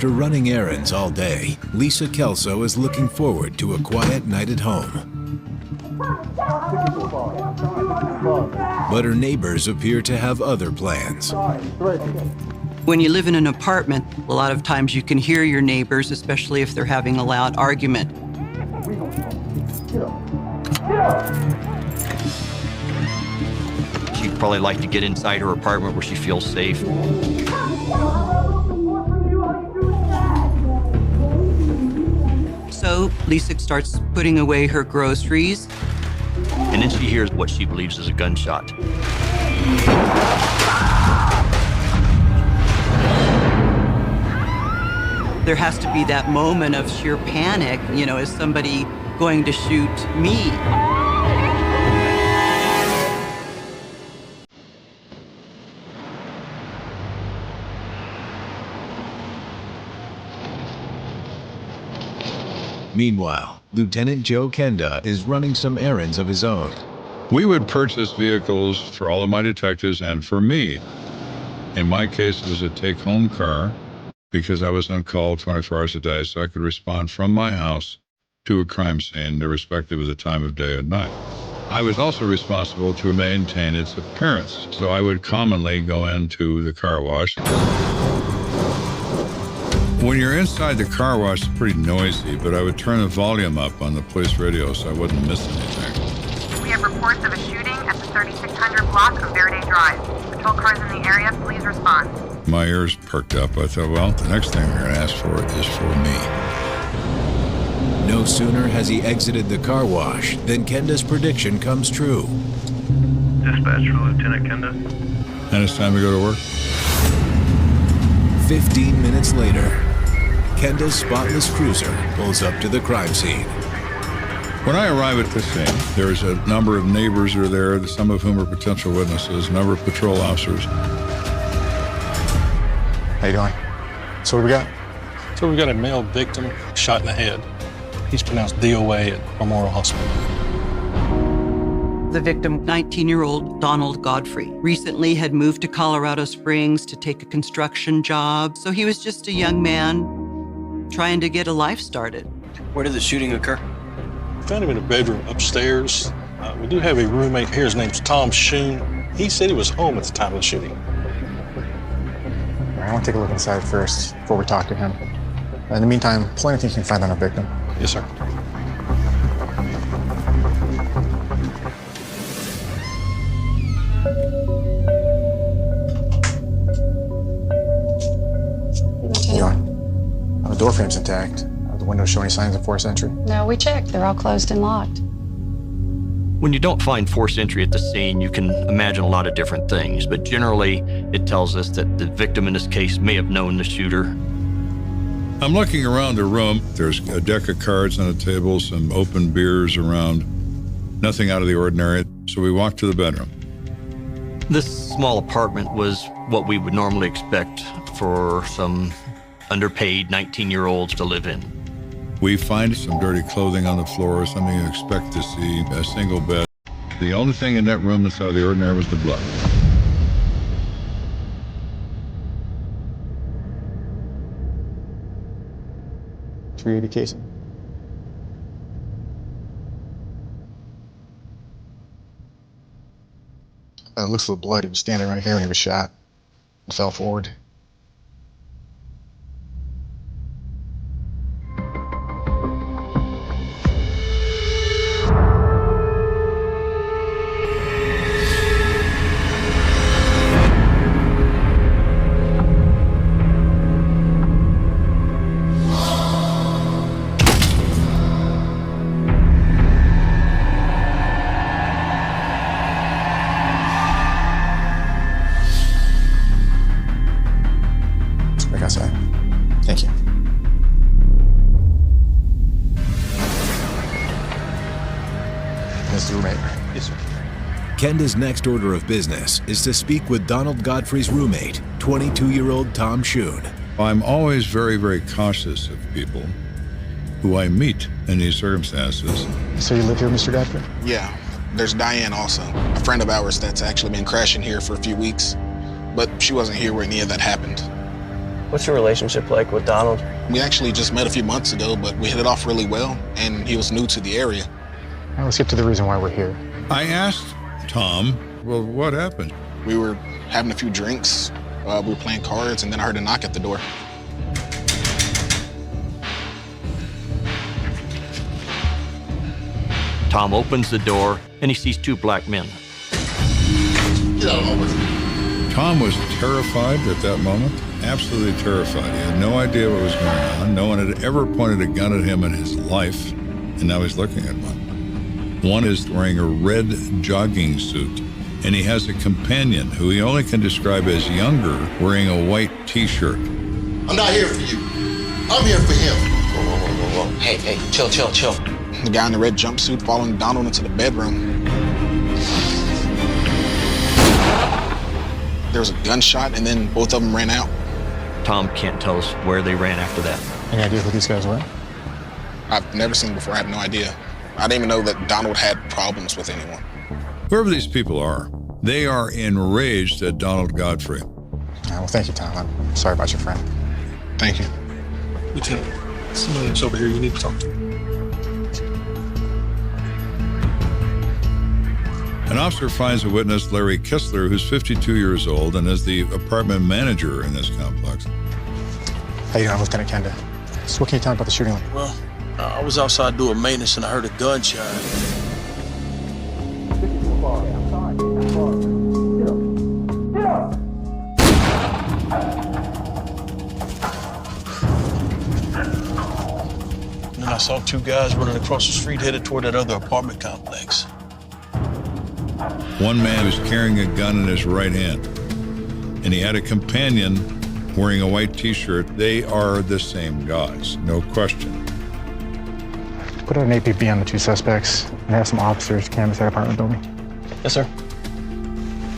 After running errands all day, Lisa Kelso is looking forward to a quiet night at home. But her neighbors appear to have other plans. When you live in an apartment, a lot of times you can hear your neighbors, especially if they're having a loud argument. She'd probably like to get inside her apartment where she feels safe. So Lisa starts putting away her groceries. And then she hears what she believes is a gunshot. There has to be that moment of sheer panic, you know, is somebody going to shoot me? Meanwhile, Lt.Joe Kenda is running some errands of his own. We would purchase vehicles for all of my detectives and for me. In my case, it was a take-home car because I was on call 24 hours a day, so I could respond from my house to a crime scene, irrespective of the time of day or night. I was also responsible to maintain its appearance, so I would commonly go into the car wash. When you're inside the car wash, it's pretty noisy, but I would turn the volume up on the police radio so I wouldn't miss anything. We have reports of a shooting at the 3600 block of Verde Drive. Patrol cars in the area, please respond. My ears perked up. I thought, well, the next thing they're going to ask for is for me. No sooner has he exited the car wash than Kenda's prediction comes true. Dispatch for Lieutenant Kenda. And it's time to go to work. 15 minutes later, Kenda's spotless cruiser pulls up to the crime scene. When I arrive at the scene, there's a number of neighbors who are there, some of whom are potential witnesses, a number of patrol officers. How you doing? So what we got? So we got a male victim shot in the head. He's pronounced DOA at Memorial Hospital. The victim, 19-year-old Donald Godfrey, recently had moved to Colorado Springs to take a construction job. So he was just a young man trying to get a life started. Where did the shooting occur? We found him in a bedroom upstairs. We do have a roommate here. His name's Tom Schoon. He said he was home at the time of the shooting. I want to take a look inside first before we talk to him. In the meantime, pull anything you can find on a victim. Yes, sir. How you doing? The door frame's intact. The windows show any signs of forced entry? No, we checked. They're all closed and locked. When you don't find forced entry at the scene, you can imagine a lot of different things, but generally it tells us that the victim in this case may have known the shooter. I'm looking around the room. There's a deck of cards on the table, some open beers around, nothing out of the ordinary. So we walk to the bedroom. This small apartment was what we would normally expect for some underpaid 19-year-olds to live in. We find some dirty clothing on the floor, something you expect to see, a single bed. The only thing in that room that's out of the ordinary was the blood. .380 casing. It looks like the blood. He was standing right here when he was shot and fell forward. Outside. Thank you. Mr. Roommate. Yes, sir. Kenda's next order of business is to speak with Donald Godfrey's roommate, 22-year-old Tom Schoon. I'm always very, very cautious of people who I meet in these circumstances. So you live here, Mr. Godfrey? Yeah. There's Diane also, a friend of ours that's actually been crashing here for a few weeks, but she wasn't here when any of that happened. What's your relationship like with Donald? We actually just met a few months ago, but we hit it off really well, and he was new to the area. Now let's get to the reason why we're here. I asked Tom, well, what happened? We were having a few drinks, we were playing cards, and then I heard a knock at the door. Tom opens the door and he sees two black men. Tom was terrified at that moment, absolutely terrified. He had no idea what was going on. No one had ever pointed a gun at him in his life, and now he's looking at one. One is wearing a red jogging suit, and he has a companion who he only can describe as younger, wearing a white T-shirt. I'm not here for you. I'm here for him. Whoa. Hey, chill. The guy in the red jumpsuit following Donald into the bedroom. There was a gunshot, and then both of them ran out. Tom can't tell us where they ran after that. Any idea who these guys were? I've never seen them before. I have no idea. I didn't even know that Donald had problems with anyone. Whoever these people are, they are enraged at Donald Godfrey. Well, thank you, Tom. I'm sorry about your friend. Thank you. Lieutenant, somebody that's over here you need to talk to. An officer finds a witness, Larry Kistler, who's 52 years old and is the apartment manager in this complex. How you doing, Lieutenant Kenda? So what can you tell me about the shooting? Well, I was outside doing maintenance and I heard a gunshot. And then I saw two guys running across the street headed toward that other apartment complex. One man was carrying a gun in his right hand, and he had a companion wearing a white T-shirt. They are the same guys, no question. Put out an APB on the two suspects and have some officers canvass that apartment building. Yes, sir.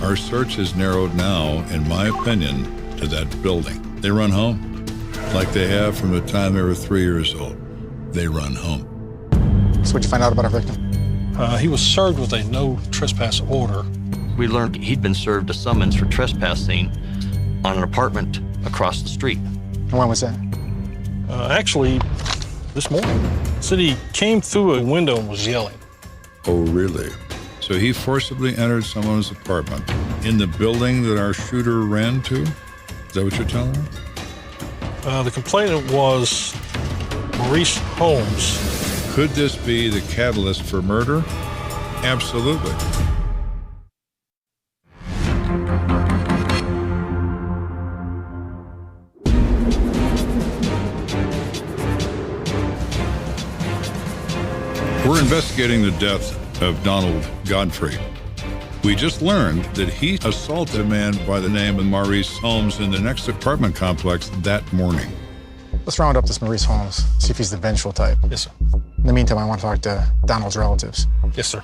Our search is narrowed now, in my opinion, to that building. They run home, like they have from the time they were 3 years old. They run home. So what'd you find out about our victim? He was served with a no trespass order. We learned he'd been served a summons for trespassing on an apartment across the street. And when was that? Actually, this morning. Said he came through a window and was yelling. Oh, really? So he forcibly entered someone's apartment in the building that our shooter ran to? Is that what you're telling me? The complainant was Maurice Holmes. Could this be the catalyst for murder? Absolutely. We're investigating the death of Donald Godfrey. We just learned that he assaulted a man by the name of Maurice Holmes in the next apartment complex that morning. Let's round up this Maurice Holmes, see if he's the vengeful type. Yes, sir. In the meantime, I want to talk to Donald's relatives. Yes, sir.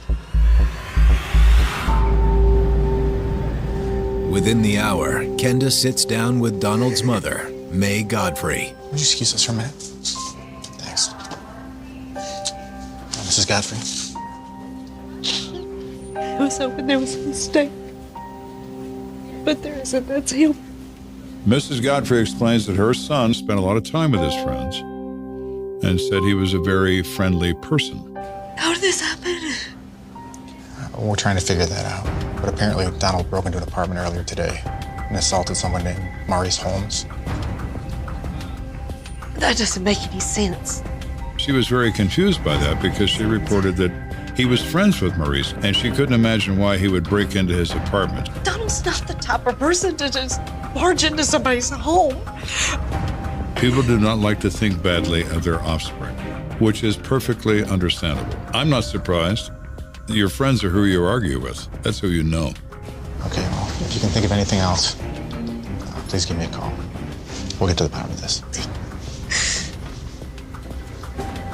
Within the hour, Kenda sits down with Donald's mother, May Godfrey. Would you excuse us for a minute? Thanks. Mrs. Godfrey. I was hoping there was a mistake. But there isn't. That's him. Mrs. Godfrey explains that her son spent a lot of time with his friends and said he was a very friendly person. How did this happen? We're trying to figure that out. But apparently Donald broke into an apartment earlier today and assaulted someone named Maurice Holmes. That doesn't make any sense. She was very confused by that because she reported that he was friends with Maurice and she couldn't imagine why he would break into his apartment. Donald's not the type of person to just barge into somebody's home. People do not like to think badly of their offspring, which is perfectly understandable. I'm not surprised. Your friends are who you argue with. That's who you know. Okay, well, if you can think of anything else, please give me a call. We'll get to the bottom of this.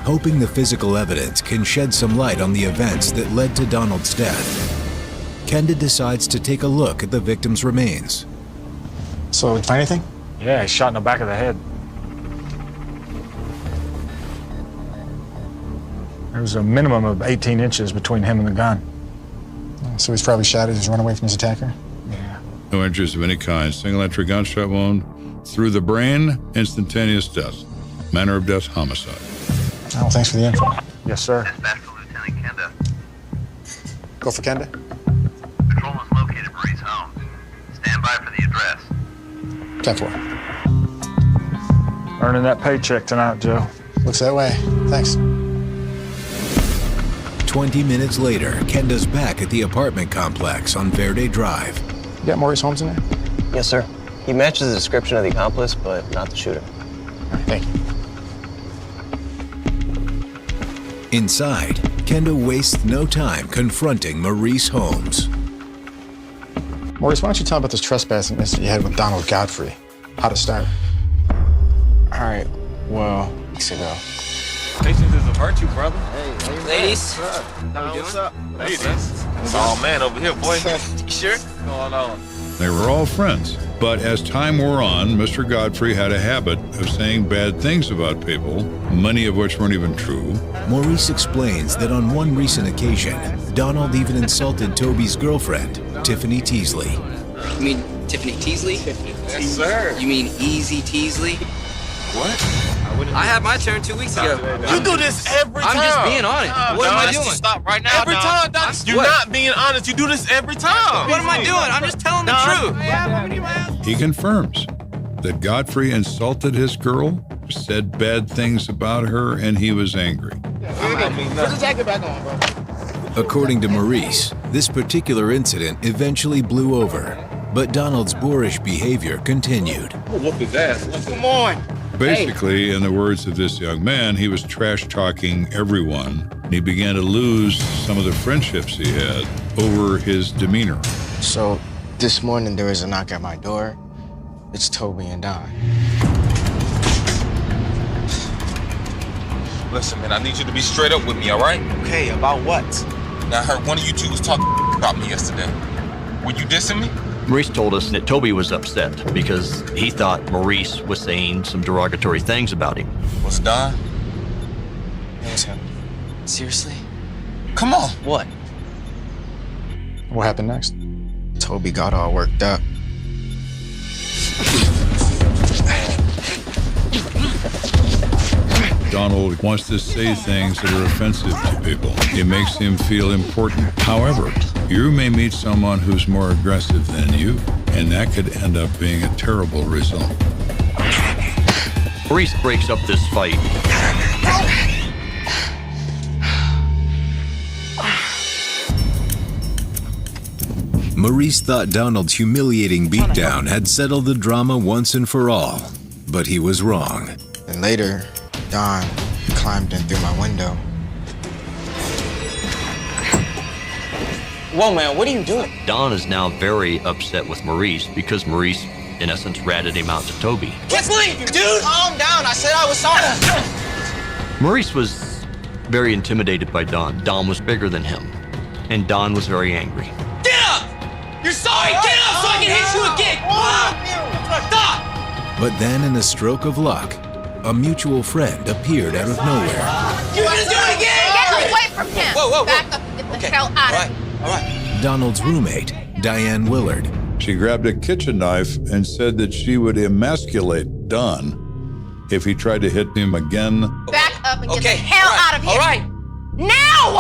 Hoping the physical evidence can shed some light on the events that led to Donald's death, Kenda decides to take a look at the victim's remains. So, did you find anything? Yeah, he's shot in the back of the head. There was a minimum of 18 inches between him and the gun. So he's probably shot as he's run away from his attacker? Yeah. No injuries of any kind. Single entry gunshot wound through the brain, instantaneous death. Manner of death, homicide. Oh, thanks for the info. Yes, sir. Dispatch for Lieutenant Kenda. Go for Kenda. Patrol has located Marie's home. Stand by for the address. 10-4. Earning that paycheck tonight, Joe. Looks that way. Thanks. 20 minutes later, Kenda's back at the apartment complex on Verde Drive. You got Maurice Holmes in there? Yes, sir. He matches the description of the accomplice, but not the shooter. All right, thank you. Inside, Kenda wastes no time confronting Maurice Holmes. Maurice, why don't you tell me about this trespassing incident you had with Donald Godfrey? How'd it start? All right, well, weeks ago. Patience is a virtue, brother. Hey, ladies. What's up? Ladies. It's all man over here, boy. You sure? What's going on? They were all friends. But as time wore on, Mr. Godfrey had a habit of saying bad things about people, many of which weren't even true. Maurice explains that on one recent occasion, Donald even insulted Toby's girlfriend, Tiffany Teasley. You mean Tiffany Teasley? Yes, sir. You mean Easy Teasley? What? I had my turn 2 weeks ago. You do this every time. I'm just being honest. What am I doing? Stop right now. Every time, Don. You're not being honest. You do this every time. What am I doing? I'm just telling the truth. He confirms that Godfrey insulted his girl, said bad things about her, and he was angry. Put the jacket back on, bro. According to Maurice, this particular incident eventually blew over, but Donald's boorish behavior continued. Whoop his ass. Come on. Basically, in the words of this young man, he was trash-talking everyone, and he began to lose some of the friendships he had over his demeanor. So, this morning there was a knock at my door. It's Toby and Don. Listen, man, I need you to be straight up with me, all right? Okay, about what? Now, I heard one of you two was talking about me yesterday. Were you dissing me? Maurice told us that Toby was upset because he thought Maurice was saying some derogatory things about him. Was Don? It was him. Seriously? Come on. What? What happened next? Toby got all worked up. Donald wants to say things that are offensive to people. It makes him feel important. However, you may meet someone who's more aggressive than you, and that could end up being a terrible result. Maurice breaks up this fight. Maurice thought Donald's humiliating beatdown had settled the drama once and for all, but he was wrong. And later, Don climbed in through my window. Whoa, man, what are you doing? Don is now very upset with Maurice because Maurice, in essence, ratted him out to Toby. Let's leave, dude! Calm down, I said I was sorry. Maurice was very intimidated by Don. Don was bigger than him, and Don was very angry. Get up! You're sorry! Get up so I can hit you again! Stop! But then, in a stroke of luck, a mutual friend appeared out of nowhere. You're gonna do it again! Get away from him! Whoa. Back up and get the hell out of here. All right. Donald's roommate, Diane Willard. She grabbed a kitchen knife and said that she would emasculate Don if he tried to hit him again. Back up and get the hell out of here! All right. Now!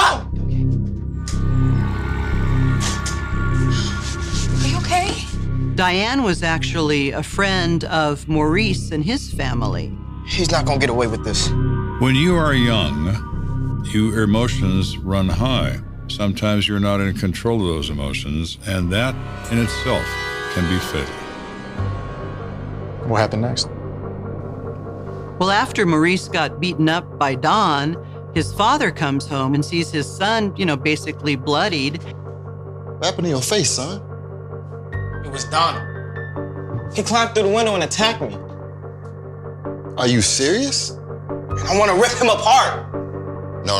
Are you okay? Diane was actually a friend of Maurice and his family. He's not gonna get away with this. When you are young, your emotions run high. Sometimes you're not in control of those emotions, and that in itself can be fatal. What happened next? Well, after Maurice got beaten up by Don, his father comes home and sees his son, basically bloodied. What happened to your face, son? It was Donald. He climbed through the window and attacked me. Are you serious? I want to rip him apart. No.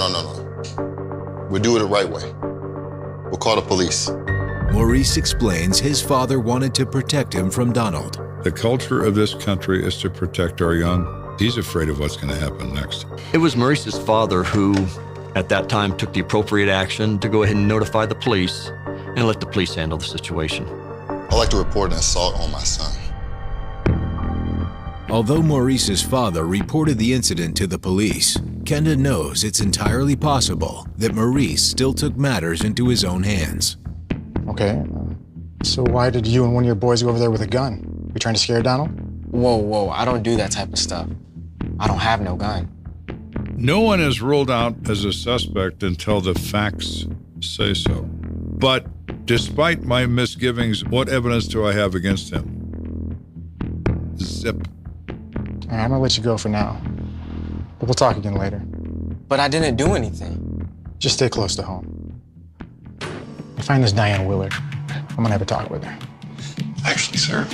We'll do it the right way. We'll call the police. Maurice explains his father wanted to protect him from Donald. The culture of this country is to protect our young. He's afraid of what's going to happen next. It was Maurice's father who, at that time, took the appropriate action to go ahead and notify the police and let the police handle the situation. I'd like to report an assault on my son. Although Maurice's father reported the incident to the police, Kenda knows it's entirely possible that Maurice still took matters into his own hands. Okay, so why did you and one of your boys go over there with a gun? You trying to scare Donald? Whoa, I don't do that type of stuff. I don't have no gun. No one is ruled out as a suspect until the facts say so. But despite my misgivings, what evidence do I have against him? Zip. All right, I'm gonna let you go for now. But we'll talk again later. But I didn't do anything. Just stay close to home. I find this Diane Willard. I'm gonna have a talk with her. Actually, sir,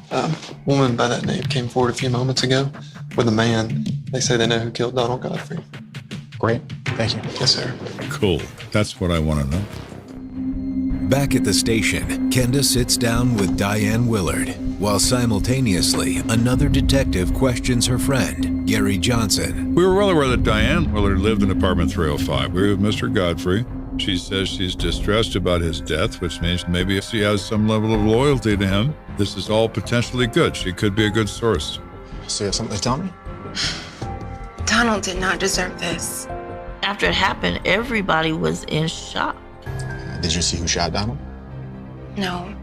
a woman by that name came forward a few moments ago with a man. They say they know who killed Donald Godfrey. Great, thank you. Yes, sir. Cool. That's what I want to know. Back at the station, Kenda sits down with Diane Willard, while simultaneously another detective questions her friend, Gary Johnson. We were well aware that Diane Willard lived in apartment 305. We were with Mr. Godfrey. She says she's distressed about his death, which means maybe she has some level of loyalty to him. This is all potentially good. She could be a good source. So you have something to tell me? Donald did not deserve this. After it happened, everybody was in shock. Did you see who shot Donald? No.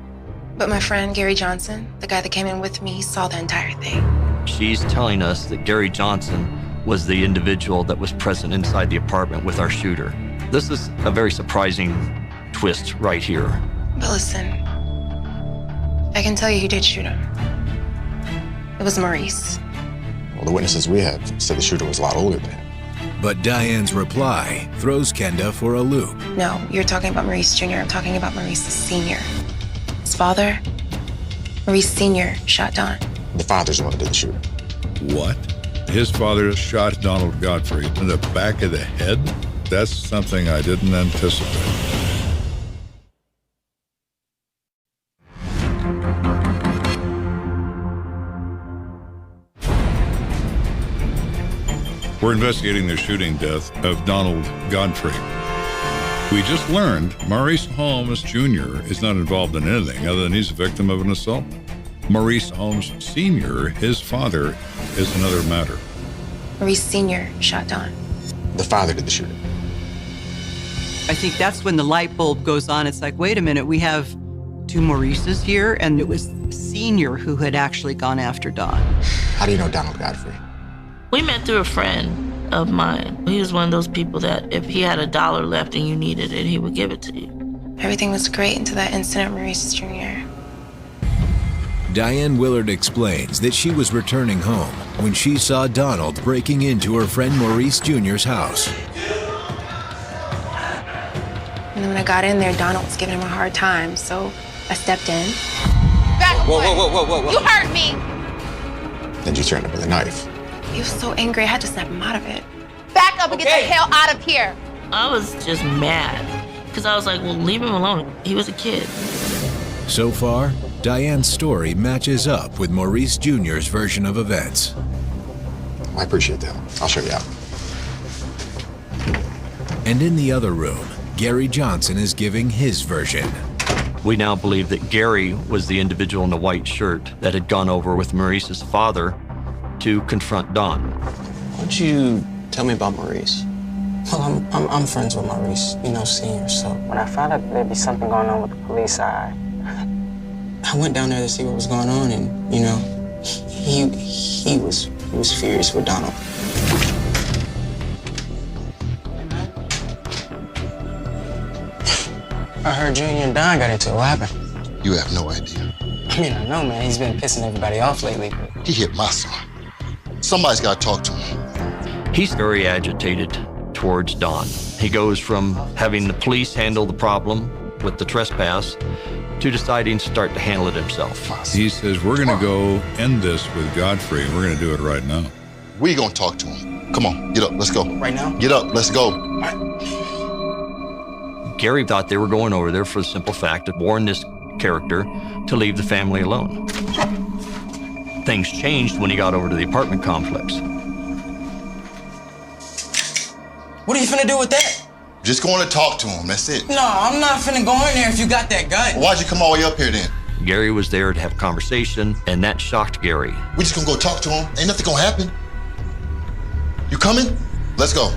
But my friend, Gary Johnson, the guy that came in with me, he saw the entire thing. She's telling us that Gary Johnson was the individual that was present inside the apartment with our shooter. This is a very surprising twist right here. But listen, I can tell you who did shoot him. It was Maurice. Well, the witnesses we have said the shooter was a lot older than him. But Diane's reply throws Kenda for a loop. No, you're talking about Maurice Jr. I'm talking about Maurice Sr. His father, Maurice Sr., shot Don. The father's the one that did the shooting. What? His father shot Donald Godfrey in the back of the head? That's something I didn't anticipate. We're investigating the shooting death of Donald Godfrey. We just learned Maurice Holmes Jr. is not involved in anything other than he's a victim of an assault. Maurice Holmes Sr., his father, is another matter. Maurice Sr. shot Don. The father did the shooting. I think that's when the light bulb goes on. It's like, wait a minute, we have two Maurices here, and it was Sr. who had actually gone after Don. How do you know Donald Godfrey? We met through a friend of mine. He was one of those people that if he had $1 left and you needed it, he would give it to you. Everything was great until that incident with Maurice Jr. Diane Willard explains that she was returning home when she saw Donald breaking into her friend Maurice Jr.'s house. And then when I got in there, Donald was giving him a hard time, so I stepped in. Back away. Whoa. You hurt me. Then you turned up with a knife. He was so angry, I had to snap him out of it. Back up and get the hell out of here. I was just mad because I was like, well, leave him alone. He was a kid. So far, Diane's story matches up with Maurice Jr.'s version of events. I appreciate that. I'll show you out. And in the other room, Gary Johnson is giving his version. We now believe that Gary was the individual in the white shirt that had gone over with Maurice's father to confront Don. Why'd you tell me about Maurice? Well, I'm friends with Maurice, Sr., so when I found out there'd be something going on with the police, I went down there to see what was going on, and, he was furious with Donald. I heard Junior and Don got into it. What happened? You have no idea. I mean, I know, man. He's been pissing everybody off lately. He hit my son. Somebody's got to talk to him. He's very agitated towards Don. He goes from having the police handle the problem with the trespass to deciding to start to handle it himself. He says, we're going to go end this with Godfrey, and we're going to do it right now. We're going to talk to him. Come on, get up, let's go. Right now? Get up, let's go. Gary thought they were going over there for the simple fact of warn this character to leave the family alone. Things changed when he got over to the apartment complex. What are you finna do with that? Just going to talk to him, that's it. No, I'm not finna go in there if you got that gun. Why'd you come all the way up here then? Gary was there to have a conversation, and that shocked Gary. We just gonna go talk to him. Ain't nothing gonna happen. You coming? Let's go. All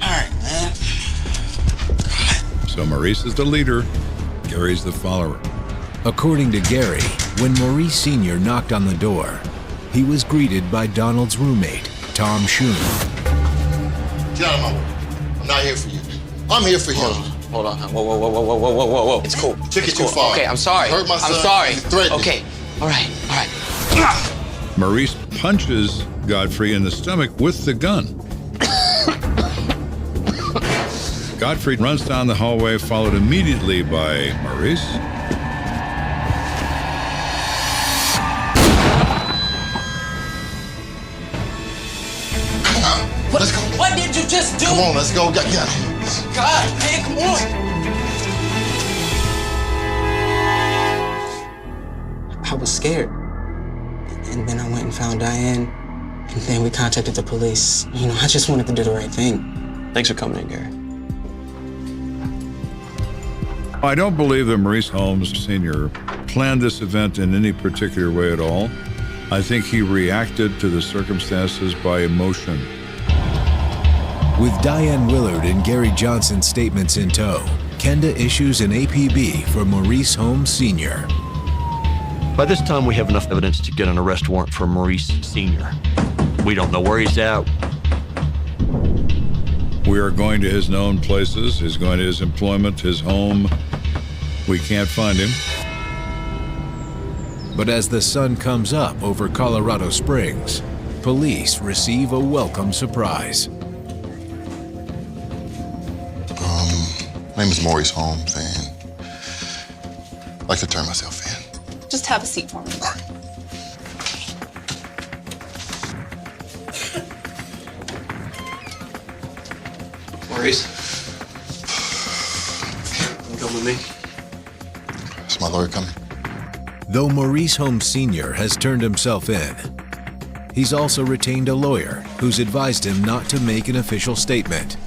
right, man. So Maurice is the leader, Gary's the follower. According to Gary, when Maurice Sr. knocked on the door, he was greeted by Donald's roommate, Tom Shoon. Get out of my way. I'm not here for you. I'm here for him. Hold on. Whoa. It's cool. Took it It's too cool. far. Okay, I'm sorry. Hurt my son. I'm sorry. You threatened me. Okay. All right. Maurice punches Godfrey in the stomach with the gun. Godfrey runs down the hallway, followed immediately by Maurice. Let's go. What did you just do? Come on, let's go. Get out. God, man, come on. I was scared. And then I went and found Diane. And then we contacted the police. You know, I just wanted to do the right thing. Thanks for coming in, Gary. I don't believe that Maurice Holmes Sr. planned this event in any particular way at all. I think he reacted to the circumstances by emotion. With Diane Willard and Gary Johnson's statements in tow, Kenda issues an APB for Maurice Holmes Sr. By this time, we have enough evidence to get an arrest warrant for Maurice Sr. We don't know where he's at. We are going to his known places. He's going to his employment, his home. We can't find him. But as the sun comes up over Colorado Springs, police receive a welcome surprise. My name is Maurice Holmes, and I'd like to turn myself in. Just have a seat for me. All right. Maurice? You come with me? Is my lawyer coming? Though Maurice Holmes Sr. has turned himself in, he's also retained a lawyer who's advised him not to make an official statement.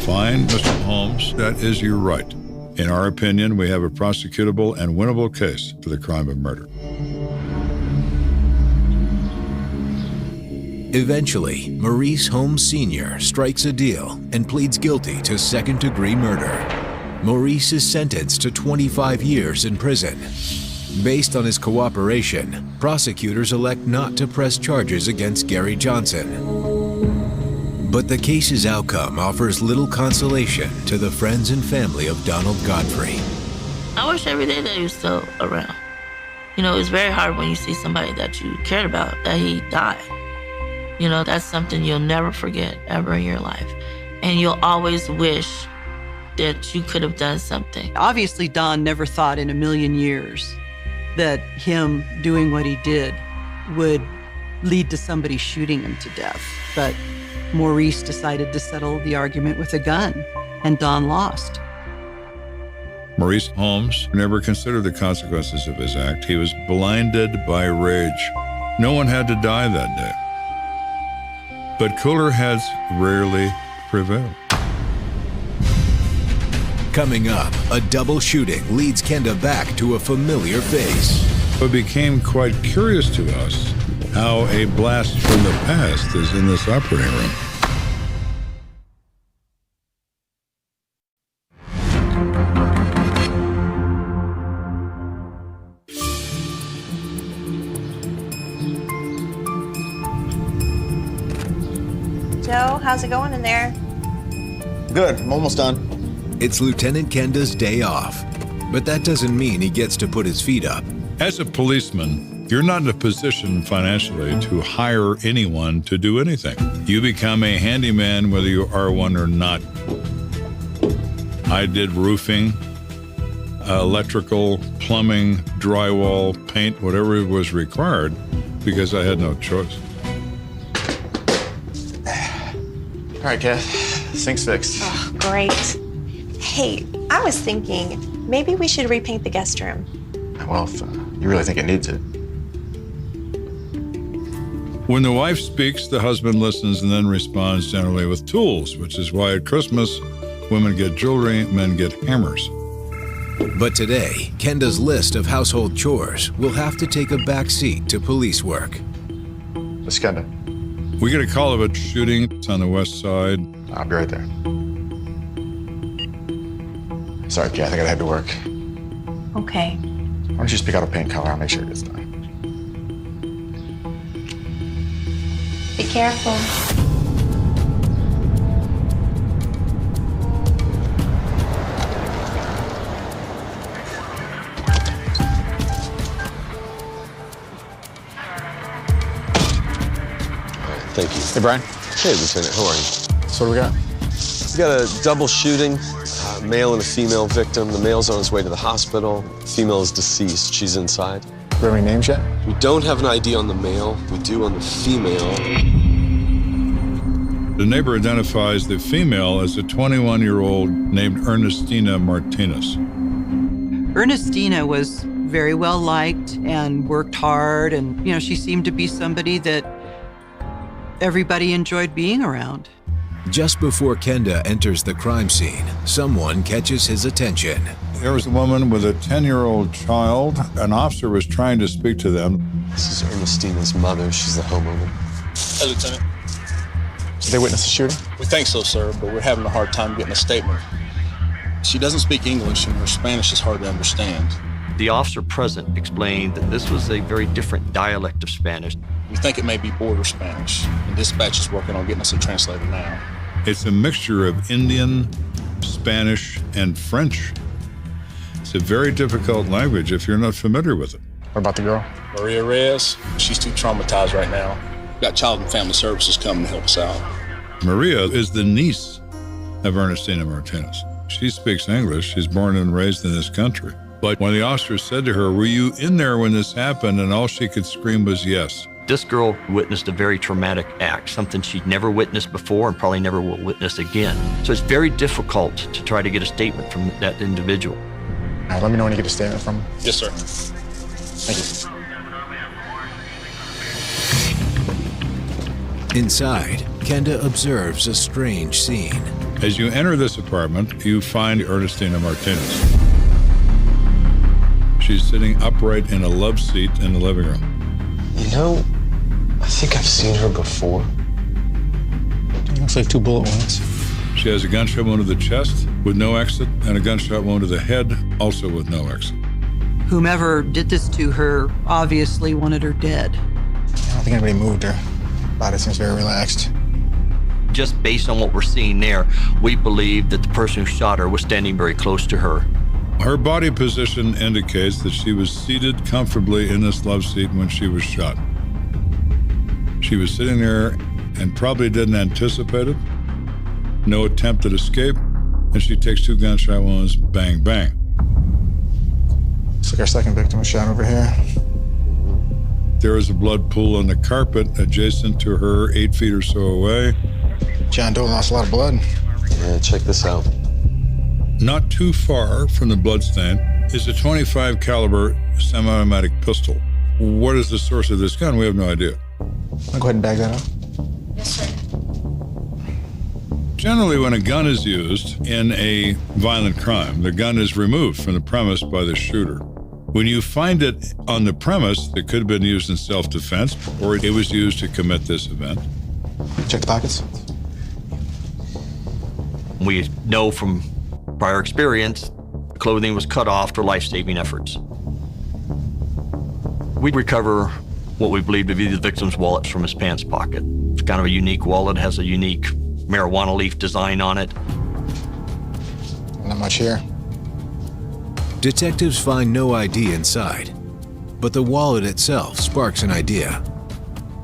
Fine, Mr. Holmes, that is your right. In our opinion, we have a prosecutable and winnable case for the crime of murder. Eventually, Maurice Holmes Sr. strikes a deal and pleads guilty to second-degree murder. Maurice is sentenced to 25 years in prison. Based on his cooperation, prosecutors elect not to press charges against Gary Johnson. But the case's outcome offers little consolation to the friends and family of Donald Godfrey. I wish every day that he was still around. You know, it's very hard when you see somebody that you cared about, that he died. You know, that's something you'll never forget ever in your life. And you'll always wish that you could have done something. Obviously, Don never thought in a million years that him doing what he did would lead to somebody shooting him to death. But Maurice decided to settle the argument with a gun, and Don lost. Maurice Holmes never considered the consequences of his act. He was blinded by rage. No one had to die that day. But cooler heads rarely prevail. Coming up, a double shooting leads Kenda back to a familiar face. It became quite curious to us how a blast from the past is in this operating room. Joe, how's it going in there? Good, I'm almost done. It's Lieutenant Kenda's day off, but that doesn't mean he gets to put his feet up. As a policeman, you're not in a position financially to hire anyone to do anything. You become a handyman whether you are one or not. I did roofing, electrical, plumbing, drywall, paint, whatever was required, because I had no choice. All right, Kath, sink's fixed. Oh, great. Hey, I was thinking maybe we should repaint the guest room. Well, if you really think it needs it. When the wife speaks, the husband listens and then responds generally with tools, which is why at Christmas, women get jewelry, men get hammers. But today, Kenda's list of household chores will have to take a back seat to police work. Miss Kenda. We get a call of a shooting. It's on the west side. I'll be right there. Sorry, Kathy, I gotta head to work. Okay. Why don't you speak out a paint color? I'll make sure it gets done. Be careful. Thank you. Hey, Brian. Hey, Lieutenant. How are you? So what do we got? We got a double shooting, male and a female victim. The male's on his way to the hospital. The female is deceased. She's inside. Do we have any names yet? We don't have an ID on the male. We do on the female. The neighbor identifies the female as a 21-year-old named Ernestina Martinez. Ernestina was very well liked and worked hard, and she seemed to be somebody that everybody enjoyed being around. Just before Kenda enters the crime scene, someone catches his attention. There was a woman with a 10-year-old child. An officer was trying to speak to them. This is Ernestina's mother. She's the homeowner. Hey, Lieutenant. Did they witness the shooting? We think so, sir, but we're having a hard time getting a statement. She doesn't speak English, and her Spanish is hard to understand. The officer present explained that this was a very different dialect of Spanish. We think it may be border Spanish, and dispatch is working on getting us a translator now. It's a mixture of Indian, Spanish, and French. It's a very difficult language if you're not familiar with it. What about the girl? Maria Reyes, she's too traumatized right now. Got Child and Family Services coming to help us out. Maria is the niece of Ernestina Martinez. She speaks English. She's born and raised in this country. But when the officer said to her, "Were you in there when this happened?" and all she could scream was yes. This girl witnessed a very traumatic act, something she'd never witnessed before and probably never will witness again. So it's very difficult to try to get a statement from that individual. All right, let me know when you get a statement from him. Yes, sir. Thank you. Inside, Kenda observes a strange scene. As you enter this apartment, you find Ernestina Martinez. She's sitting upright in a love seat in the living room. You know, I think I've seen her before. Looks like 2 bullet wounds. She has a gunshot wound to the chest with no exit, and a gunshot wound to the head, also with no exit. Whomever did this to her obviously wanted her dead. I don't think anybody moved her. Body seems very relaxed. Just based on what we're seeing there, we believe that the person who shot her was standing very close to her. Her body position indicates that she was seated comfortably in this love seat when she was shot. She was sitting there and probably didn't anticipate it. No attempt at escape, and she takes 2 gunshot wounds, bang, bang. Looks like our second victim was shot over here. There is a blood pool on the carpet adjacent to her, 8 feet or so away. John Doe lost a lot of blood. Yeah, check this out. Not too far from the bloodstain is a .25 caliber semi-automatic pistol. What is the source of this gun? We have no idea. I'll go ahead and bag that up. Yes, sir. Generally, when a gun is used in a violent crime, the gun is removed from the premise by the shooter. When you find it on the premise, it could have been used in self-defense, or it was used to commit this event. Check the pockets. We know from prior experience, clothing was cut off for life-saving efforts. We recover what we believe to be the victim's wallet from his pants pocket. It's kind of a unique wallet, has a unique marijuana leaf design on it. Not much here. Detectives find no ID inside, but the wallet itself sparks an idea.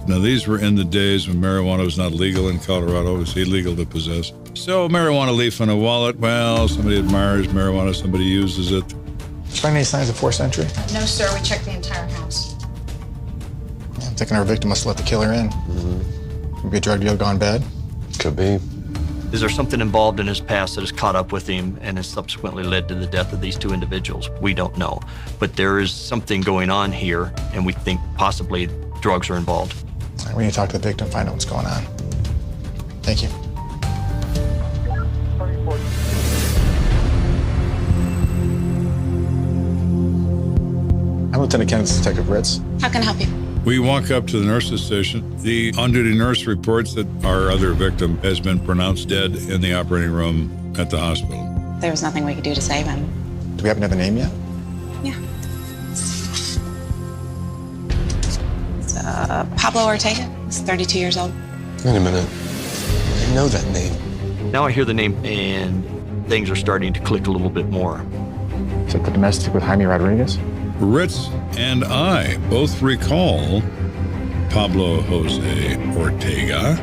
Now, these were in the days when marijuana was not legal in Colorado. It was illegal to possess. So, marijuana leaf in a wallet, well, somebody admires marijuana, somebody uses it. Did you find any signs of forced entry? No, sir. We checked the entire house. Yeah, I'm thinking our victim must have let the killer in. Maybe a drug deal gone bad? Could be. Is there something involved in his past that has caught up with him and has subsequently led to the death of these 2 individuals? We don't know. But there is something going on here, and we think possibly drugs are involved. All right, we need to talk to the victim, find out what's going on. Thank you. Lieutenant Kenda, Detective Ritz. How can I help you? We walk up to the nurse's station. The on-duty nurse reports that our other victim has been pronounced dead in the operating room at the hospital. There was nothing we could do to save him. Do we happen to have a name yet? Yeah. It's Pablo Ortega. He's 32 years old. Wait a minute. I know that name. Now I hear the name and things are starting to click a little bit more. Is it the domestic with Jaime Rodriguez? Ritz and I both recall Pablo Jose Ortega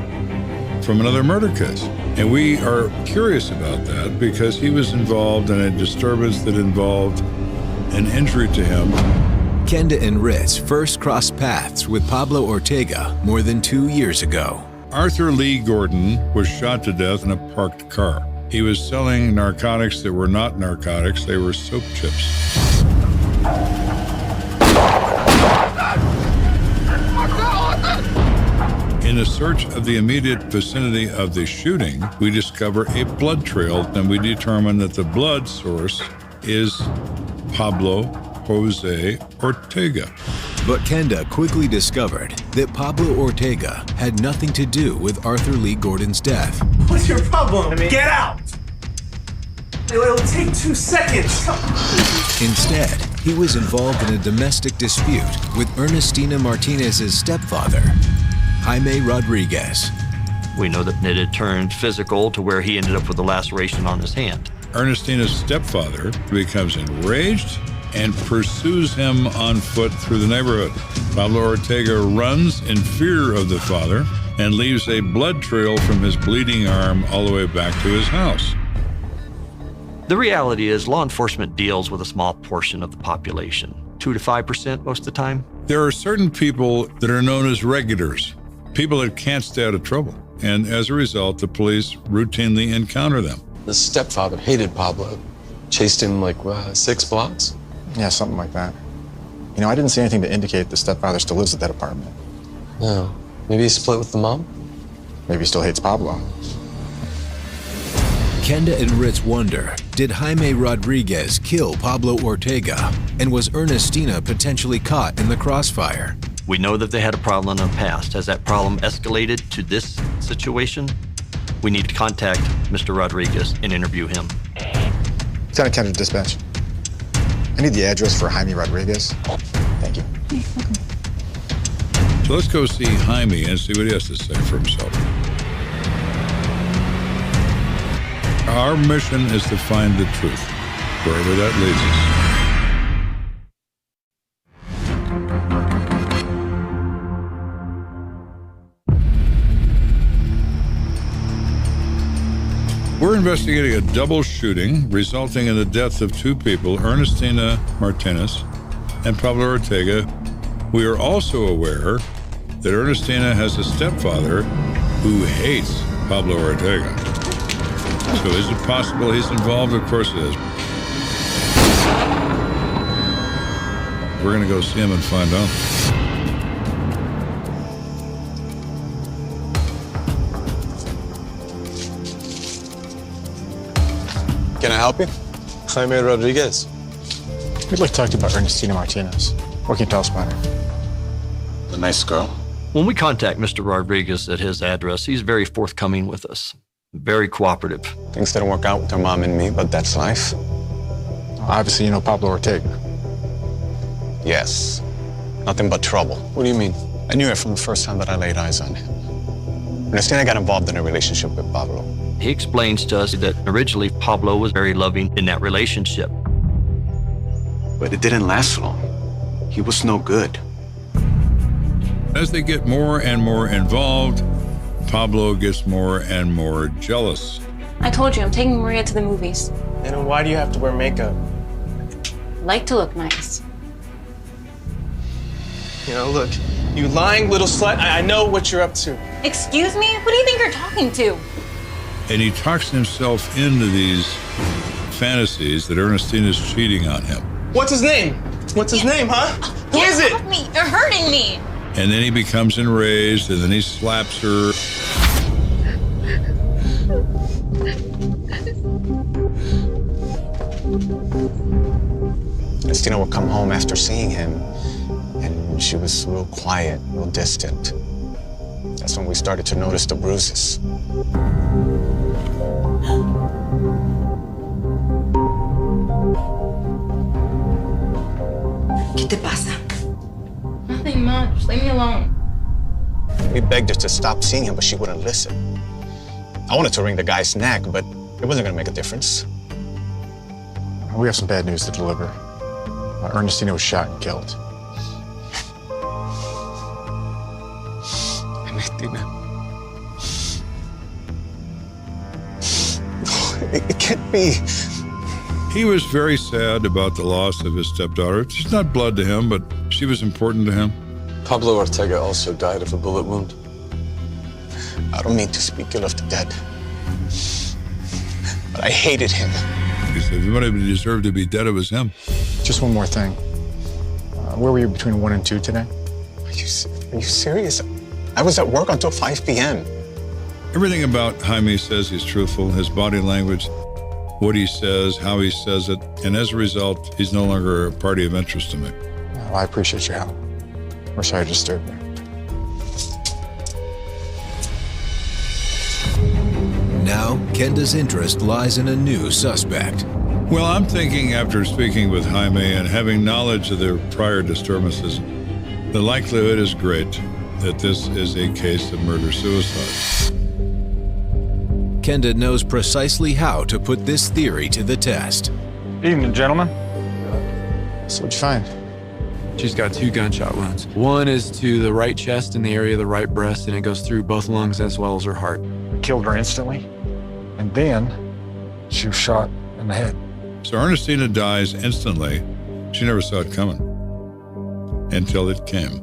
from another murder case. And we are curious about that because he was involved in a disturbance that involved an injury to him. Kenda and Ritz first crossed paths with Pablo Ortega more than 2 years ago. Arthur Lee Gordon was shot to death in a parked car. He was selling narcotics that were not narcotics, they were soap chips. In a search of the immediate vicinity of the shooting, we discover a blood trail, and we determine that the blood source is Pablo Jose Ortega. But Kenda quickly discovered that Pablo Ortega had nothing to do with Arthur Lee Gordon's death. What's your problem? Get out! It'll take 2 seconds. Instead, he was involved in a domestic dispute with Ernestina Martinez's stepfather, Jaime Rodriguez. We know that it had turned physical to where he ended up with a laceration on his hand. Ernestina's stepfather becomes enraged and pursues him on foot through the neighborhood. Pablo Ortega runs in fear of the father and leaves a blood trail from his bleeding arm all the way back to his house. The reality is law enforcement deals with a small portion of the population, 2 to 5% most of the time. There are certain people that are known as regulars, people that can't stay out of trouble. And as a result, the police routinely encounter them. The stepfather hated Pablo, chased him like 6 blocks? Yeah, something like that. You know, I didn't see anything to indicate the stepfather still lives at that apartment. No. Maybe he split with the mom? Maybe he still hates Pablo. Kenda and Ritz wonder, did Jaime Rodriguez kill Pablo Ortega? And was Ernestina potentially caught in the crossfire? We know that they had a problem in the past. Has that problem escalated to this situation? We need to contact Mr. Rodriguez and interview him. Lieutenant Kenda, dispatch. I need the address for Jaime Rodriguez. Thank you. So let's go see Jaime and see what he has to say for himself. Our mission is to find the truth, wherever that leads us. We're investigating a double shooting resulting in the death of 2 people, Ernestina Martinez and Pablo Ortega. We are also aware that Ernestina has a stepfather who hates Pablo Ortega. So is it possible he's involved? Of course it is. We're going to go see him and find out. Can I help you? Jaime Rodriguez. We'd like to talk to you about Ernestina Martinez. What can you tell us about her? A nice girl. When we contact Mr. Rodriguez at his address, he's very forthcoming with us, very cooperative. Things didn't work out with her mom and me, but that's life. Obviously, you know Pablo Ortega. Yes. Nothing but trouble. What do you mean? I knew it from the first time that I laid eyes on him. Ernestina got involved in a relationship with Pablo. He explains to us that originally Pablo was very loving in that relationship. But it didn't last long. He was no good. As they get more and more involved, Pablo gets more and more jealous. I told you, I'm taking Maria to the movies. And why do you have to wear makeup? Like to look nice. You know, look, you lying little slut, I know what you're up to. Excuse me? Who do you think you're talking to? And he talks himself into these fantasies that Ernestina's cheating on him. What's his name? What's his name, huh? Who is it? Help me, you're hurting me. And then he becomes enraged, and then he slaps her. I Ernestina would come home after seeing him, and she was real quiet, real distant. That's when we started to notice the bruises. ¿Qué te pasa? Nothing much. Leave me alone. We begged her to stop seeing him, but she wouldn't listen. I wanted to wring the guy's neck, but it wasn't gonna make a difference. We have some bad news to deliver. Ernestina was shot and killed. Ernestina. It can't be. He was very sad about the loss of his stepdaughter. She's not blood to him, but she was important to him. Pablo Ortega also died of a bullet wound. I don't mean to speak ill of the dead, but I hated him. If anybody deserved to be dead, it was him. Just one more thing. Where were you between 1 and 2 today? Are you serious? I was at work until 5 p.m. Everything about Jaime says he's truthful, his body language, what he says, how he says it, and as a result, he's no longer a party of interest to me. Well, I appreciate your help. We're sorry to disturb you. Now, Kenda's interest lies in a new suspect. Well, I'm thinking after speaking with Jaime and having knowledge of their prior disturbances, the likelihood is great that this is a case of murder-suicide. Kenda knows precisely how to put this theory to the test. Evening, gentlemen. So what'd you find? She's got 2 gunshot wounds. One is to the right chest in the area of the right breast, and it goes through both lungs as well as her heart. Killed her instantly, and then she was shot in the head. So Ernestina dies instantly. She never saw it coming until it came.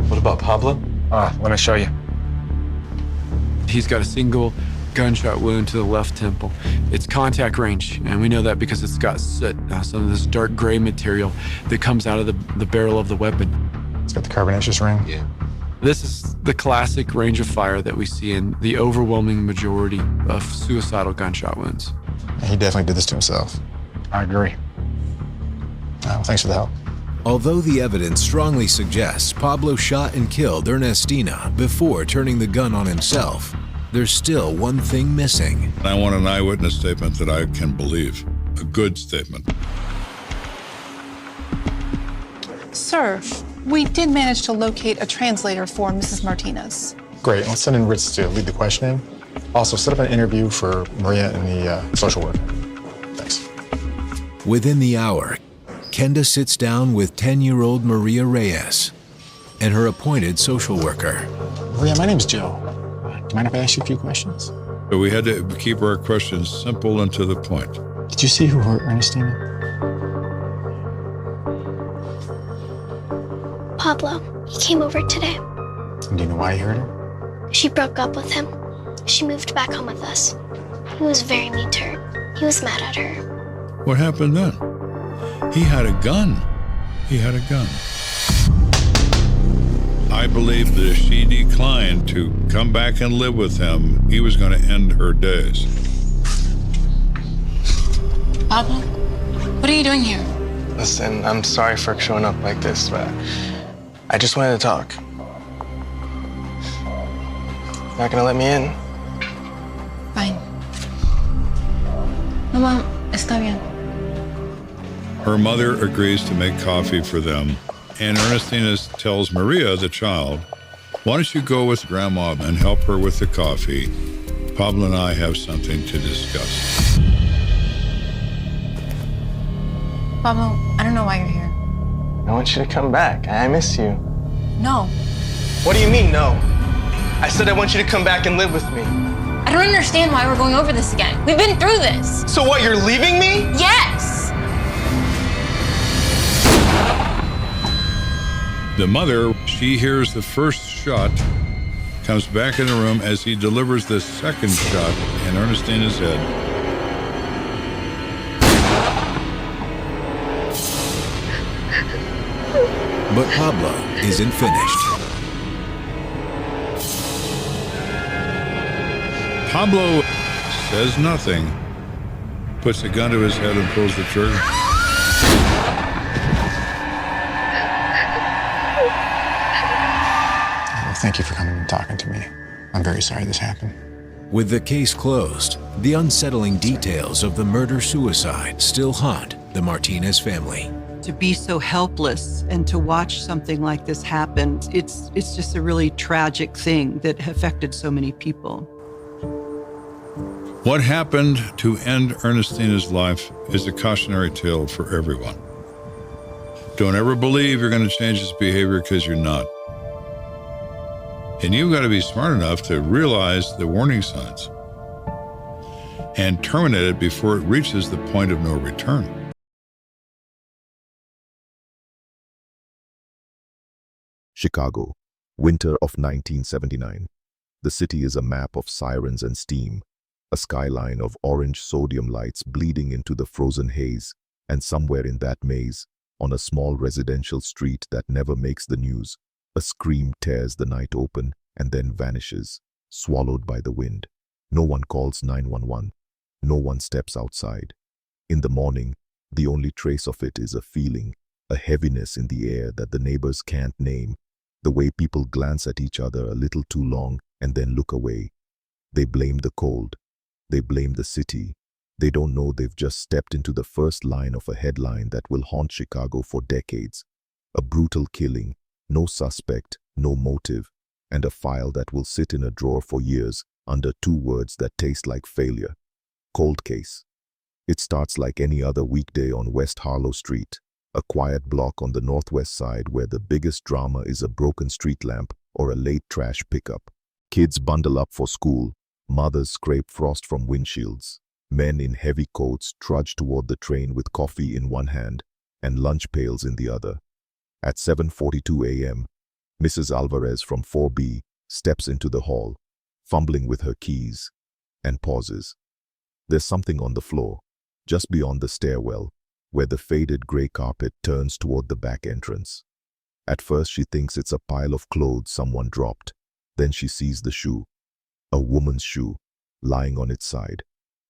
What about Pablo? Let me show you. He's got a single gunshot wound to the left temple. It's contact range, and we know that because it's got soot, some of this dark gray material that comes out of the barrel of the weapon. It's got the carbonaceous ring. Yeah. This is the classic range of fire that we see in the overwhelming majority of suicidal gunshot wounds. And he definitely did this to himself. I agree. Thanks for the help. Although the evidence strongly suggests Pablo shot and killed Ernestina before turning the gun on himself, there's still one thing missing. I want an eyewitness statement that I can believe. A good statement. Sir, we did manage to locate a translator for Mrs. Martinez. Great. Let's send in Ritz to lead the questioning. Also, set up an interview for Maria and the social worker. Thanks. Within the hour, Kenda sits down with 10-year-old Maria Reyes and her appointed social worker. Maria, my name's Joe. Do you mind if I ask you a few questions? But we had to keep our questions simple and to the point. Did you see who hurt Ernestina? Pablo. He came over today. And do you know why he hurt her? She broke up with him. She moved back home with us. He was very mean to her. He was mad at her. What happened then? He had a gun. He had a gun. I believe that if she declined to come back and live with him, he was going to end her days. Pablo, what are you doing here? Listen, I'm sorry for showing up like this, but I just wanted to talk. Not gonna let me in? Fine. Mamá, está bien. Her mother agrees to make coffee for them, and Ernestina tells Maria, the child, why don't you go with Grandma and help her with the coffee? Pablo and I have something to discuss. Pablo, I don't know why you're here. I want you to come back. I miss you. No. What do you mean, no? I said I want you to come back and live with me. I don't understand why we're going over this again. We've been through this. So what, you're leaving me? Yes! The mother, she hears the first shot, comes back in the room as he delivers the second shot in Ernestina's head. But Pablo isn't finished. Pablo says nothing, puts the gun to his head and pulls the trigger. thank you for coming and talking to me. I'm very sorry this happened. With the case closed, the unsettling details of the murder-suicide still haunt the Martinez family. To be so helpless and to watch something like this happen, it's just a really tragic thing that affected so many people. What happened to end Ernestina's life is a cautionary tale for everyone. Don't ever believe you're going to change his behavior, because you're not. And you've got to be smart enough to realize the warning signs and terminate it before it reaches the point of no return. Chicago, winter of 1979. The city is a map of sirens and steam, a skyline of orange sodium lights bleeding into the frozen haze, and somewhere in that maze, on a small residential street that never makes the news, a scream tears the night open and then vanishes, swallowed by the wind. No one calls 911. No one steps outside. In the morning, the only trace of it is a feeling, a heaviness in the air that the neighbors can't name, the way people glance at each other a little too long and then look away. They blame the cold. They blame the city. They don't know they've just stepped into the first line of a headline that will haunt Chicago for decades. A brutal killing, no suspect, no motive, and a file that will sit in a drawer for years under two words that taste like failure. Cold case. It starts like any other weekday on West Harlow Street, a quiet block on the northwest side where the biggest drama is a broken street lamp or a late trash pickup. Kids bundle up for school, mothers scrape frost from windshields, men in heavy coats trudge toward the train with coffee in one hand and lunch pails in the other. At 7:42 a.m., Mrs. Alvarez from 4B steps into the hall, fumbling with her keys, and pauses. There's something on the floor, just beyond the stairwell, where the faded gray carpet turns toward the back entrance. At first she thinks it's a pile of clothes someone dropped. Then she sees the shoe, a woman's shoe, lying on its side,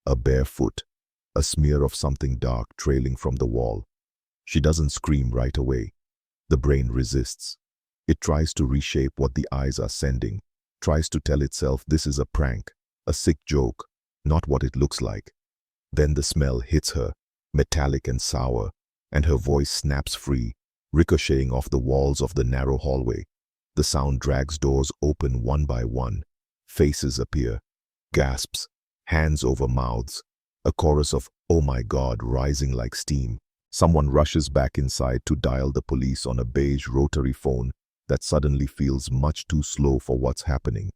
a bare foot, a smear of something dark trailing from the wall. She doesn't scream right away. The brain resists. It tries to reshape what the eyes are sending, tries to tell itself this is a prank, a sick joke, not what it looks like. Then the smell hits her, metallic and sour, and her voice snaps free, ricocheting off the walls of the narrow hallway. The sound drags doors open one by one. Faces appear, gasps, hands over mouths, a chorus of "oh my God" rising like steam. Someone rushes back inside to dial the police on a beige rotary phone that suddenly feels much too slow for what's happening.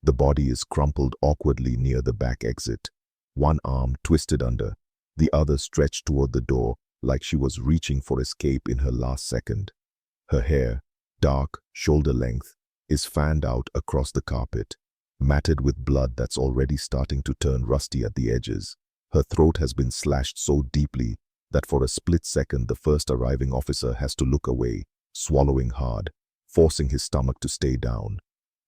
The body is crumpled awkwardly near the back exit, one arm twisted under, the other stretched toward the door like she was reaching for escape in her last second. Her hair, dark, shoulder length, is fanned out across the carpet, matted with blood that's already starting to turn rusty at the edges. Her throat has been slashed so deeply that for a split second the first arriving officer has to look away, swallowing hard, forcing his stomach to stay down.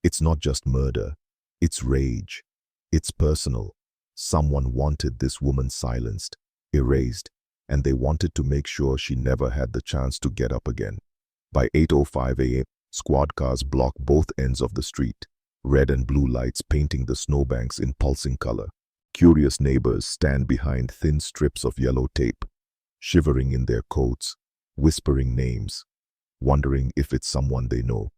It's not just murder, it's rage. It's personal. Someone wanted this woman silenced, erased, and they wanted to make sure she never had the chance to get up again. By 8:05 a.m., squad cars block both ends of the street, red and blue lights painting the snowbanks in pulsing color. Curious neighbors stand behind thin strips of yellow tape, shivering in their coats, whispering names, wondering if it's someone they know.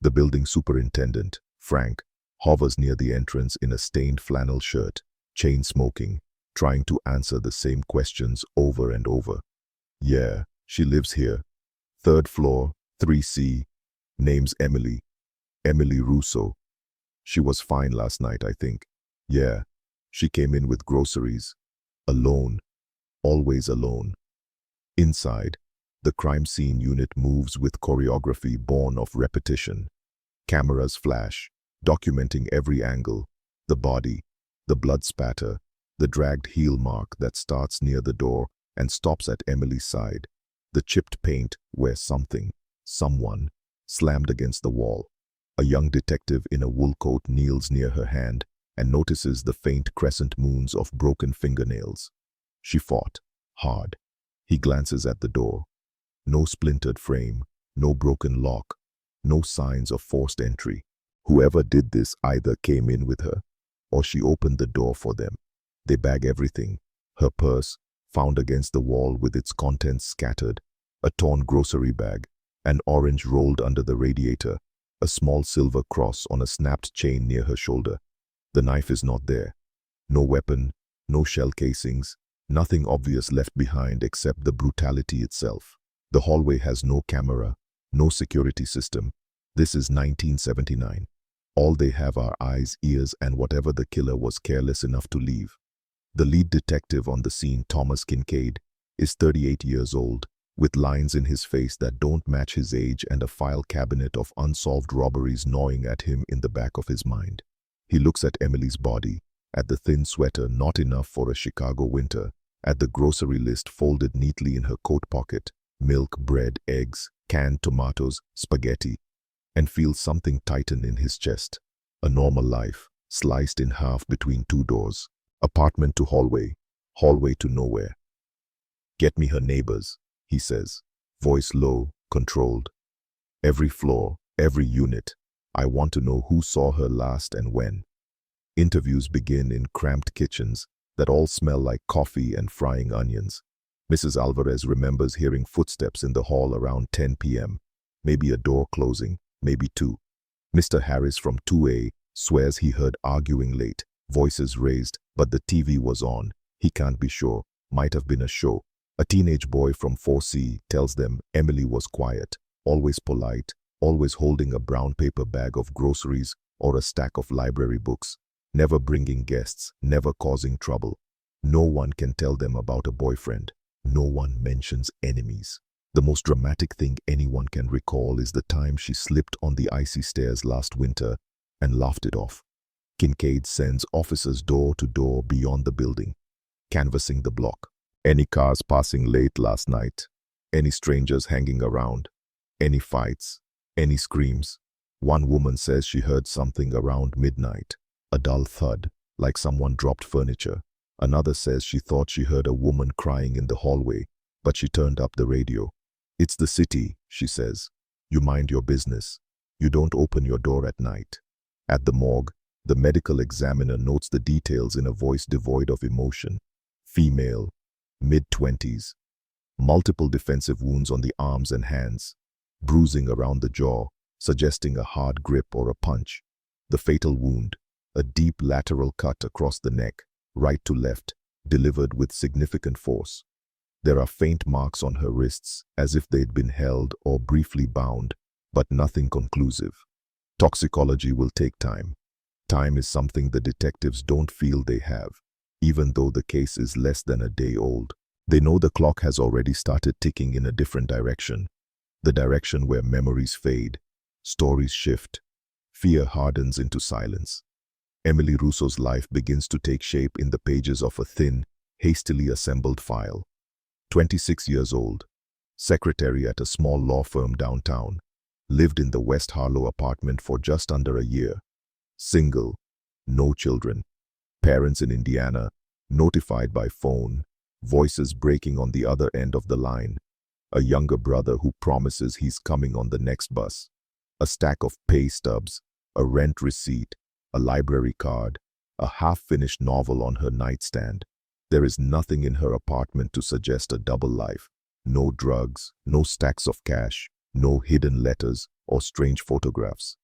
The building superintendent, Frank, hovers near the entrance in a stained flannel shirt, chain smoking, trying to answer the same questions over and over. Yeah, she lives here. 3rd floor, 3C. Name's Emily. Emily Russo. She was fine last night, I think. Yeah, she came in with groceries. Alone. Always alone. Inside, the crime scene unit moves with choreography born of repetition. Cameras flash, documenting every angle, the body, the blood spatter, the dragged heel mark that starts near the door and stops at Emily's side, the chipped paint where something, someone, slammed against the wall. A young detective in a wool coat kneels near her hand and notices the faint crescent moons of broken fingernails. She fought, hard. He glances at the door. No splintered frame, no broken lock, no signs of forced entry. Whoever did this either came in with her, or she opened the door for them. They bag everything. Her purse, found against the wall with its contents scattered, a torn grocery bag, an orange rolled under the radiator, a small silver cross on a snapped chain near her shoulder. The knife is not there. No weapon, no shell casings, nothing obvious left behind except the brutality itself. The hallway has no camera, no security system. This is 1979. All they have are eyes, ears, and whatever the killer was careless enough to leave. The lead detective on the scene, Thomas Kincaid, is 38 years old, with lines in his face that don't match his age and a file cabinet of unsolved robberies gnawing at him in the back of his mind. He looks at Emily's body, at the thin sweater not enough for a Chicago winter, at the grocery list folded neatly in her coat pocket, milk, bread, eggs, canned tomatoes, spaghetti, and feels something tighten in his chest. A normal life, sliced in half between two doors. Apartment to hallway, hallway to nowhere. "Get me her neighbors," he says, voice low, controlled. "Every floor, every unit. I want to know who saw her last and when." Interviews begin in cramped kitchens that all smell like coffee and frying onions. Mrs. Alvarez remembers hearing footsteps in the hall around 10 p.m., maybe a door closing, maybe two. Mr. Harris from 2A swears he heard arguing late, voices raised, but the TV was on. He can't be sure. Might have been a show. A teenage boy from 4C tells them Emily was quiet, always polite, always holding a brown paper bag of groceries or a stack of library books, never bringing guests, never causing trouble. No one can tell them about a boyfriend. No one mentions enemies. The most dramatic thing anyone can recall is the time she slipped on the icy stairs last winter and laughed it off. Kincaid sends officers door to door beyond the building, canvassing the block. Any cars passing late last night, any strangers hanging around, any fights, any screams. One woman says she heard something around midnight, a dull thud, like someone dropped furniture. Another says she thought she heard a woman crying in the hallway, but she turned up the radio. "It's the city," she says. "You mind your business. You don't open your door at night." At the morgue, the medical examiner notes the details in a voice devoid of emotion. Female, mid-20s, multiple defensive wounds on the arms and hands, bruising around the jaw, suggesting a hard grip or a punch. The fatal wound, a deep lateral cut across the neck, right to left, delivered with significant force. There are faint marks on her wrists, as if they'd been held or briefly bound, but nothing conclusive. Toxicology will take time. Time is something the detectives don't feel they have, even though the case is less than a day old. They know the clock has already started ticking in a different direction, the direction where memories fade, stories shift, fear hardens into silence. Emily Russo's life begins to take shape in the pages of a thin, hastily assembled file. 26 years old, secretary at a small law firm downtown, lived in the West Harlow apartment for just under a year. Single, no children, parents in Indiana, notified by phone, voices breaking on the other end of the line, a younger brother who promises he's coming on the next bus, a stack of pay stubs, a rent receipt, a library card, a half-finished novel on her nightstand. There is nothing in her apartment to suggest a double life. No drugs, no stacks of cash, no hidden letters or strange photographs.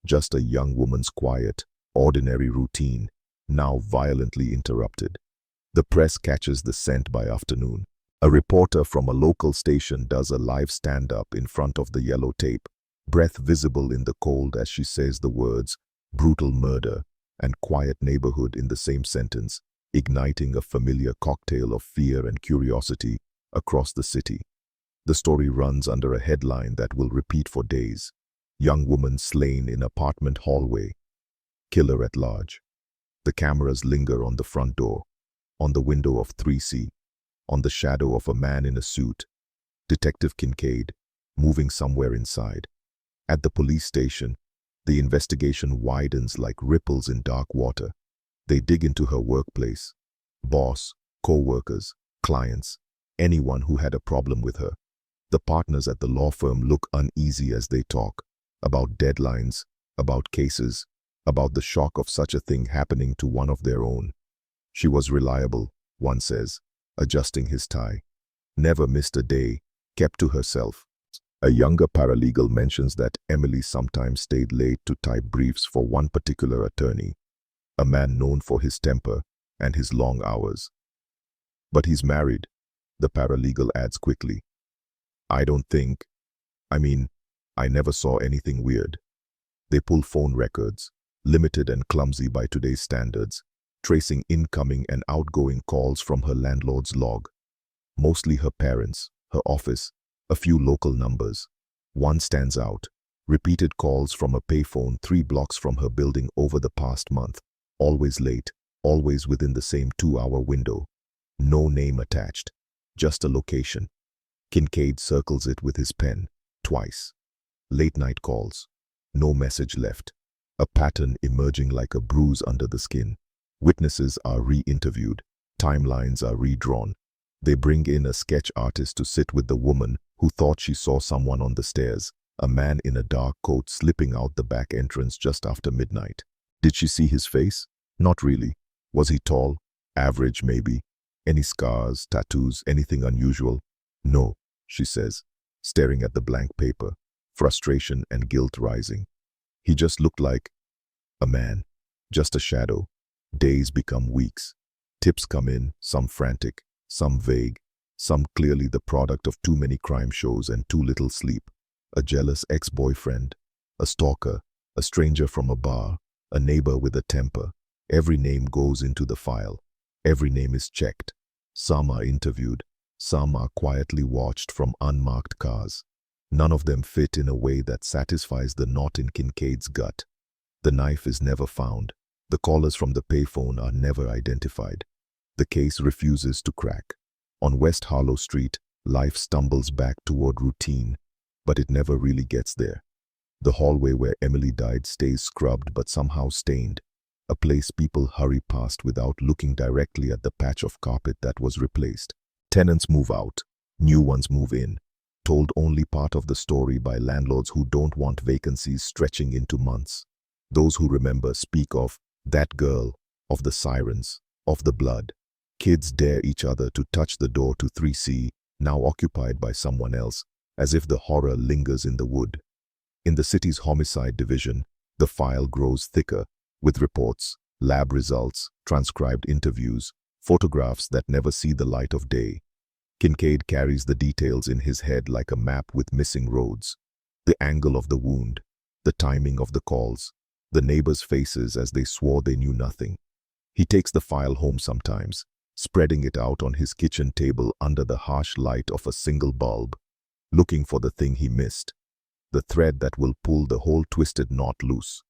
Just a young woman's quiet, ordinary routine, now violently interrupted. The press catches the scent by afternoon. A reporter from a local station does a live stand-up in front of the yellow tape, breath visible in the cold as she says the words brutal murder and quiet neighborhood in the same sentence, igniting a familiar cocktail of fear and curiosity across the city. The story runs under a headline that will repeat for days. Young woman slain in apartment hallway. Killer at large. The cameras linger on the front door, on the window of 3C, on the shadow of a man in a suit. Detective Kincaid, moving somewhere inside. At the police station, the investigation widens like ripples in dark water. They dig into her workplace. Boss, co-workers, clients, anyone who had a problem with her. The partners at the law firm look uneasy as they talk. about deadlines, about cases, about the shock of such a thing happening to one of their own. She was reliable, one says, adjusting his tie. Never missed a day, kept to herself. A younger paralegal mentions that Emily sometimes stayed late to type briefs for one particular attorney, a man known for his temper and his long hours. But he's married, the paralegal adds quickly. I never saw anything weird. They pull phone records, limited and clumsy by today's standards, tracing incoming and outgoing calls from her landlord's log. Mostly her parents, her office, a few local numbers. One stands out. Repeated calls from a payphone 3 blocks from her building over the past month. Always late, always within the same 2-hour window. No name attached, just a location. Kincaid circles it with his pen, twice. Late-night calls. No message left. A pattern emerging like a bruise under the skin. Witnesses are re-interviewed. Timelines are redrawn. They bring in a sketch artist to sit with the woman who thought she saw someone on the stairs, a man in a dark coat slipping out the back entrance just after midnight. Did she see his face? Not really. Was he tall? Average, maybe. Any scars, tattoos, anything unusual? No, she says, staring at the blank paper, frustration and guilt rising. He just looked like a man, just a shadow. Days become weeks. Tips come in, some frantic, some vague, some clearly the product of too many crime shows and too little sleep. A jealous ex-boyfriend, a stalker, a stranger from a bar, a neighbor with a temper. Every name goes into the file. Every name is checked. Some are interviewed. Some are quietly watched from unmarked cars. None of them fit in a way that satisfies the knot in Kincaid's gut. The knife is never found. The callers from the payphone are never identified. The case refuses to crack. On West Harlow Street, life stumbles back toward routine, but it never really gets there. The hallway where Emily died stays scrubbed but somehow stained, a place people hurry past without looking directly at the patch of carpet that was replaced. Tenants move out, new ones move in, told only part of the story by landlords who don't want vacancies stretching into months. Those who remember speak of that girl, of the sirens, of the blood. Kids dare each other to touch the door to 3C, now occupied by someone else, as if the horror lingers in the wood. In the city's homicide division, the file grows thicker, with reports, lab results, transcribed interviews, photographs that never see the light of day. Kincaid carries the details in his head like a map with missing roads. The angle of the wound, the timing of the calls, the neighbors' faces as they swore they knew nothing. He takes the file home sometimes, spreading it out on his kitchen table under the harsh light of a single bulb, looking for the thing he missed, the thread that will pull the whole twisted knot loose.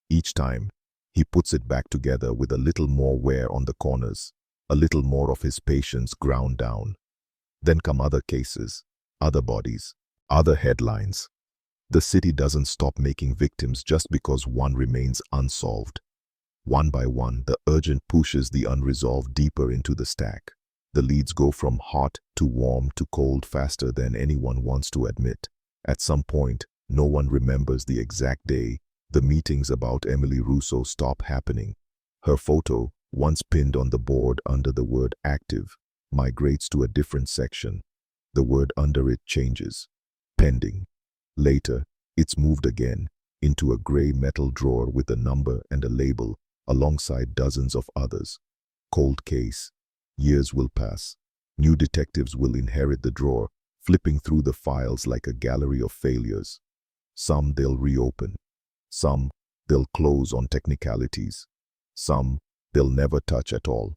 Each time, he puts it back together with a little more wear on the corners, a little more of his patience ground down. Then come other cases, other bodies, other headlines. The city doesn't stop making victims just because one remains unsolved. One by one, the urgent pushes the unresolved deeper into the stack. The leads go from hot to warm to cold faster than anyone wants to admit. At some point, no one remembers the exact day the meetings about Emily Russo stop happening. Her photo, once pinned on the board under the word active, migrates to a different section. The word under it changes. Pending. Later, it's moved again into a gray metal drawer with a number and a label, alongside dozens of others. Cold case. Years will pass. New detectives will inherit the drawer, flipping through the files like a gallery of failures. Some they'll reopen. Some they'll close on technicalities. Some they'll never touch at all.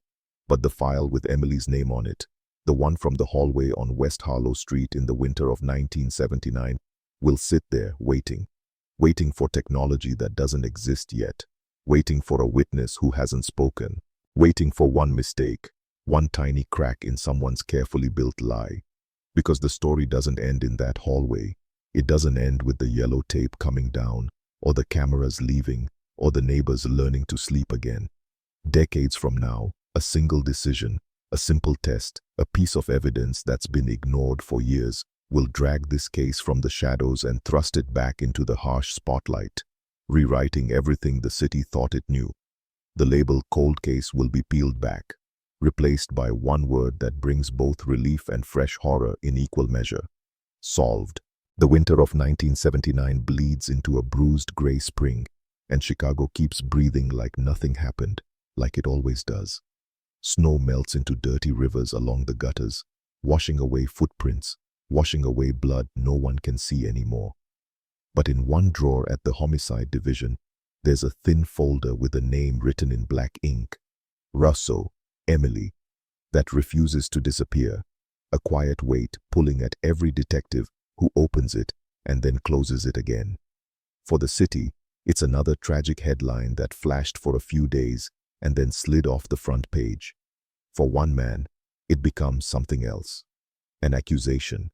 But the file with Emily's name on it, the one from the hallway on West Harlow Street in the winter of 1979, will sit there waiting for technology that doesn't exist yet, waiting for a witness who hasn't spoken, waiting for one mistake, one tiny crack in someone's carefully built lie. Because the story doesn't end in that hallway. It doesn't end with the yellow tape coming down, or the cameras leaving, or the neighbors learning to sleep again. Decades from now, a single decision, a simple test, a piece of evidence that's been ignored for years, will drag this case from the shadows and thrust it back into the harsh spotlight, rewriting everything the city thought it knew. The label cold case will be peeled back, replaced by one word that brings both relief and fresh horror in equal measure: solved. The winter of 1979 bleeds into a bruised gray spring, and Chicago keeps breathing like nothing happened, like it always does. Snow melts into dirty rivers along the gutters, washing away footprints, washing away blood no one can see anymore. But in one drawer at the homicide division, there's a thin folder with a name written in black ink: Russo, Emily, that refuses to disappear, a quiet weight pulling at every detective who opens it and then closes it again. For the city, it's another tragic headline that flashed for a few days and then slid off the front page. For one man, it becomes something else: an accusation.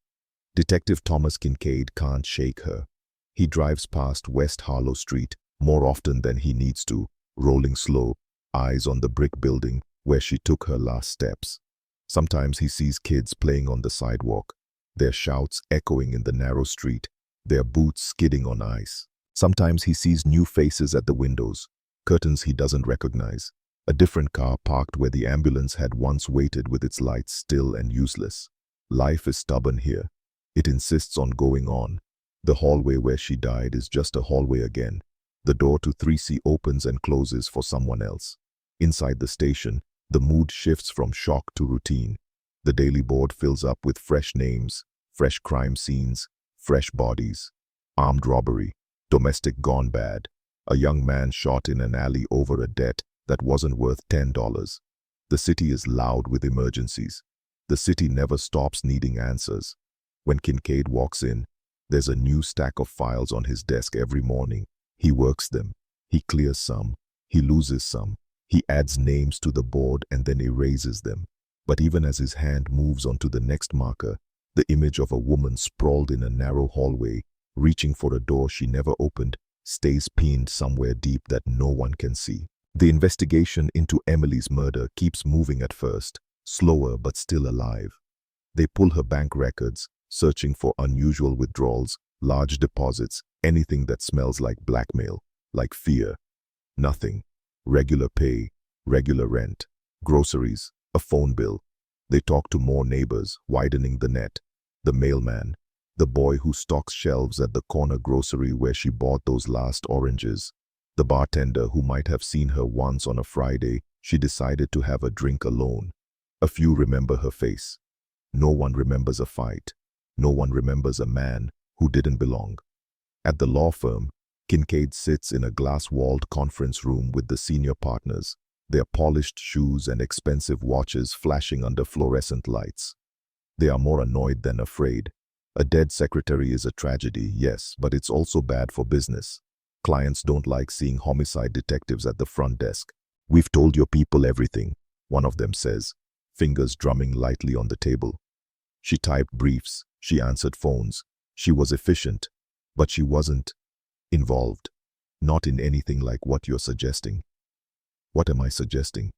Detective Thomas Kincaid can't shake her. He drives past West Harlow Street more often than he needs to, rolling slow, eyes on the brick building where she took her last steps. Sometimes he sees kids playing on the sidewalk, their shouts echoing in the narrow street, their boots skidding on ice. Sometimes he sees new faces at the windows, curtains he doesn't recognize, a different car parked where the ambulance had once waited with its lights still and useless. Life is stubborn here. It insists on going on. The hallway where she died is just a hallway again. The door to 3C opens and closes for someone else. Inside the station, the mood shifts from shock to routine. The daily board fills up with fresh names, fresh crime scenes, fresh bodies. Armed robbery, domestic gone bad, a young man shot in an alley over a debt that wasn't worth $10. The city is loud with emergencies. The city never stops needing answers. When Kincaid walks in, there's a new stack of files on his desk every morning. He works them. He clears some. He loses some. He adds names to the board and then erases them. But even as his hand moves onto the next marker, the image of a woman sprawled in a narrow hallway, reaching for a door she never opened, stays pinned somewhere deep that no one can see. The investigation into Emily's murder keeps moving at first, slower but still alive. They pull her bank records, searching for unusual withdrawals, large deposits, anything that smells like blackmail, like fear. Nothing. Regular pay, regular rent, groceries, a phone bill. They talk to more neighbors, widening the net. The mailman, the boy who stocks shelves at the corner grocery where she bought those last oranges, the bartender who might have seen her once on a Friday she decided to have a drink alone. A few remember her face. No one remembers a fight. No one remembers a man who didn't belong. At the law firm, Kincaid sits in a glass-walled conference room with the senior partners, their polished shoes and expensive watches flashing under fluorescent lights. They are more annoyed than afraid. A dead secretary is a tragedy, yes, but it's also bad for business. Clients don't like seeing homicide detectives at the front desk. "We've told your people everything," one of them says, fingers drumming lightly on the table. She typed briefs, she answered phones. She was efficient, but she wasn't involved. Not in anything like what you're suggesting. "What am I suggesting?"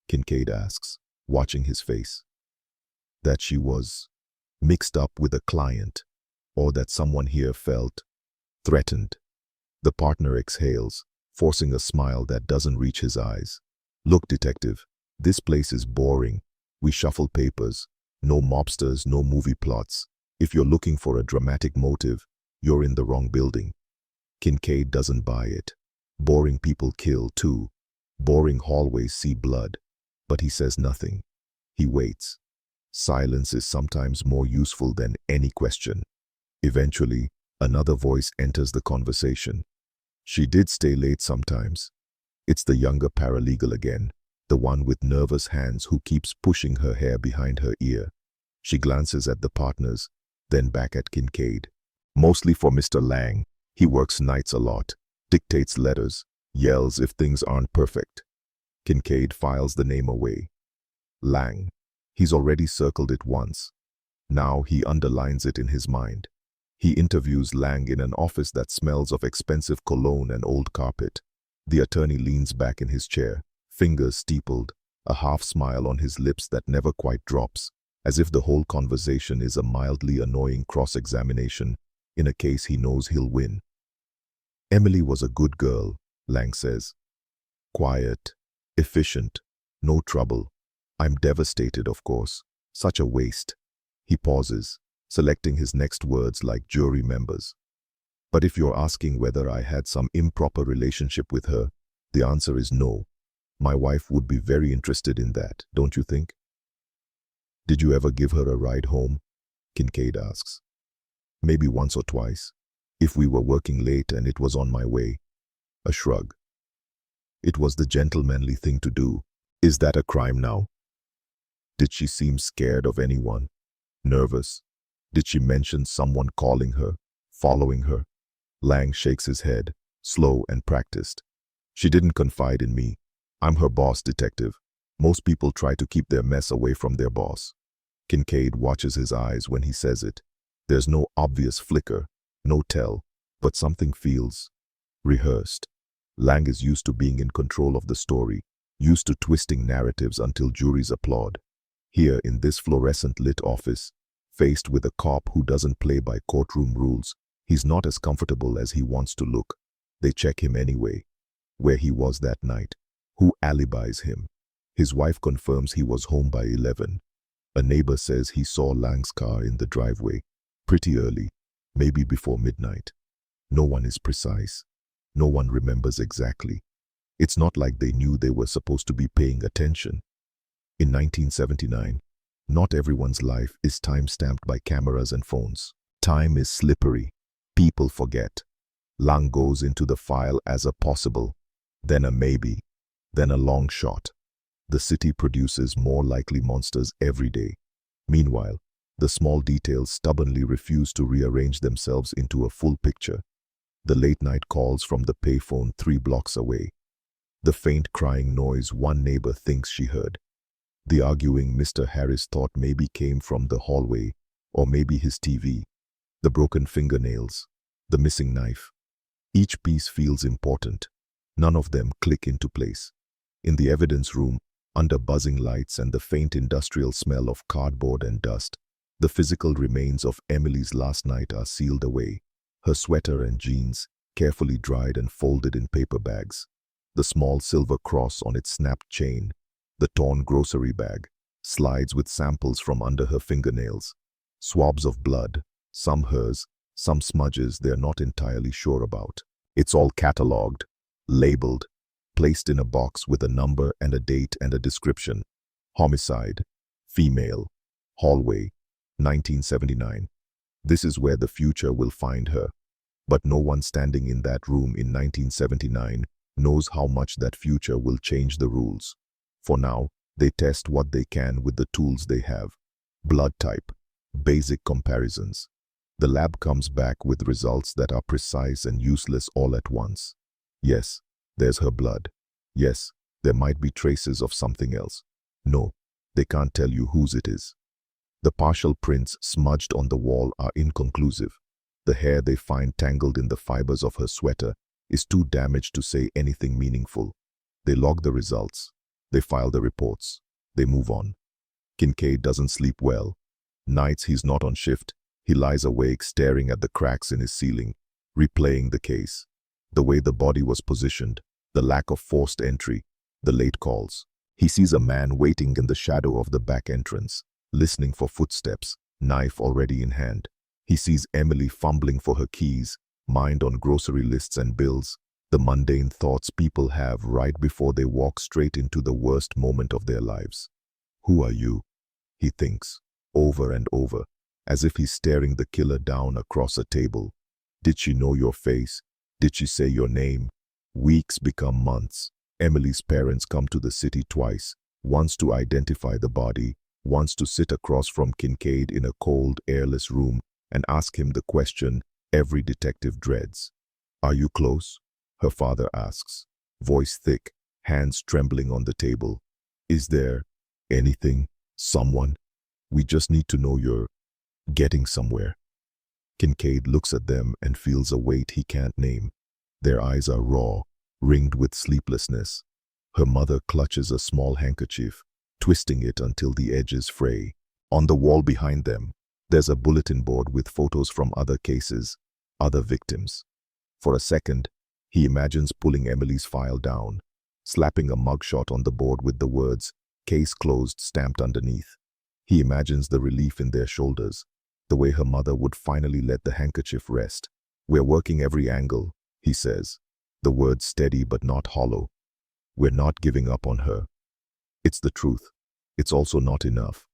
Kincaid asks, watching his face. That she was mixed up with a client, or that someone here felt threatened. The partner exhales, forcing a smile that doesn't reach his eyes. "Look, detective, this place is boring. We shuffle papers. No mobsters, no movie plots. If you're looking for a dramatic motive, you're in the wrong building." Kincaid doesn't buy it. Boring people kill too. Boring hallways see blood. But he says nothing. He waits. Silence is sometimes more useful than any question. Eventually, another voice enters the conversation. "She did stay late sometimes." It's the younger paralegal again, the one with nervous hands who keeps pushing her hair behind her ear. She glances at the partners, then back at Kincaid. "Mostly for Mr. Lang. He works nights a lot, dictates letters, yells if things aren't perfect." Kincaid files the name away. Lang. He's already circled it once. Now he underlines it in his mind. He interviews Lang in an office that smells of expensive cologne and old carpet. The attorney leans back in his chair, fingers steepled, a half smile on his lips that never quite drops. as if the whole conversation is a mildly annoying cross-examination in a case he knows he'll win. Emily was a good girl, Lang says. Quiet, efficient, no trouble. I'm devastated, of course. Such a waste. He pauses, selecting his next words like jury members. But if you're asking whether I had some improper relationship with her, the answer is no. My wife would be very interested in that, don't you think? Did you ever give her a ride home? Kincaid asks. Maybe once or twice, if we were working late and it was on my way. A shrug. It was the gentlemanly thing to do. Is that a crime now? Did she seem scared of anyone? Nervous? Did she mention someone calling her, following her? Lang shakes his head, slow and practiced. She didn't confide in me. I'm her boss, detective. Most people try to keep their mess away from their boss. Kincaid watches his eyes when he says it. There's no obvious flicker, no tell, but something feels rehearsed. Lang is used to being in control of the story, used to twisting narratives until juries applaud. Here in this fluorescent lit office, faced with a cop who doesn't play by courtroom rules, he's not as comfortable as he wants to look. They check him anyway. Where he was that night. Who alibis him? His wife confirms he was home by 11. A neighbor says he saw Lang's car in the driveway, pretty early, maybe before midnight. No one is precise. No one remembers exactly. It's not like they knew they were supposed to be paying attention. In 1979, not everyone's life is time-stamped by cameras and phones. Time is slippery. People forget. Lang goes into the file as a possible, then a maybe, then a long shot. The city produces more likely monsters every day. Meanwhile, the small details stubbornly refuse to rearrange themselves into a full picture. The late-night calls from the payphone 3 blocks away. The faint crying noise one neighbor thinks she heard. The arguing Mr. Harris thought maybe came from the hallway, or maybe his TV. The broken fingernails, the missing knife. Each piece feels important. None of them click into place. In the evidence room, under buzzing lights and the faint industrial smell of cardboard and dust, the physical remains of Emily's last night are sealed away. Her sweater and jeans, carefully dried and folded in paper bags. The small silver cross on its snapped chain. The torn grocery bag, slides with samples from under her fingernails. Swabs of blood, some hers, some smudges they're not entirely sure about. It's all catalogued, labeled, placed in a box with a number and a date and a description. Homicide, female, hallway, 1979. This is where the future will find her. But no one standing in that room in 1979 knows how much that future will change the rules. For now, they test what they can with the tools they have. Blood type, basic comparisons. The lab comes back with results that are precise and useless all at once. Yes, there's her blood. Yes, there might be traces of something else. No, they can't tell you whose it is. The partial prints smudged on the wall are inconclusive. The hair they find tangled in the fibers of her sweater is too damaged to say anything meaningful. They log the results. They file the reports. They move on. Kincaid doesn't sleep well. Nights he's not on shift, he lies awake staring at the cracks in his ceiling, replaying the case. The way the body was positioned, the lack of forced entry, the late calls. He sees a man waiting in the shadow of the back entrance, listening for footsteps, knife already in hand. He sees Emily fumbling for her keys, mind on grocery lists and bills, the mundane thoughts people have right before they walk straight into the worst moment of their lives. Who are you? He thinks, over and over, as if he's staring the killer down across a table. Did she know your face? Did she say your name? Weeks become months. Emily's parents come to the city twice, once to identify the body, once to sit across from Kincaid in a cold, airless room and ask him the question every detective dreads. Are you close? Her father asks, voice thick, hands trembling on the table. Is there anything, someone? We just need to know you're getting somewhere. Kincaid looks at them and feels a weight he can't name. Their eyes are raw, ringed with sleeplessness. Her mother clutches a small handkerchief, twisting it until the edges fray. On the wall behind them, there's a bulletin board with photos from other cases, other victims. For a second, he imagines pulling Emily's file down, slapping a mugshot on the board with the words, "Case closed," stamped underneath. He imagines the relief in their shoulders, the way her mother would finally let the handkerchief rest. "We're working every angle," he says, the words steady but not hollow. "We're not giving up on her." It's the truth. It's also not enough.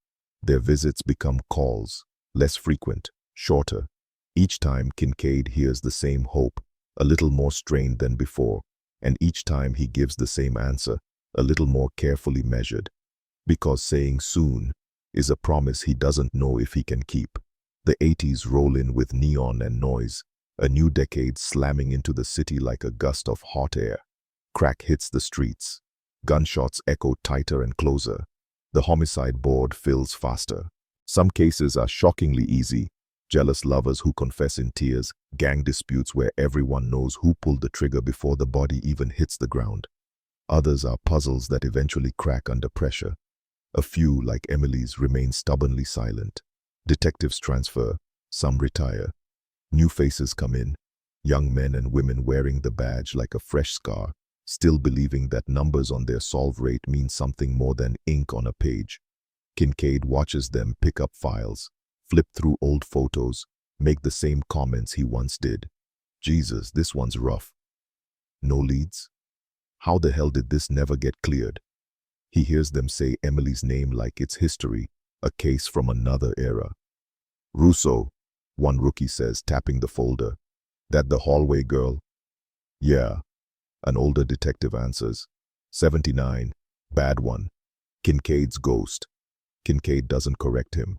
Their visits become calls, less frequent, shorter. Each time Kincaid hears the same hope, a little more strained than before, and each time he gives the same answer, a little more carefully measured. Because saying soon is a promise he doesn't know if he can keep. The 80s roll in with neon and noise, a new decade slamming into the city like a gust of hot air. Crack hits the streets. Gunshots echo tighter and closer. The homicide board fills faster. Some cases are shockingly easy. Jealous lovers who confess in tears, gang disputes where everyone knows who pulled the trigger before the body even hits the ground. Others are puzzles that eventually crack under pressure. A few, like Emily's, remain stubbornly silent. Detectives transfer, some retire. New faces come in, young men and women wearing the badge like a fresh scar, still believing that numbers on their solve rate mean something more than ink on a page. Kincaid watches them pick up files, flip through old photos, make the same comments he once did. "Jesus, this one's rough." No leads? How the hell did this never get cleared? He hears them say Emily's name like it's history, a case from another era. "Russo," one rookie says, tapping the folder. "That the hallway girl?" "Yeah," an older detective answers. 79, bad one. Kincaid's ghost. Kincaid doesn't correct him.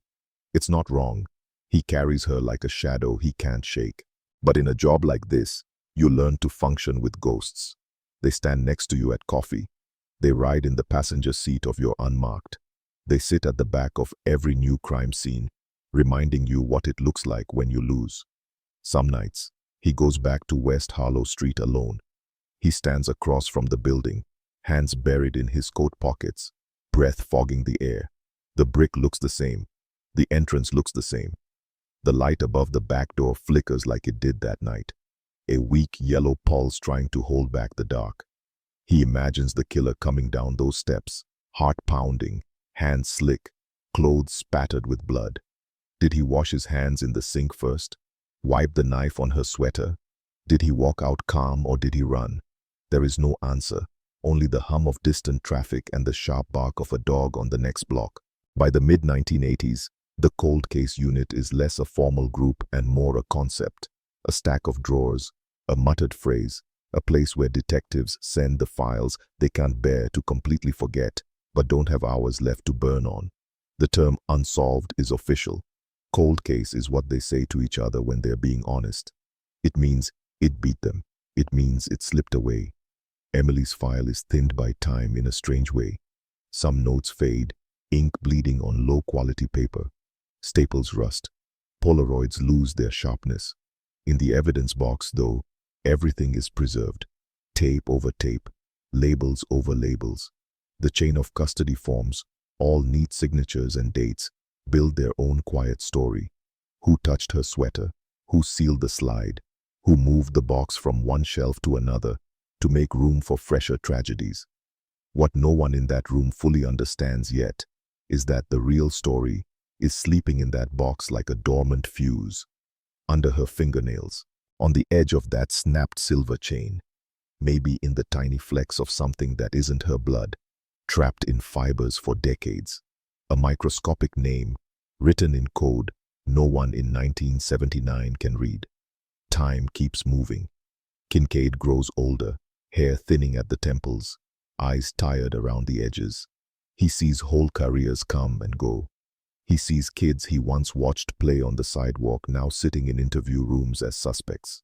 It's not wrong. He carries her like a shadow he can't shake. But in a job like this, you learn to function with ghosts. They stand next to you at coffee. They ride in the passenger seat of your unmarked. They sit at the back of every new crime scene, reminding you what it looks like when you lose. Some nights, he goes back to West Harlow Street alone. He stands across from the building, hands buried in his coat pockets, breath fogging the air. The brick looks the same. The entrance looks the same. The light above the back door flickers like it did that night, a weak yellow pulse trying to hold back the dark. He imagines the killer coming down those steps, heart pounding, hands slick, clothes spattered with blood. Did he wash his hands in the sink first? Wipe the knife on her sweater? Did he walk out calm or did he run? There is no answer, only the hum of distant traffic and the sharp bark of a dog on the next block. By the mid-1980s, the cold case unit is less a formal group and more a concept, a stack of drawers, a muttered phrase, a place where detectives send the files they can't bear to completely forget, but don't have hours left to burn on. The term unsolved is official. Cold case is what they say to each other when they're being honest. It means it beat them. It means it slipped away. Emily's file is thinned by time in a strange way. Some notes fade, ink bleeding on low-quality paper. Staples rust. Polaroids lose their sharpness. In the evidence box, though, everything is preserved. Tape over tape, labels over labels. The chain of custody forms, all neat signatures and dates, build their own quiet story. Who touched her sweater? Who sealed the slide? Who moved the box from one shelf to another to make room for fresher tragedies? What no one in that room fully understands yet is that the real story is sleeping in that box like a dormant fuse, under her fingernails, on the edge of that snapped silver chain, maybe in the tiny flecks of something that isn't her blood, trapped in fibers for decades. A microscopic name, written in code no one in 1979 can read. Time keeps moving. Kincaid grows older, hair thinning at the temples, eyes tired around the edges. He sees whole careers come and go. He sees kids he once watched play on the sidewalk now sitting in interview rooms as suspects.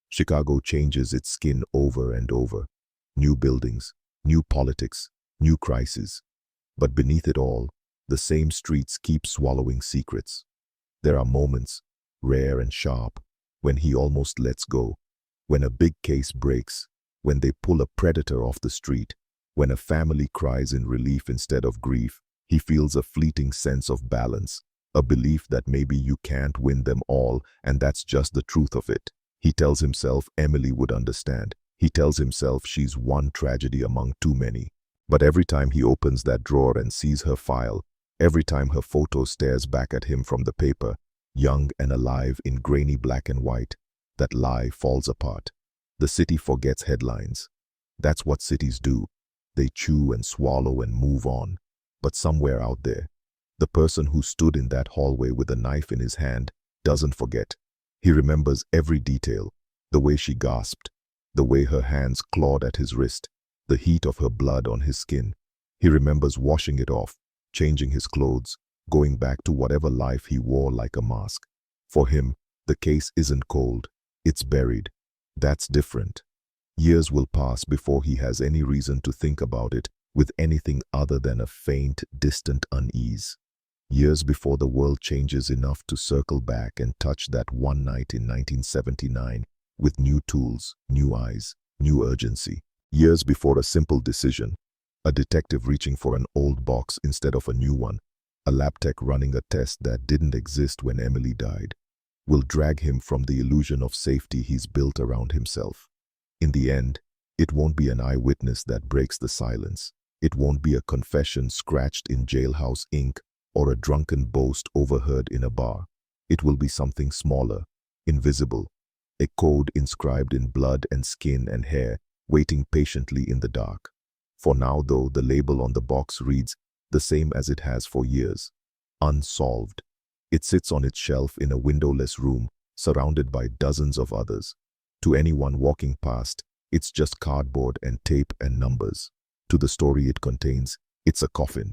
Chicago changes its skin over and over. New buildings, new politics, new crises. But beneath it all, the same streets keep swallowing secrets. There are moments, rare and sharp, when he almost lets go, when a big case breaks, when they pull a predator off the street, when a family cries in relief instead of grief. He feels a fleeting sense of balance, A belief that maybe you can't win them all, and that's just the truth of it. He tells himself Emily would understand. He tells himself she's one tragedy among too many. But every time he opens that drawer and sees her file, every time her photo stares back at him from the paper, young and alive in grainy black and white, that lie falls apart. The city forgets headlines. That's what cities do. They chew and swallow and move on. But somewhere out there, the person who stood in that hallway with a knife in his hand doesn't forget. He remembers every detail, the way she gasped, the way her hands clawed at his wrist, the heat of her blood on his skin. He remembers washing it off, changing his clothes, going back to whatever life he wore like a mask. For him, the case isn't cold, it's buried. That's different. Years will pass before he has any reason to think about it with anything other than a faint, distant unease. Years before the world changes enough to circle back and touch that one night in 1979 with new tools, new eyes, new urgency. Years before a simple decision, a detective reaching for an old box instead of a new one, a lab tech running a test that didn't exist when Emily died, will drag him from the illusion of safety he's built around himself. In the end, it won't be an eyewitness that breaks the silence. It won't be a confession scratched in jailhouse ink or a drunken boast overheard in a bar. It will be something smaller, invisible, a code inscribed in blood and skin and hair, waiting patiently in the dark. For now, though, the label on the box reads the same as it has for years: unsolved. It sits on its shelf in a windowless room, surrounded by dozens of others. To anyone walking past, it's just cardboard and tape and numbers. To the story it contains, it's a coffin.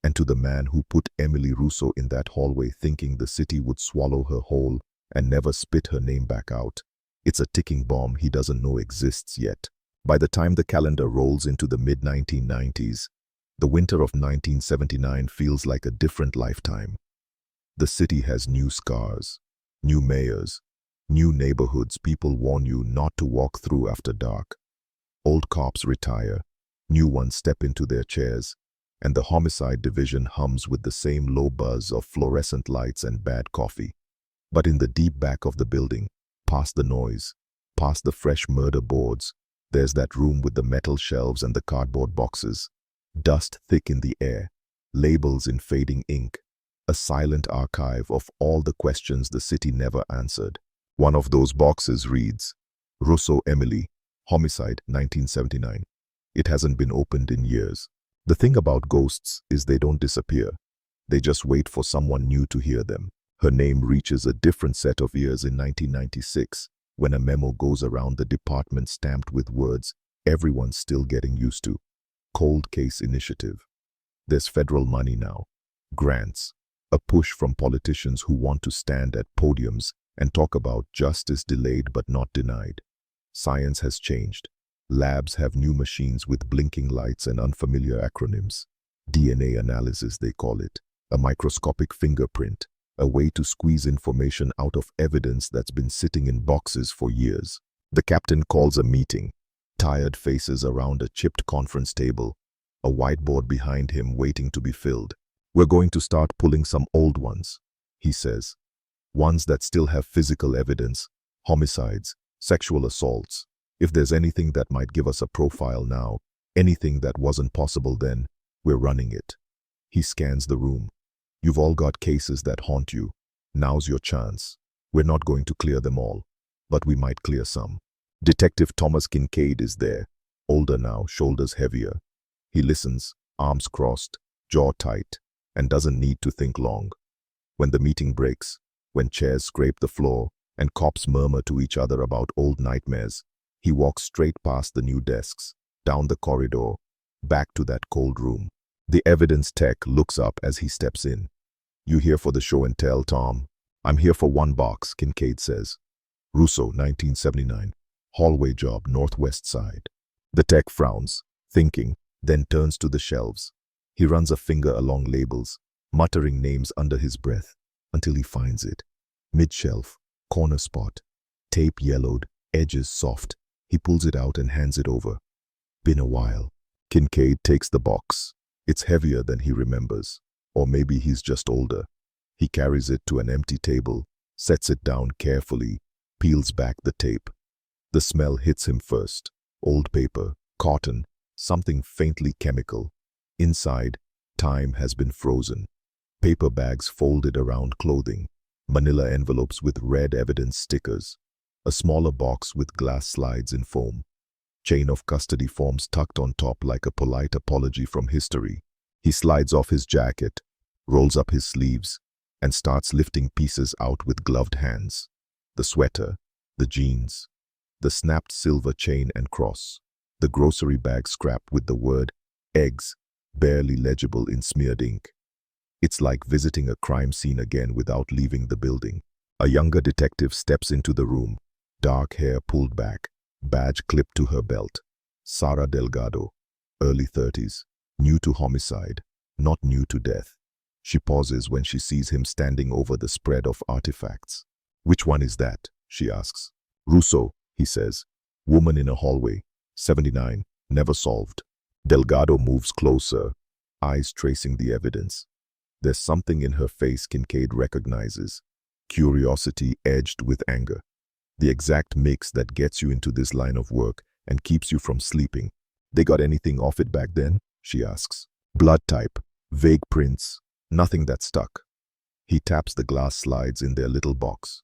And to the man who put Emily Russo in that hallway thinking the city would swallow her whole and never spit her name back out, it's a ticking bomb he doesn't know exists yet. By the time the calendar rolls into the mid-1990s, the winter of 1979 feels like a different lifetime. The city has new scars, new mayors, new neighborhoods people warn you not to walk through after dark. Old cops retire, new ones step into their chairs, and the homicide division hums with the same low buzz of fluorescent lights and bad coffee. But in the deep back of the building, past the noise, past the fresh murder boards, there's that room with the metal shelves and the cardboard boxes, dust thick in the air, labels in fading ink, a silent archive of all the questions the city never answered. One of those boxes reads, Russo Emily, homicide 1979. It hasn't been opened in years. The thing about ghosts is they don't disappear. They just wait for someone new to hear them. Her name reaches a different set of ears in 1996, when a memo goes around the department stamped with words everyone's still getting used to. Cold Case Initiative. There's federal money now. Grants. A push from politicians who want to stand at podiums and talk about justice delayed but not denied. Science has changed. Labs have new machines with blinking lights and unfamiliar acronyms. DNA analysis, they call it. A microscopic fingerprint. A way to squeeze information out of evidence that's been sitting in boxes for years. The captain calls a meeting. Tired faces around a chipped conference table. A whiteboard behind him waiting to be filled. We're going to start pulling some old ones, he says. Ones that still have physical evidence. Homicides, sexual assaults. If there's anything that might give us a profile now, anything that wasn't possible then, we're running it. He scans the room. You've all got cases that haunt you. Now's your chance. We're not going to clear them all, but we might clear some. Detective Thomas Kincaid is there, older now, shoulders heavier. He listens, arms crossed, jaw tight, and doesn't need to think long. When the meeting breaks, when chairs scrape the floor and cops murmur to each other about old nightmares, he walks straight past the new desks, down the corridor, back to that cold room. The evidence tech looks up as he steps in. You here for the show and tell, Tom? I'm here for one box, Kincaid says. Russo, 1979. Hallway job, northwest side. The tech frowns, thinking, then turns to the shelves. He runs a finger along labels, muttering names under his breath, until he finds it. Mid-shelf, corner spot, tape yellowed, edges soft. He pulls it out and hands it over. Been a while. Kincaid takes the box. It's heavier than he remembers. Or maybe he's just older. He carries it to an empty table, sets it down carefully, peels back the tape. The smell hits him first. Old paper, cotton, something faintly chemical. Inside, time has been frozen. Paper bags folded around clothing. Manila envelopes with red evidence stickers. A smaller box with glass slides in foam. Chain of custody forms tucked on top like a polite apology from history. He slides off his jacket, rolls up his sleeves, and starts lifting pieces out with gloved hands. The sweater, the jeans, the snapped silver chain and cross, the grocery bag scrapped with the word eggs, barely legible in smeared ink. It's like visiting a crime scene again without leaving the building. A younger detective steps into the room, dark hair pulled back, badge clipped to her belt. Sara Delgado, early 30s, new to homicide, not new to death. She pauses when she sees him standing over the spread of artifacts. "Which one is that?" she asks. "Russo," he says. "Woman in a hallway, 79, never solved." Delgado moves closer, eyes tracing the evidence. There's something in her face Kincaid recognizes, curiosity edged with anger. The exact mix that gets you into this line of work and keeps you from sleeping. "They got anything off it back then?" she asks. "Blood type, vague prints, nothing that stuck." He taps the glass slides in their little box.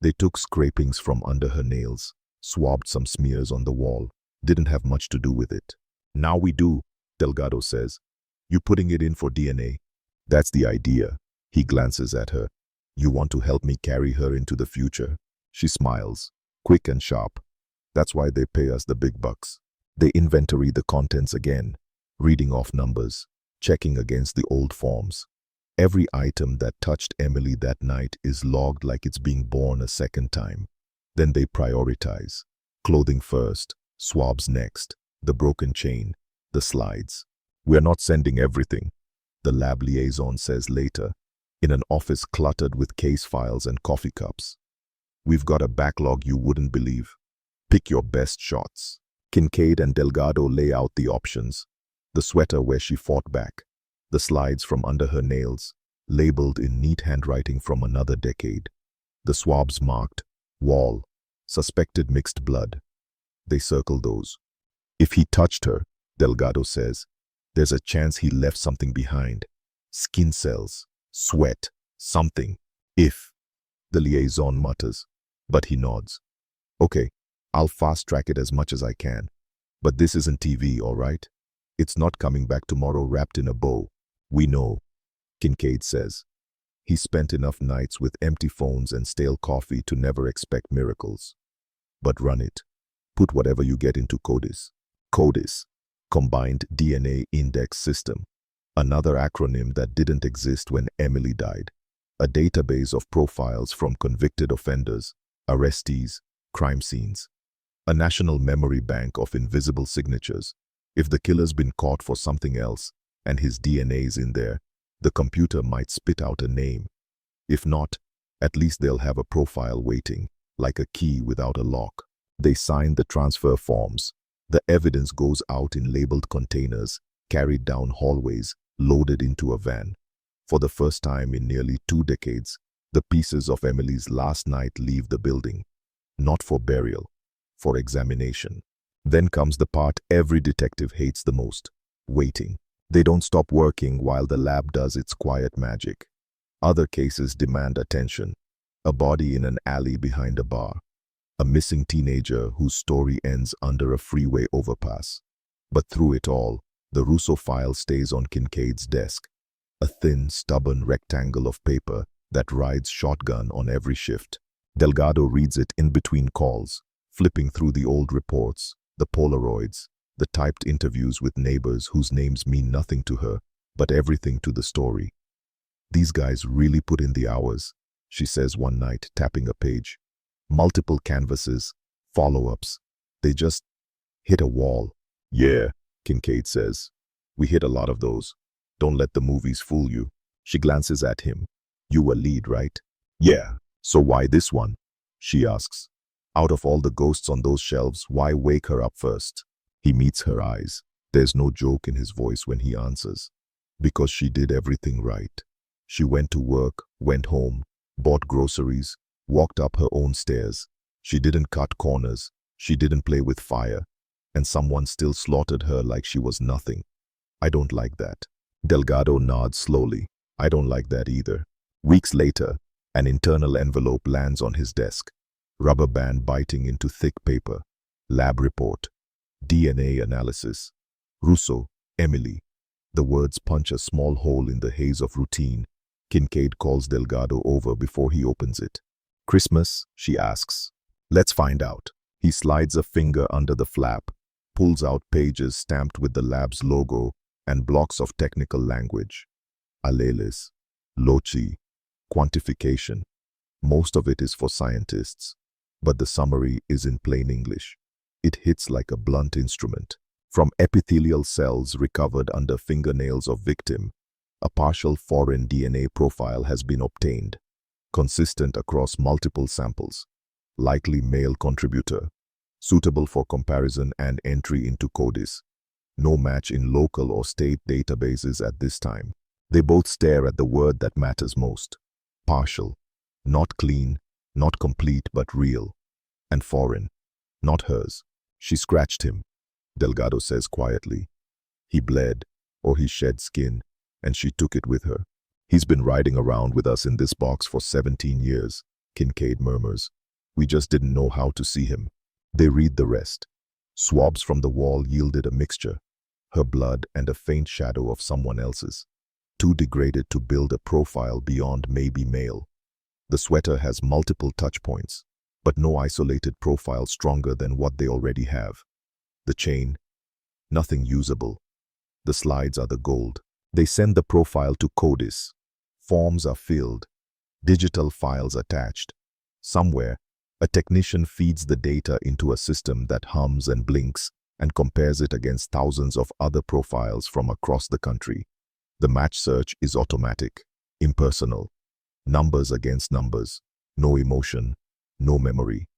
They took scrapings from under her nails, swabbed some smears on the wall, didn't have much to do with it. "Now we do," Delgado says. "You putting it in for DNA?" "That's the idea." He glances at her. "You want to help me carry her into the future?" She smiles, quick and sharp. "That's why they pay us the big bucks." They inventory the contents again, reading off numbers, checking against the old forms. Every item that touched Emily that night is logged like it's being born a second time. Then they prioritize. Clothing first, swabs next, the broken chain, the slides. "We're not sending everything," the lab liaison says later, in an office cluttered with case files and coffee cups. "We've got a backlog you wouldn't believe. Pick your best shots." Kincaid and Delgado lay out the options. The sweater where she fought back, the slides from under her nails, labeled in neat handwriting from another decade. The swabs marked, wall, suspected mixed blood. They circle those. "If he touched her," Delgado says, "there's a chance he left something behind. Skin cells, sweat, something. If." The liaison mutters, but he nods. "Okay, I'll fast-track it as much as I can. But this isn't TV, all right? It's not coming back tomorrow wrapped in a bow. We know," Kincaid says. He spent enough nights with empty phones and stale coffee to never expect miracles. "But run it. Put whatever you get into CODIS." CODIS, Combined DNA Index System, another acronym that didn't exist when Emily died. A database of profiles from convicted offenders, arrestees, crime scenes. A national memory bank of invisible signatures. If the killer's been caught for something else, and his DNA's in there, the computer might spit out a name. If not, at least they'll have a profile waiting, like a key without a lock. They sign the transfer forms. The evidence goes out in labeled containers, carried down hallways, loaded into a van. For the first time in nearly 2 decades, the pieces of Emily's last night leave the building. Not for burial, for examination. Then comes the part every detective hates the most: waiting. They don't stop working while the lab does its quiet magic. Other cases demand attention. A body in an alley behind a bar. A missing teenager whose story ends under a freeway overpass. But through it all, the Russo file stays on Kincaid's desk. A thin, stubborn rectangle of paper that rides shotgun on every shift. Delgado reads it in between calls, flipping through the old reports, the Polaroids, the typed interviews with neighbors whose names mean nothing to her, but everything to the story. "These guys really put in the hours," she says one night, tapping a page. "Multiple canvases, follow-ups. They just hit a wall." "Yeah," Kincaid says. "We hit a lot of those. Don't let the movies fool you." She glances at him. "You were lead, right?" "Yeah. So why this one?" she asks. Out of all the ghosts on those shelves, why wake her up first? He meets her eyes. There's no joke in his voice when he answers. "Because she did everything right." She went to work, went home, bought groceries, walked up her own stairs. She didn't cut corners. She didn't play with fire. And someone still slaughtered her like she was nothing. I don't like that. Delgado nods slowly. I don't like that either. Weeks later, an internal envelope lands on his desk. Rubber band biting into thick paper. Lab report. DNA analysis. Russo, Emily. The words punch a small hole in the haze of routine. Kincaid calls Delgado over before he opens it. Christmas? She asks. Let's find out. He slides a finger under the flap, pulls out pages stamped with the lab's logo and blocks of technical language. Alleles, loci, quantification. Most of it is for scientists, but the summary is in plain English. It hits like a blunt instrument. From epithelial cells recovered under fingernails of victim, a partial foreign DNA profile has been obtained, consistent across multiple samples. Likely male contributor, suitable for comparison and entry into CODIS. No match in local or state databases at this time. They both stare at the word that matters most. Partial. Not clean, not complete but real. And foreign. Not hers. She scratched him, Delgado says quietly. He bled, or he shed skin, and she took it with her. He's been riding around with us in this box for 17 years, Kincaid murmurs. We just didn't know how to see him. They read the rest. Swabs from the wall yielded a mixture, her blood and a faint shadow of someone else's. Too degraded to build a profile beyond maybe male. The sweater has multiple touch points, but no isolated profile stronger than what they already have. The chain, nothing usable. The slides are the gold. They send the profile to CODIS. Forms are filled, digital files attached. Somewhere, a technician feeds the data into a system that hums and blinks and compares it against thousands of other profiles from across the country. The match search is automatic, impersonal. Numbers against numbers. No emotion, no memory,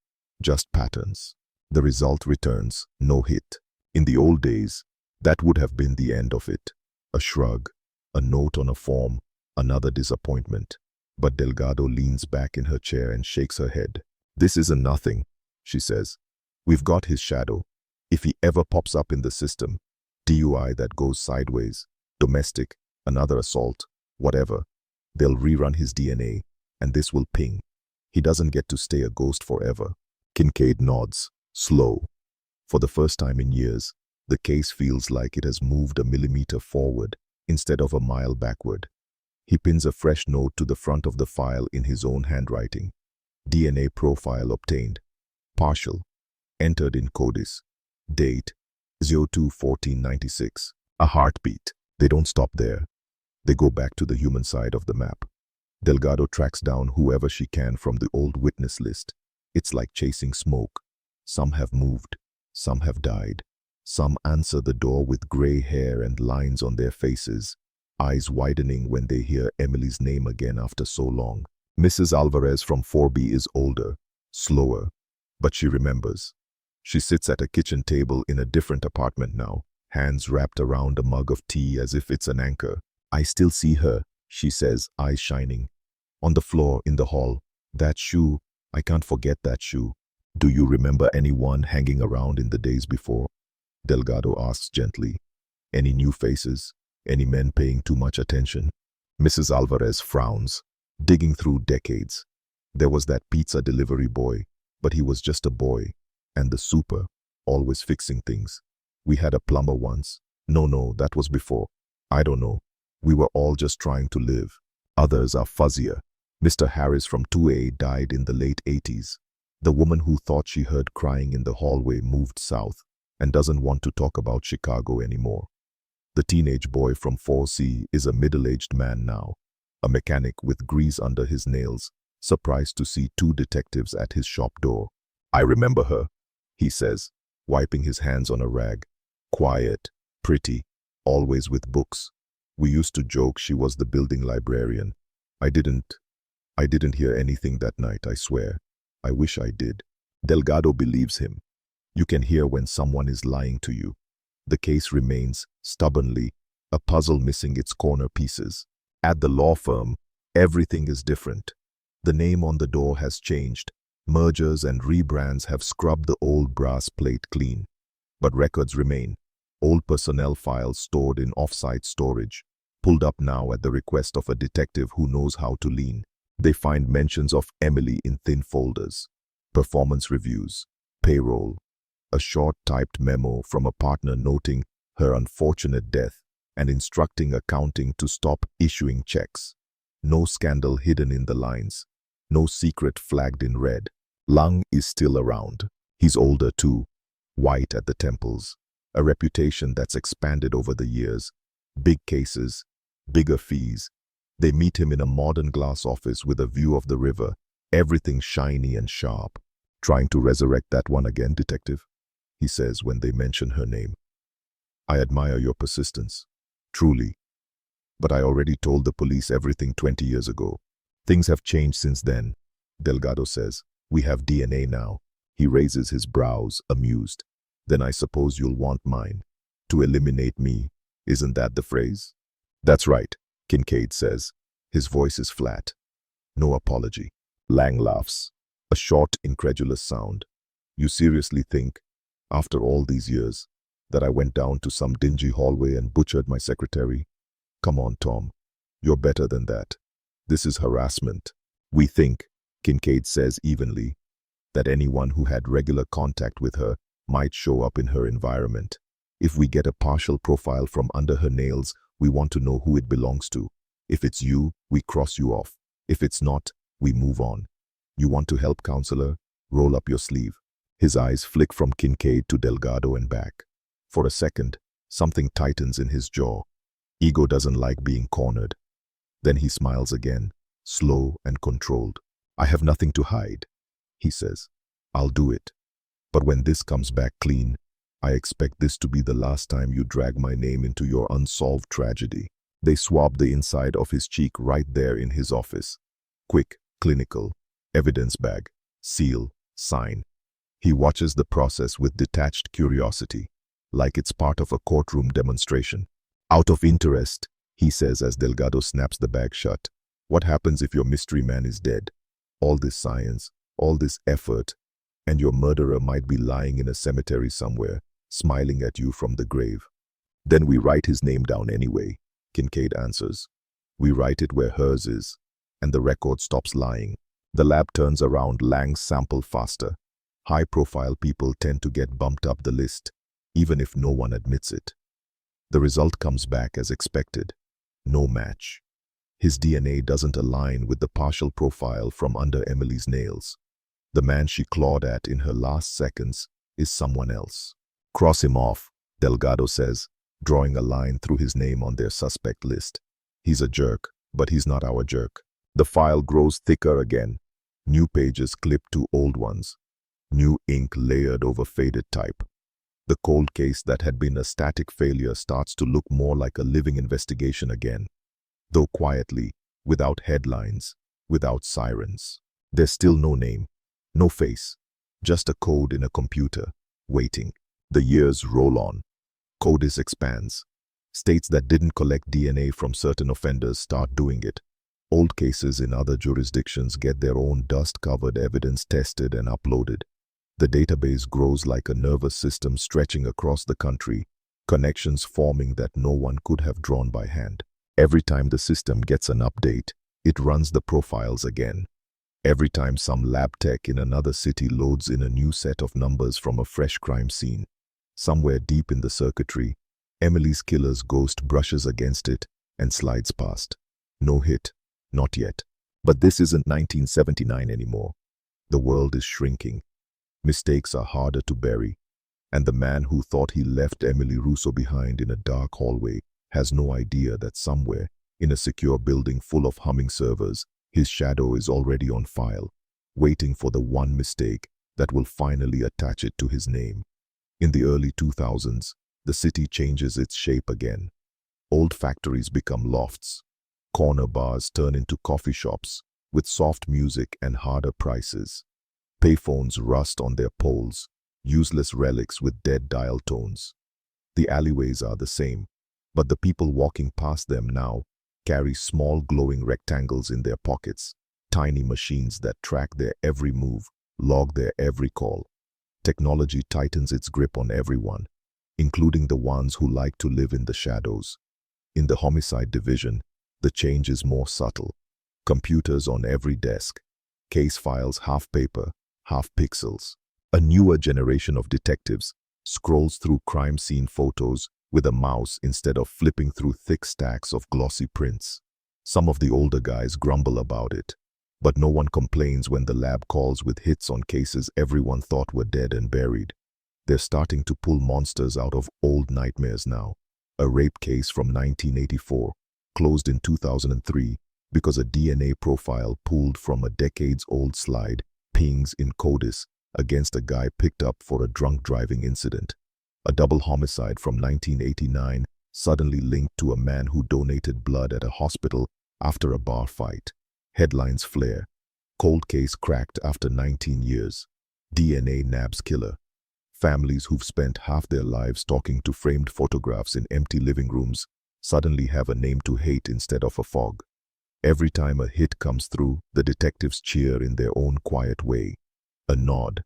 just patterns. The result returns, no hit. In the old days, that would have been the end of it. A shrug, a note on a form, another disappointment. But Delgado leans back in her chair and shakes her head. This isn't nothing, she says. We've got his shadow. If he ever pops up in the system, DUI that goes sideways, domestic, another assault, whatever, they'll rerun his DNA, and this will ping. He doesn't get to stay a ghost forever. Kincaid nods, slow. For the first time in years, the case feels like it has moved a millimeter forward instead of a mile backward. He pins a fresh note to the front of the file in his own handwriting. DNA profile obtained. Partial. Entered in CODIS. Date 02/14/96. A heartbeat. They don't stop there. They go back to the human side of the map. Delgado tracks down whoever she can from the old witness list. It's like chasing smoke. Some have moved. Some have died. Some answer the door with gray hair and lines on their faces, eyes widening when they hear Emily's name again after so long. Mrs. Alvarez from 4B is older, slower, but she remembers. She sits at a kitchen table in a different apartment now, hands wrapped around a mug of tea as if it's an anchor. I still see her, she says, eyes shining. On the floor in the hall, that shoe, I can't forget that shoe. Do you remember anyone hanging around in the days before? Delgado asks gently. Any new faces? Any men paying too much attention? Mrs. Alvarez frowns, digging through decades. There was that pizza delivery boy, but he was just a boy. And the super, always fixing things. We had a plumber once. No, that was before. I don't know. We were all just trying to live. Others are fuzzier. Mr. Harris from 2A died in the late 80s. The woman who thought she heard crying in the hallway moved south and doesn't want to talk about Chicago anymore. The teenage boy from 4C is a middle-aged man now, a mechanic with grease under his nails, surprised to see two detectives at his shop door. I remember her, he says, wiping his hands on a rag. Quiet, pretty, always with books. We used to joke she was the building librarian. I didn't hear anything that night, I swear. I wish I did. Delgado believes him. You can hear when someone is lying to you. The case remains, stubbornly, a puzzle missing its corner pieces. At the law firm, everything is different. The name on the door has changed. Mergers and rebrands have scrubbed the old brass plate clean. But records remain. Old personnel files stored in off-site storage, pulled up now at the request of a detective who knows how to lean. They find mentions of Emily in thin folders, performance reviews, payroll, a short typed memo from a partner noting her unfortunate death and instructing accounting to stop issuing checks. No scandal hidden in the lines, no secret flagged in red. Lung is still around. He's older too, white at the temples, a reputation that's expanded over the years. Big cases, bigger fees. They meet him in a modern glass office with a view of the river, everything shiny and sharp. Trying to resurrect that one again, detective? He says when they mention her name. I admire your persistence. Truly. But I already told the police everything 20 years ago. Things have changed since then, Delgado says. We have DNA now. He raises his brows, amused. Then I suppose you'll want mine. To eliminate me, isn't that the phrase? That's right, Kincaid says. His voice is flat. No apology. Lang laughs. A short, incredulous sound. You seriously think, after all these years, that I went down to some dingy hallway and butchered my secretary? Come on, Tom. You're better than that. This is harassment. We think, Kincaid says evenly, that anyone who had regular contact with her might show up in her environment. If we get a partial profile from under her nails, we want to know who it belongs to. If it's you, we cross you off. If it's not, we move on. You want to help, counselor? Roll up your sleeve. His eyes flick from Kincaid to Delgado and back. For a second, something tightens in his jaw. Ego doesn't like being cornered. Then he smiles again, slow and controlled. I have nothing to hide, he says. I'll do it. But when this comes back clean, I expect this to be the last time you drag my name into your unsolved tragedy. They swab the inside of his cheek right there in his office. Quick, clinical, evidence bag, seal, sign. He watches the process with detached curiosity, like it's part of a courtroom demonstration. Out of interest, he says as Delgado snaps the bag shut. What happens if your mystery man is dead? All this science, all this effort, and your murderer might be lying in a cemetery somewhere, smiling at you from the grave. Then we write his name down anyway, Kincaid answers. We write it where hers is, and the record stops lying. The lab turns around Lang's sample faster. High-profile people tend to get bumped up the list, even if no one admits it. The result comes back as expected. No match. His DNA doesn't align with the partial profile from under Emily's nails. The man she clawed at in her last seconds is someone else. Cross him off, Delgado says, drawing a line through his name on their suspect list. He's a jerk, but he's not our jerk. The file grows thicker again. New pages clipped to old ones. New ink layered over faded type. The cold case that had been a static failure starts to look more like a living investigation again. Though quietly, without headlines, without sirens. There's still no name, no face, just a code in a computer, waiting. The years roll on. Codis expands. States that didn't collect DNA from certain offenders start doing it. Old cases in other jurisdictions get their own dust-covered evidence tested and uploaded. The database grows like a nervous system stretching across the country, connections forming that no one could have drawn by hand. Every time the system gets an update, it runs the profiles again. Every time some lab tech in another city loads in a new set of numbers from a fresh crime scene, somewhere deep in the circuitry, Emily's killer's ghost brushes against it and slides past. No hit, not yet. But this isn't 1979 anymore. The world is shrinking. Mistakes are harder to bury, and the man who thought he left Emily Russo behind in a dark hallway has no idea that somewhere, in a secure building full of humming servers, his shadow is already on file, waiting for the one mistake that will finally attach it to his name. In the early 2000s, the city changes its shape again. Old factories become lofts. Corner bars turn into coffee shops with soft music and harder prices. Payphones rust on their poles, useless relics with dead dial tones. The alleyways are the same, but the people walking past them now carry small glowing rectangles in their pockets, tiny machines that track their every move, log their every call. Technology tightens its grip on everyone, including the ones who like to live in the shadows. In the homicide division, the change is more subtle. Computers on every desk, case files half paper, half pixels. A newer generation of detectives scrolls through crime scene photos with a mouse instead of flipping through thick stacks of glossy prints. Some of the older guys grumble about it, but no one complains when the lab calls with hits on cases everyone thought were dead and buried. They're starting to pull monsters out of old nightmares now. A rape case from 1984, closed in 2003, because a DNA profile pulled from a decades-old slide pings in CODIS against a guy picked up for a drunk driving incident. A double homicide from 1989 suddenly linked to a man who donated blood at a hospital after a bar fight. Headlines flare. Cold case cracked after 19 years. DNA nabs killer. Families who've spent half their lives talking to framed photographs in empty living rooms suddenly have a name to hate instead of a fog. Every time a hit comes through, the detectives cheer in their own quiet way. A nod,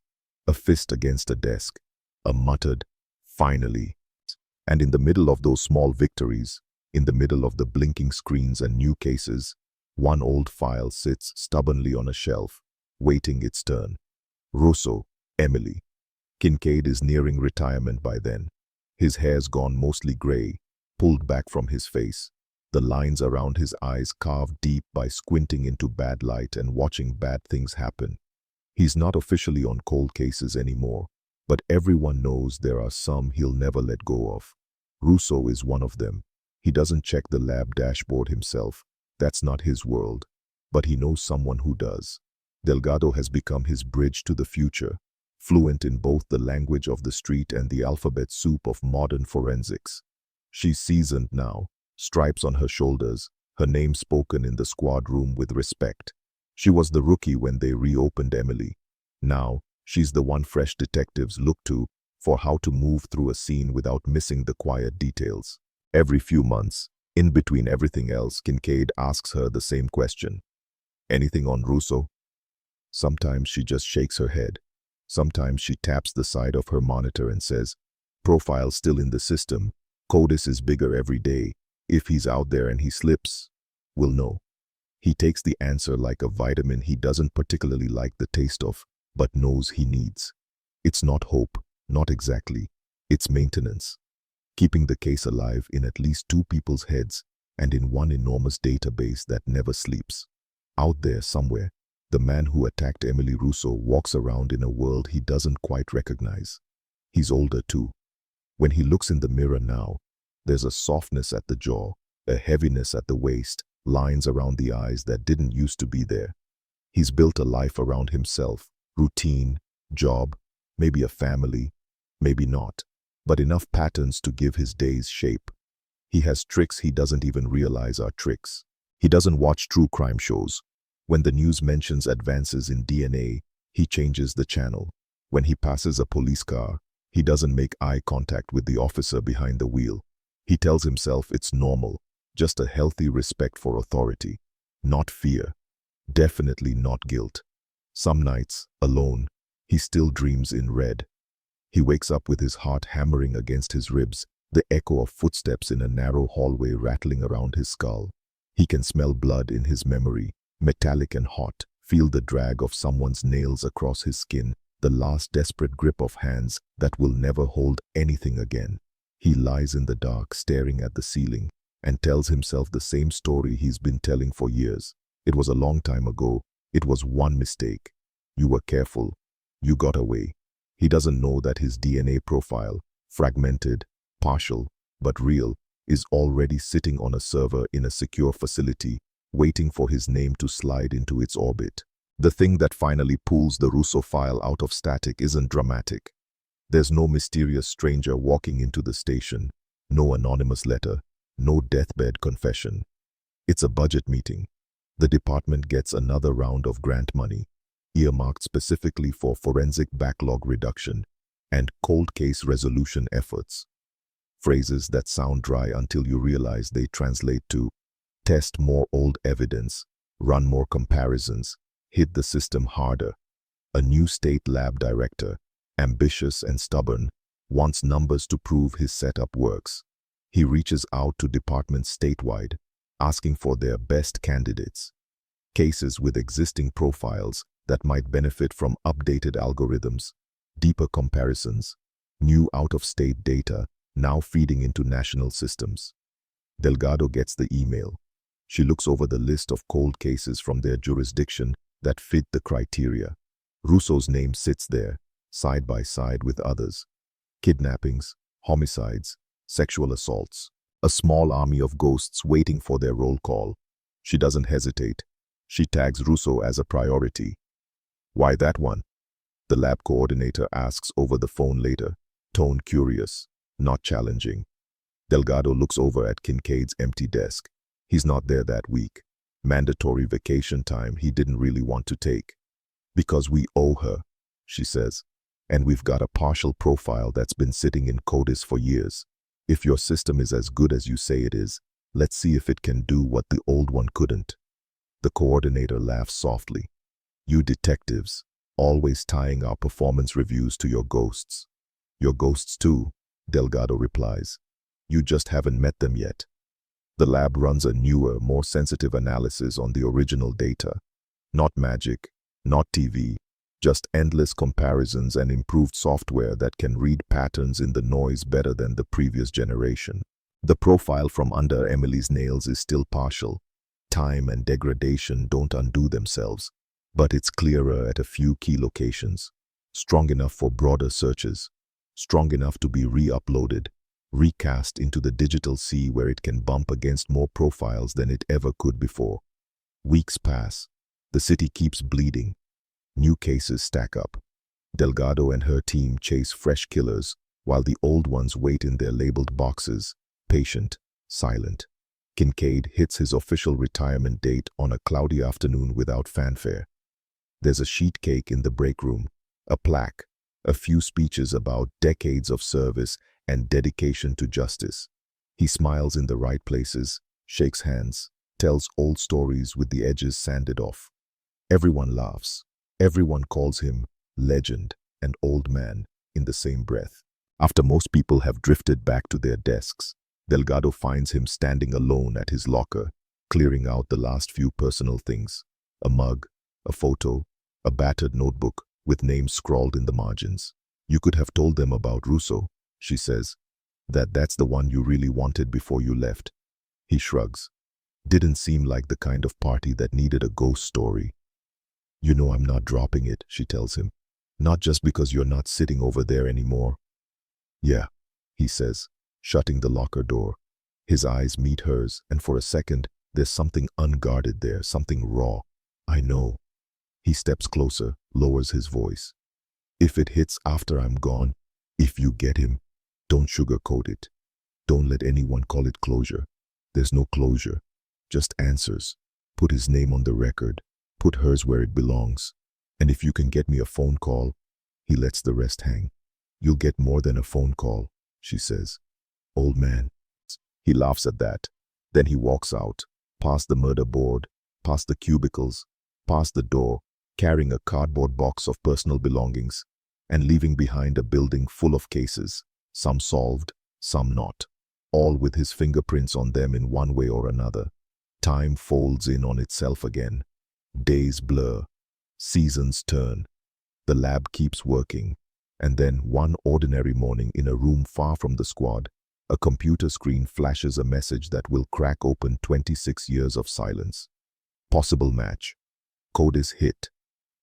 a fist against a desk, a muttered, "Finally." And in the middle of those small victories, in the middle of the blinking screens and new cases, one old file sits stubbornly on a shelf, waiting its turn. Russo, Emily. Kincaid is nearing retirement by then. His hair's gone mostly gray, pulled back from his face, the lines around his eyes carved deep by squinting into bad light and watching bad things happen. He's not officially on cold cases anymore, but everyone knows there are some he'll never let go of. Russo is one of them. He doesn't check the lab dashboard himself. That's not his world. But he knows someone who does. Delgado has become his bridge to the future, fluent in both the language of the street and the alphabet soup of modern forensics. She's seasoned now, stripes on her shoulders, her name spoken in the squad room with respect. She was the rookie when they reopened Emily. Now, she's the one fresh detectives look to for how to move through a scene without missing the quiet details. Every few months, in between everything else, Kincaid asks her the same question. Anything on Russo? Sometimes she just shakes her head. Sometimes she taps the side of her monitor and says, "Profile still in the system. CODIS is bigger every day. If he's out there and he slips, we'll know." He takes the answer like a vitamin he doesn't particularly like the taste of, but knows he needs. It's not hope, not exactly. It's maintenance. Keeping the case alive in at least two people's heads and in one enormous database that never sleeps. Out there somewhere, the man who attacked Emily Russo walks around in a world he doesn't quite recognize. He's older too. When he looks in the mirror now, there's a softness at the jaw, a heaviness at the waist, lines around the eyes that didn't used to be there. He's built a life around himself, routine, job, maybe a family, maybe not, but enough patterns to give his days shape. He has tricks he doesn't even realize are tricks. He doesn't watch true crime shows. When the news mentions advances in DNA, he changes the channel. When he passes a police car, he doesn't make eye contact with the officer behind the wheel. He tells himself it's normal, just a healthy respect for authority. Not fear. Definitely not guilt. Some nights, alone, he still dreams in red. He wakes up with his heart hammering against his ribs, the echo of footsteps in a narrow hallway rattling around his skull. He can smell blood in his memory, metallic and hot, feel the drag of someone's nails across his skin, the last desperate grip of hands that will never hold anything again. He lies in the dark, staring at the ceiling, and tells himself the same story he's been telling for years. It was a long time ago. It was one mistake. You were careful. You got away. He doesn't know that his DNA profile, fragmented, partial, but real, is already sitting on a server in a secure facility, waiting for his name to slide into its orbit. The thing that finally pulls the Russo file out of static isn't dramatic. There's no mysterious stranger walking into the station, no anonymous letter, no deathbed confession. It's a budget meeting. The department gets another round of grant money, earmarked specifically for forensic backlog reduction and cold case resolution efforts. Phrases that sound dry until you realize they translate to, Test more old evidence, run more comparisons, hit the system harder. A new state lab director, ambitious and stubborn, wants numbers to prove his setup works. He reaches out to departments statewide, asking for their best candidates. Cases with existing profiles that might benefit from updated algorithms, deeper comparisons, new out-of-state data now feeding into national systems. Delgado gets the email. She looks over the list of cold cases from their jurisdiction that fit the criteria. Russo's name sits there, side by side with others. Kidnappings, homicides, sexual assaults. A small army of ghosts waiting for their roll call. She doesn't hesitate. She tags Russo as a priority. Why that one? The lab coordinator asks over the phone later, tone curious, not challenging. Delgado looks over at Kincaid's empty desk. He's not there that week. Mandatory vacation time he didn't really want to take. Because we owe her, she says. And we've got a partial profile that's been sitting in CODIS for years. If your system is as good as you say it is, let's see if it can do what the old one couldn't. The coordinator laughs softly. You detectives, always tying our performance reviews to your ghosts. Your ghosts too, Delgado replies. You just haven't met them yet. The lab runs a newer, more sensitive analysis on the original data. Not magic, not TV, just endless comparisons and improved software that can read patterns in the noise better than the previous generation. The profile from under Emily's nails is still partial. Time and degradation don't undo themselves, but it's clearer at a few key locations. Strong enough for broader searches. Strong enough to be re-uploaded, recast into the digital sea where it can bump against more profiles than it ever could before. Weeks pass. The city keeps bleeding. New cases stack up. Delgado and her team chase fresh killers while the old ones wait in their labeled boxes, patient, silent. Kincaid hits his official retirement date on a cloudy afternoon without fanfare. There's a sheet cake in the break room, a plaque, a few speeches about decades of service and dedication to justice. He smiles in the right places, shakes hands, tells old stories with the edges sanded off. Everyone laughs. Everyone calls him legend and old man in the same breath. After most people have drifted back to their desks, Delgado finds him standing alone at his locker, clearing out the last few personal things. A mug, a photo, a battered notebook with names scrawled in the margins. You could have told them about Russo, she says. That's the one you really wanted before you left. He shrugs. Didn't seem like the kind of party that needed a ghost story. You know I'm not dropping it, she tells him. Not just because you're not sitting over there anymore. Yeah, he says, shutting the locker door. His eyes meet hers, and for a second, there's something unguarded there, something raw. I know. He steps closer, lowers his voice. If it hits after I'm gone, if you get him, don't sugarcoat it. Don't let anyone call it closure. There's no closure, just answers. Put his name on the record. Put hers where it belongs. And if you can get me a phone call, he lets the rest hang. You'll get more than a phone call, she says. Old man. He laughs at that. Then he walks out, past the murder board, past the cubicles, past the door, carrying a cardboard box of personal belongings, and leaving behind a building full of cases, some solved, some not, all with his fingerprints on them in one way or another. Time folds in on itself again. Days blur. Seasons turn. The lab keeps working. And then one ordinary morning in a room far from the squad, a computer screen flashes a message that will crack open 26 years of silence. Possible match. CODIS hit.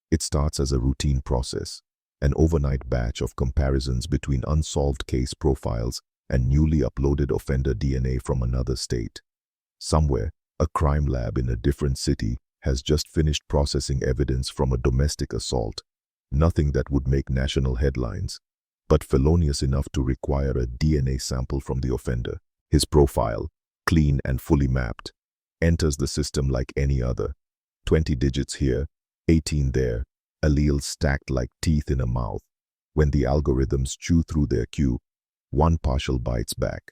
It starts as a routine process, an overnight batch of comparisons between unsolved case profiles and newly uploaded offender DNA from another state. Somewhere, a crime lab in a different city has just finished processing evidence from a domestic assault. Nothing that would make national headlines, but felonious enough to require a DNA sample from the offender. His profile, clean and fully mapped, enters the system like any other. 20 digits here, 18 there, alleles stacked like teeth in a mouth. When the algorithms chew through their queue, one partial bites back.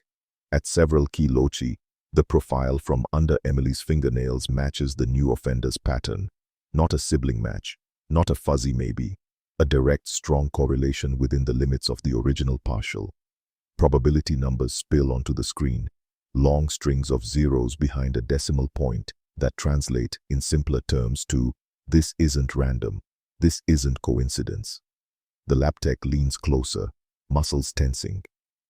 At several key loci, The profile from under Emily's fingernails matches the new offender's pattern. Not a sibling match, not a fuzzy maybe, a direct, strong correlation within the limits of the original partial. Probability numbers spill onto the screen, long strings of zeros behind a decimal point that translate in simpler terms to, this isn't random, this isn't coincidence. The lab tech leans closer, muscles tensing.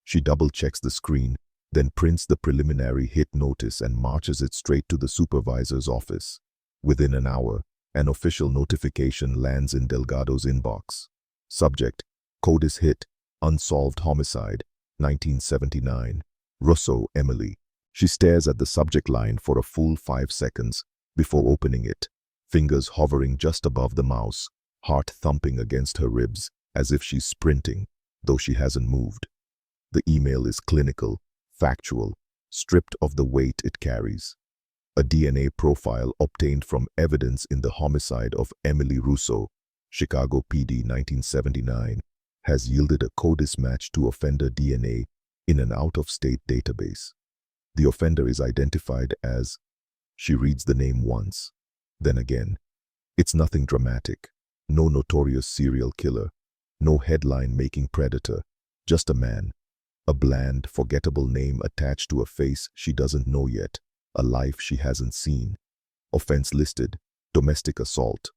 She double-checks the screen, then prints the preliminary hit notice and marches it straight to the supervisor's office. Within an hour, an official notification lands in Delgado's inbox. Subject: CODIS hit, unsolved homicide, 1979. Russo, Emily. She stares at the subject line for a full 5 seconds before opening it, fingers hovering just above the mouse, heart thumping against her ribs as if she's sprinting, though she hasn't moved. The email is clinical, factual, stripped of the weight it carries. A DNA profile obtained from evidence in the homicide of Emily Russo, Chicago PD 1979, has yielded a CODIS match to offender DNA in an out-of-state database. The offender is identified as, she reads the name once, then again. It's nothing dramatic, no notorious serial killer, no headline-making predator, just a man. A bland, forgettable name attached to a face she doesn't know yet, a life she hasn't seen. Offense listed, domestic assault.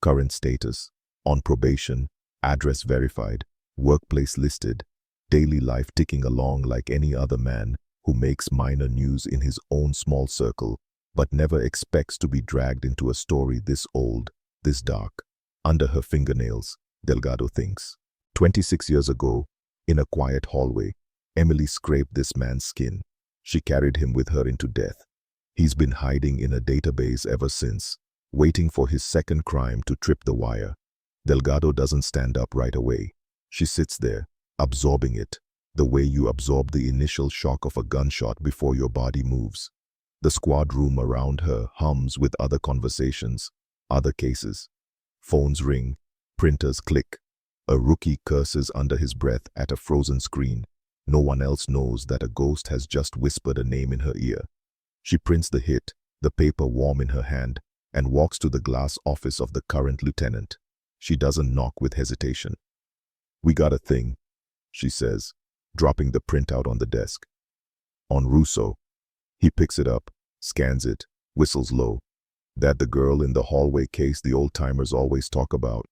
Current status, on probation, address verified, workplace listed, daily life ticking along like any other man who makes minor news in his own small circle, but never expects to be dragged into a story this old, this dark. Under her fingernails, Delgado thinks. 26 years ago, in a quiet hallway, Emily scraped this man's skin. She carried him with her into death. He's been hiding in a database ever since, waiting for his second crime to trip the wire. Delgado doesn't stand up right away. She sits there, absorbing it, the way you absorb the initial shock of a gunshot before your body moves. The squad room around her hums with other conversations, other cases. Phones ring, printers click. A rookie curses under his breath at a frozen screen. No one else knows that a ghost has just whispered a name in her ear. She prints the hit, the paper warm in her hand, and walks to the glass office of the current lieutenant. She doesn't knock with hesitation. "We got a thing," she says, dropping the printout on the desk. "On Russo." He picks it up, scans it, whistles low. "That the girl in the hallway case the old-timers always talk about?"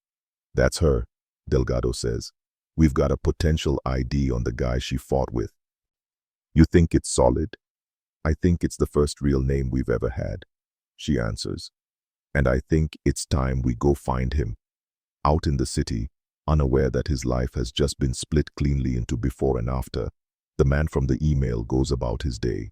"That's her," Delgado says. "We've got a potential ID on the guy she fought with." "You think it's solid?" "I think it's the first real name we've ever had," she answers. "And I think it's time we go find him." Out in the city, unaware that his life has just been split cleanly into before and after, the man from the email goes about his day,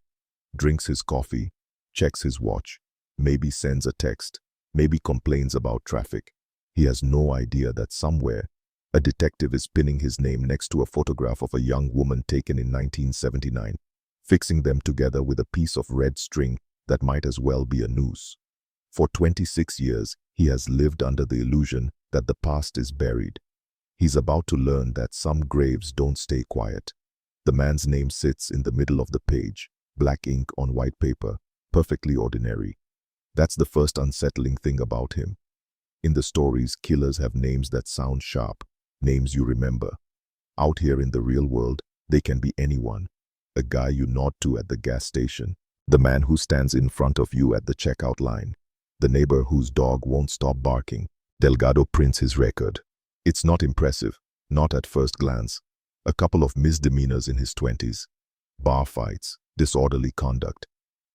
drinks his coffee, checks his watch, maybe sends a text, maybe complains about traffic. He has no idea that somewhere, a detective is pinning his name next to a photograph of a young woman taken in 1979, fixing them together with a piece of red string that might as well be a noose. For 26 years, he has lived under the illusion that the past is buried. He's about to learn that some graves don't stay quiet. The man's name sits in the middle of the page, black ink on white paper, perfectly ordinary. That's the first unsettling thing about him. In the stories, killers have names that sound sharp, names you remember. Out here in the real world, they can be anyone. A guy you nod to at the gas station, the man who stands in front of you at the checkout line, the neighbor whose dog won't stop barking. Delgado prints his record. It's not impressive, not at first glance. A couple of misdemeanors in his 20s, bar fights, disorderly conduct,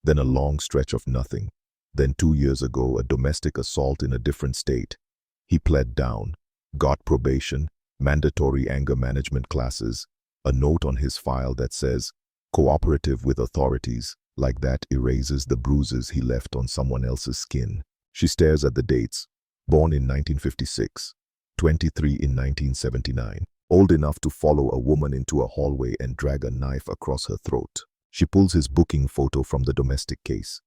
then a long stretch of nothing. Then 2 years ago, a domestic assault in a different state. He pled down, got probation, mandatory anger management classes, a note on his file that says, "Cooperative with authorities," like that erases the bruises he left on someone else's skin. She stares at the dates. Born in 1956, 23 in 1979, old enough to follow a woman into a hallway and drag a knife across her throat. She pulls his booking photo from the domestic case.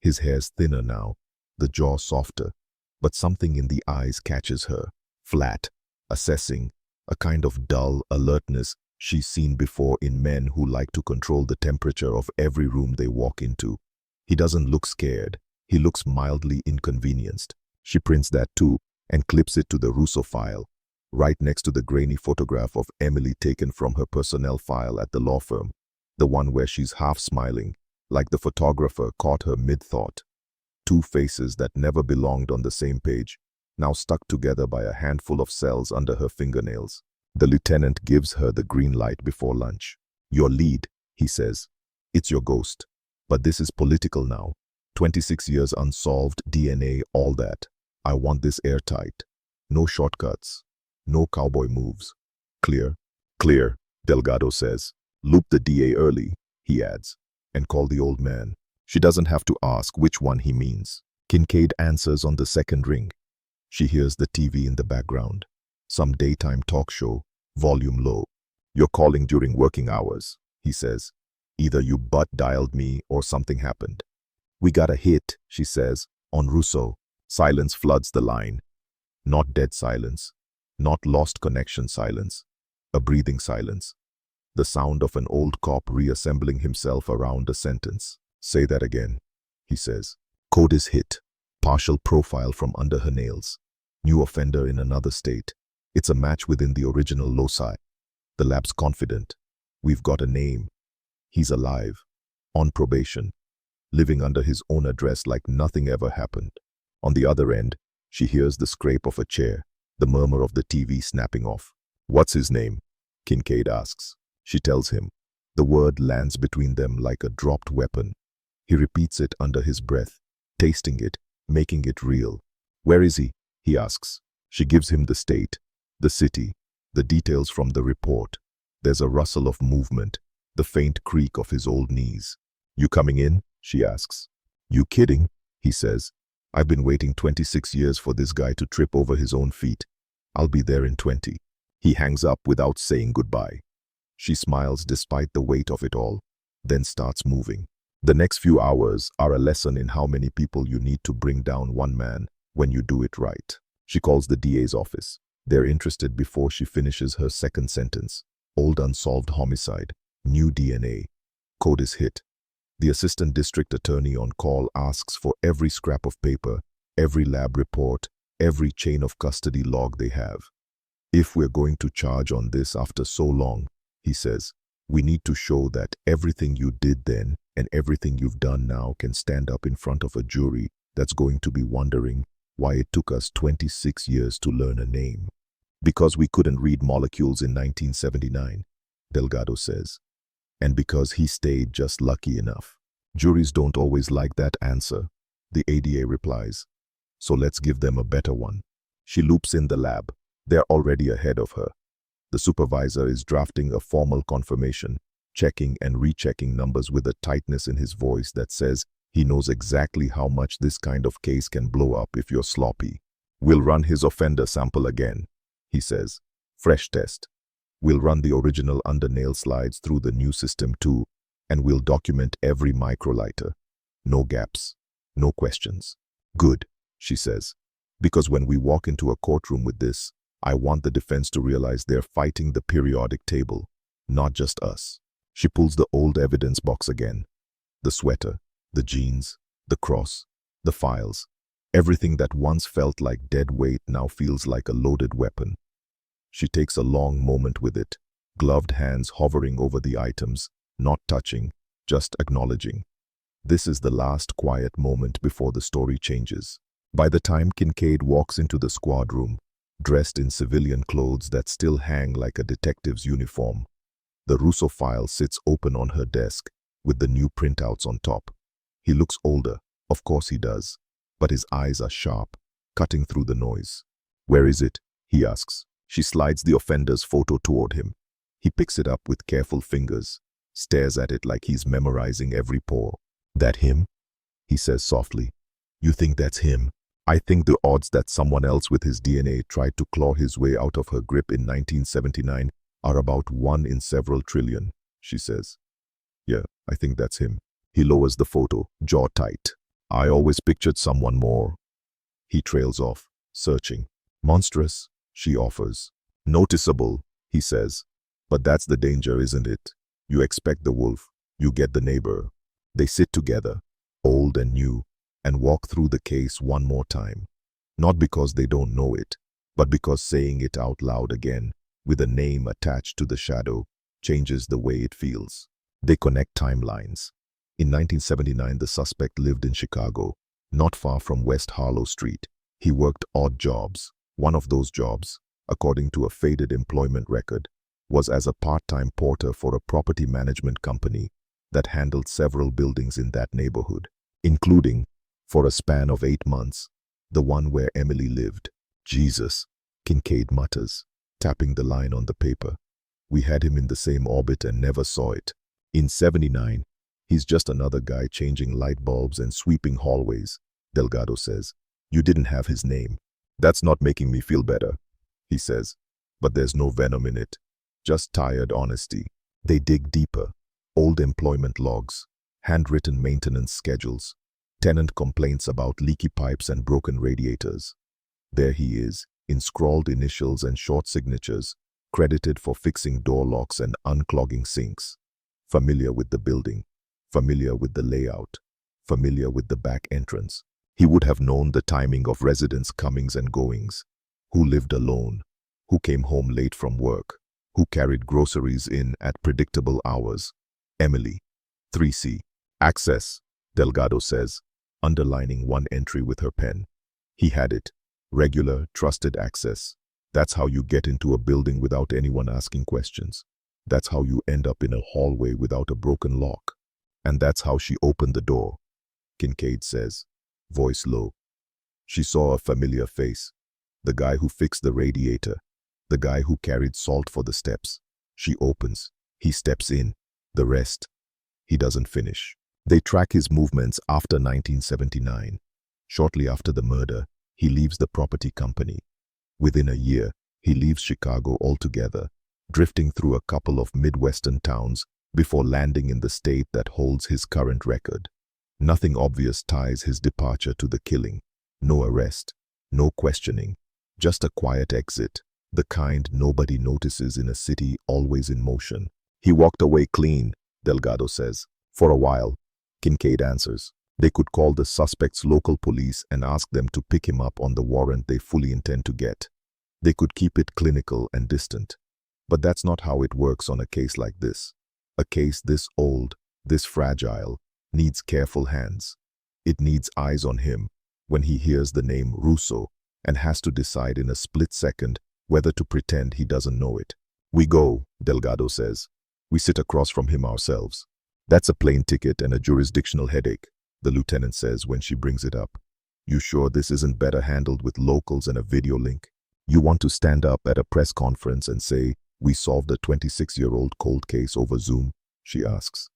His hair's thinner now, the jaw softer, but something in the eyes catches her. Flat, assessing, a kind of dull alertness she's seen before in men who like to control the temperature of every room they walk into. He doesn't look scared. He looks mildly inconvenienced. She prints that too and clips it to the Russo file, right next to the grainy photograph of Emily taken from her personnel file at the law firm, the one where she's half smiling, like the photographer caught her mid-thought. Two faces that never belonged on the same page, now stuck together by a handful of cells under her fingernails. The lieutenant gives her the green light before lunch. Your lead, he says. It's your ghost. But this is political now. 26 years unsolved, DNA, all that. I want this airtight. No shortcuts. No cowboy moves. Clear? Clear, Delgado says. Loop the DA early, he adds, and call the old man. She doesn't have to ask which one he means. Kincaid answers on the second ring. She hears the TV in the background. Some daytime talk show, volume low. You're calling during working hours, he says. Either you butt-dialed me or something happened. We got a hit, she says, on Russo. Silence floods the line. Not dead silence. Not lost connection silence. A breathing silence. The sound of an old cop reassembling himself around a sentence. Say that again, he says. Code is hit. Partial profile from under her nails. New offender in another state. It's a match within the original loci. The lab's confident. We've got a name. He's alive. On probation. Living under his own address like nothing ever happened. On the other end, she hears the scrape of a chair, the murmur of the TV snapping off. What's his name? Kincaid asks. She tells him. The word lands between them like a dropped weapon. He repeats it under his breath, tasting it, making it real. Where is he? He asks. She gives him the state, the city, the details from the report. There's a rustle of movement, the faint creak of his old knees. You coming in? She asks. You kidding? He says. I've been waiting 26 years for this guy to trip over his own feet. I'll be there in 20. He hangs up without saying goodbye. She smiles despite the weight of it all, then starts moving. The next few hours are a lesson in how many people you need to bring down one man when you do it right. She calls the DA's office. They're interested before she finishes her second sentence. Old unsolved homicide. New DNA. Code is hit. The assistant district attorney on call asks for every scrap of paper, every lab report, every chain of custody log they have. If we're going to charge on this after so long, he says, we need to show that everything you did then and everything you've done now can stand up in front of a jury that's going to be wondering why it took us 26 years to learn a name. Because we couldn't read molecules in 1979, Delgado says. And because he stayed just lucky enough. Juries don't always like that answer, the ADA replies. So let's give them a better one. She loops in the lab. They're already ahead of her. The supervisor is drafting a formal confirmation, checking and rechecking numbers with a tightness in his voice that says he knows exactly how much this kind of case can blow up if you're sloppy. We'll run his offender sample again, he says. Fresh test. We'll run the original under-nail slides through the new system too, and we'll document every microlighter. No gaps. No questions. Good, she says. Because when we walk into a courtroom with this, I want the defense to realize they're fighting the periodic table, not just us. She pulls the old evidence box again. The sweater, the jeans, the cross, the files. Everything that once felt like dead weight now feels like a loaded weapon. She takes a long moment with it, gloved hands hovering over the items, not touching, just acknowledging. This is the last quiet moment before the story changes. By the time Kincaid walks into the squad room, dressed in civilian clothes that still hang like a detective's uniform, the Russo file sits open on her desk with the new printouts on top. He looks older, of course he does, but his eyes are sharp, cutting through the noise. Where is it? He asks. She slides the offender's photo toward him. He picks it up with careful fingers, stares at it like he's memorizing every pore. That him? He says softly. You think that's him? I think the odds that someone else with his DNA tried to claw his way out of her grip in 1979 are about 1 in several trillion, she says. Yeah, I think that's him. He lowers the photo, jaw tight. I always pictured someone more. He trails off, searching. Monstrous, she offers. Noticeable, he says. But that's the danger, isn't it? You expect the wolf, you get the neighbor. They sit together, old and new, and walk through the case one more time. Not because they don't know it, but because saying it out loud again, with a name attached to the shadow, changes the way it feels. They connect timelines. In 1979, the suspect lived in Chicago, not far from West Harlow Street. He worked odd jobs. One of those jobs, according to a faded employment record, was as a part-time porter for a property management company that handled several buildings in that neighborhood, including, for a span of 8 months, the one where Emily lived. Jesus, Kincaid mutters, tapping the line on the paper. We had him in the same orbit and never saw it. In 79, he's just another guy changing light bulbs and sweeping hallways, Delgado says. You didn't have his name. That's not making me feel better, he says. But there's no venom in it. Just tired honesty. They dig deeper. Old employment logs, handwritten maintenance schedules, tenant complaints about leaky pipes and broken radiators. There he is, in scrawled initials and short signatures, credited for fixing door locks and unclogging sinks. Familiar with the building, familiar with the layout, familiar with the back entrance. He would have known the timing of residents' comings and goings, who lived alone, who came home late from work, who carried groceries in at predictable hours. Emily, 3C. Access, Delgado says, underlining one entry with her pen. He had it. Regular, trusted access. That's how you get into a building without anyone asking questions. That's how you end up in a hallway without a broken lock. And that's how she opened the door, Kincaid says, voice low. She saw a familiar face. The guy who fixed the radiator. The guy who carried salt for the steps. She opens. He steps in. The rest, he doesn't finish. They track his movements after 1979. Shortly after the murder, he leaves the property company. Within a year, he leaves Chicago altogether, drifting through a couple of Midwestern towns before landing in the state that holds his current record. Nothing obvious ties his departure to the killing. No arrest, no questioning, just a quiet exit, the kind nobody notices in a city always in motion. He walked away clean, Delgado says. For a while, Kincaid answers. They could call the suspect's local police and ask them to pick him up on the warrant they fully intend to get. They could keep it clinical and distant. But that's not how it works on a case like this. A case this old, this fragile, needs careful hands. It needs eyes on him when he hears the name Russo and has to decide in a split second whether to pretend he doesn't know it. We go, Delgado says. We sit across from him ourselves. That's a plane ticket and a jurisdictional headache, the lieutenant says when she brings it up. You sure this isn't better handled with locals and a video link? You want to stand up at a press conference and say, we solved a 26-year-old cold case over Zoom? She asks.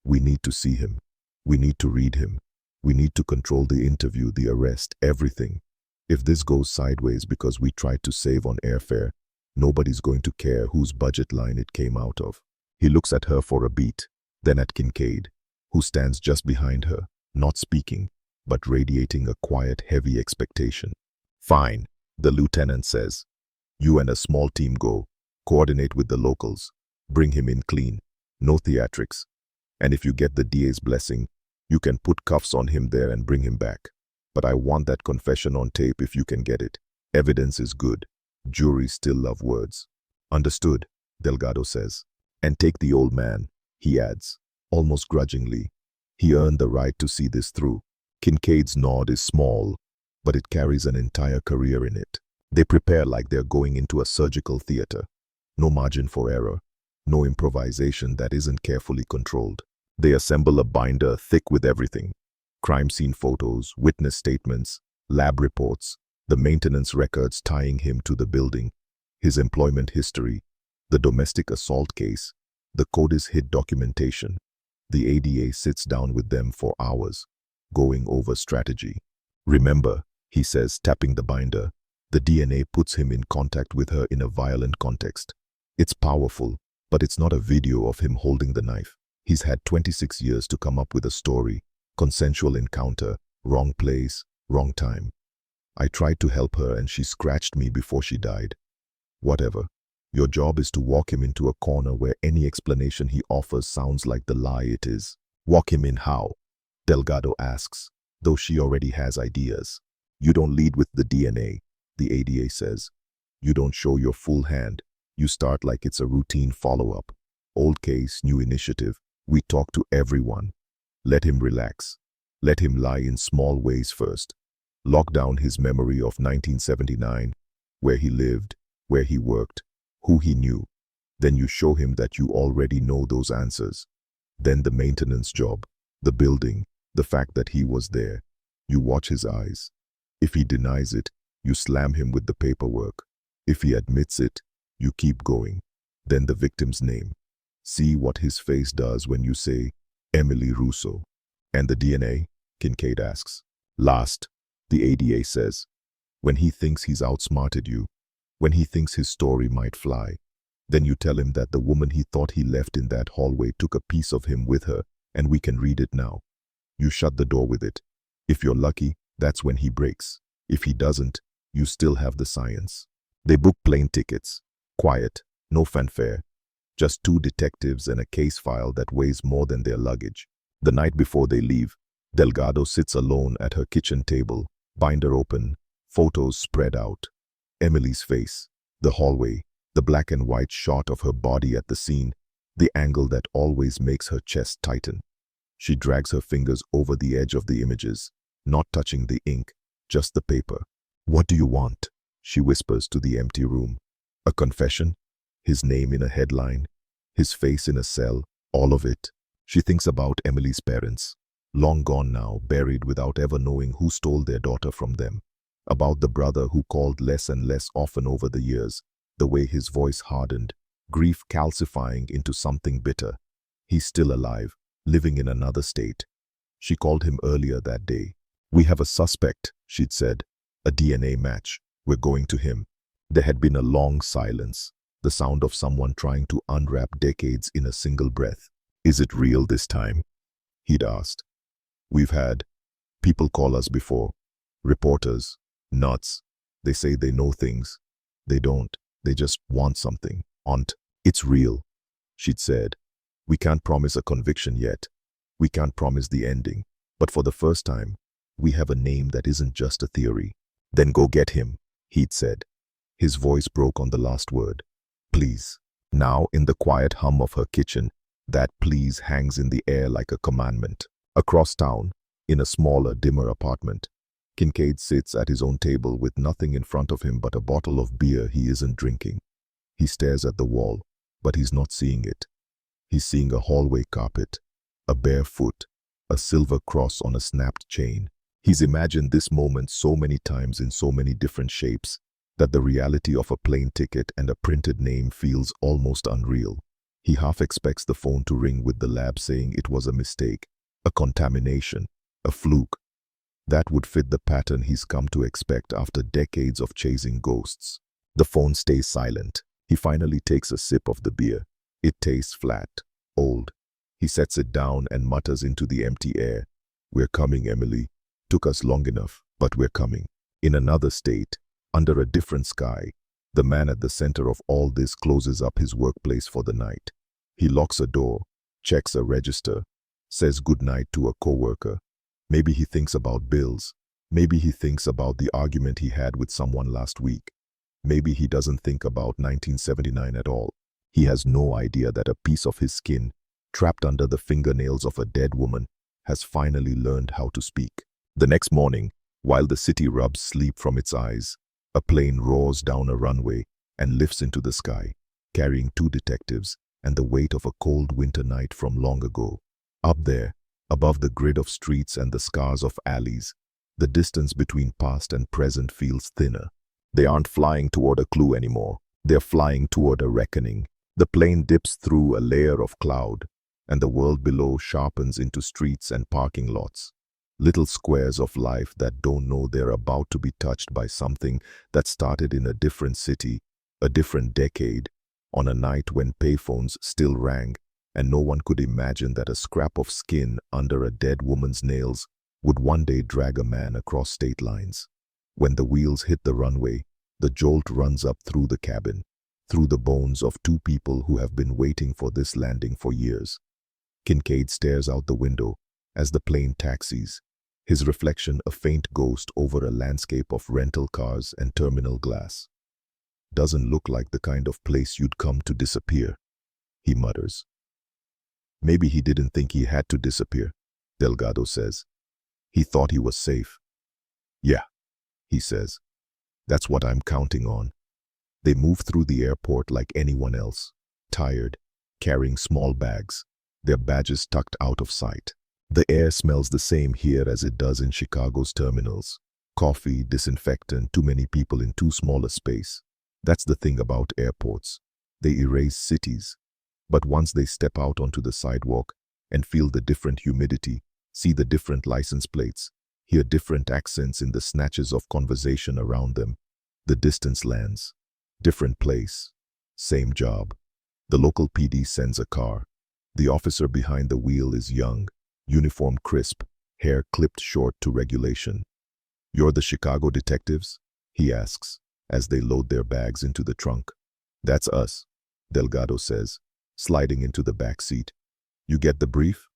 We need to see him. We need to read him. We need to control the interview, the arrest, everything. If this goes sideways because we tried to save on airfare, nobody's going to care whose budget line it came out of. He looks at her for a beat, then at Kincaid, who stands just behind her, not speaking, but radiating a quiet, heavy expectation. Fine, the lieutenant says. You and a small team go, coordinate with the locals, bring him in clean, no theatrics. And if you get the DA's blessing, you can put cuffs on him there and bring him back. But I want that confession on tape if you can get it. Evidence is good. Juries still love words. Understood, Delgado says. And take the old man, he adds, almost grudgingly. He earned the right to see this through. Kincaid's nod is small, but it carries an entire career in it. They prepare like they're going into a surgical theater. No margin for error. No improvisation that isn't carefully controlled. They assemble a binder thick with everything. Crime scene photos, witness statements, lab reports, the maintenance records tying him to the building, his employment history, the domestic assault case, the CODIS hit documentation. The ADA sits down with them for hours, going over strategy. Remember, he says, tapping the binder, the DNA puts him in contact with her in a violent context. It's powerful, but it's not a video of him holding the knife. He's had 26 years to come up with a story, consensual encounter, wrong place, wrong time. I tried to help her and she scratched me before she died. Whatever. Your job is to walk him into a corner where any explanation he offers sounds like the lie it is. Walk him in how? Delgado asks, though she already has ideas. You don't lead with the DNA, the ADA says. You don't show your full hand. You start like it's a routine follow-up. Old case, new initiative. We talk to everyone. Let him relax. Let him lie in small ways first. Lock down his memory of 1979, where he lived, where he worked, who he knew. Then you show him that you already know those answers. Then the maintenance job, the building, the fact that he was there. You watch his eyes. If he denies it, you slam him with the paperwork. If he admits it, you keep going. Then the victim's name. See what his face does when you say, Emily Russo. And the DNA? Kincaid asks. Last, the ADA says. When he thinks he's outsmarted you, when he thinks his story might fly, then you tell him that the woman he thought he left in that hallway took a piece of him with her, and we can read it now. You shut the door with it. If you're lucky, that's when he breaks. If he doesn't, you still have the science. They book plane tickets. Quiet, no fanfare. Just two detectives and a case file that weighs more than their luggage. The night before they leave, Delgado sits alone at her kitchen table, binder open, photos spread out. Emily's face, the hallway, the black and white shot of her body at the scene, the angle that always makes her chest tighten. She drags her fingers over the edge of the images, not touching the ink, just the paper. What do you want? She whispers to the empty room. A confession? His name in a headline? His face in a cell? All of it. She thinks about Emily's parents, long gone now, buried without ever knowing who stole their daughter from them. About the brother who called less and less often over the years, the way his voice hardened, grief calcifying into something bitter. He's still alive, living in another state. She called him earlier that day. We have a suspect, she'd said. A DNA match. We're going to him. There had been a long silence, the sound of someone trying to unwrap decades in a single breath. Is it real this time? He'd asked. We've had people call us before. Reporters. Nuts. They say they know things. They don't. They just want something. It's real, she'd said. We can't promise a conviction yet. We can't promise the ending. But for the first time, we have a name that isn't just a theory. Then go get him, he'd said. His voice broke on the last word. Please. Now, in the quiet hum of her kitchen, that please hangs in the air like a commandment. Across town, in a smaller, dimmer apartment, Kincaid sits at his own table with nothing in front of him but a bottle of beer he isn't drinking. He stares at the wall, but he's not seeing it. He's seeing a hallway carpet, a bare foot, a silver cross on a snapped chain. He's imagined this moment so many times in so many different shapes that the reality of a plane ticket and a printed name feels almost unreal. He half expects the phone to ring with the lab saying it was a mistake, a contamination, a fluke. That would fit the pattern he's come to expect after decades of chasing ghosts. The phone stays silent. He finally takes a sip of the beer. It tastes flat, old. He sets it down and mutters into the empty air. We're coming, Emily. Took us long enough, but we're coming. In another state, under a different sky, the man at the center of all this closes up his workplace for the night. He locks a door, checks a register, says goodnight to a coworker. Maybe he thinks about bills. Maybe he thinks about the argument he had with someone last week. Maybe he doesn't think about 1979 at all. He has no idea that a piece of his skin, trapped under the fingernails of a dead woman, has finally learned how to speak. The next morning, while the city rubs sleep from its eyes, a plane roars down a runway and lifts into the sky, carrying two detectives and the weight of a cold winter night from long ago. Up there, above the grid of streets and the scars of alleys, the distance between past and present feels thinner. They aren't flying toward a clue anymore. They're flying toward a reckoning. The plane dips through a layer of cloud, and the world below sharpens into streets and parking lots. Little squares of life that don't know they're about to be touched by something that started in a different city, a different decade, on a night when payphones still rang, and no one could imagine that a scrap of skin under a dead woman's nails would one day drag a man across state lines. When the wheels hit the runway, the jolt runs up through the cabin. through the bones of two people who have been waiting for this landing for years. Kincaid stares out the window as the plane taxis, his reflection a faint ghost over a landscape of rental cars and terminal glass. Doesn't look like the kind of place you'd come to disappear, he mutters. Maybe he didn't think he had to disappear, Delgado says. He thought he was safe. Yeah, he says. That's what I'm counting on. They move through the airport like anyone else, tired, carrying small bags, their badges tucked out of sight. The air smells the same here as it does in Chicago's terminals. Coffee, disinfectant, too many people in too small a space. That's the thing about airports. They erase cities. But once they step out onto the sidewalk and feel the different humidity, see the different license plates, hear different accents in the snatches of conversation around them, the distance lands. Different place, same job. The local PD sends a car. The officer behind the wheel is young, uniform crisp, hair clipped short to regulation. You're the Chicago detectives? He asks, as they load their bags into the trunk. That's us, Delgado says, sliding into the back seat. You get the brief?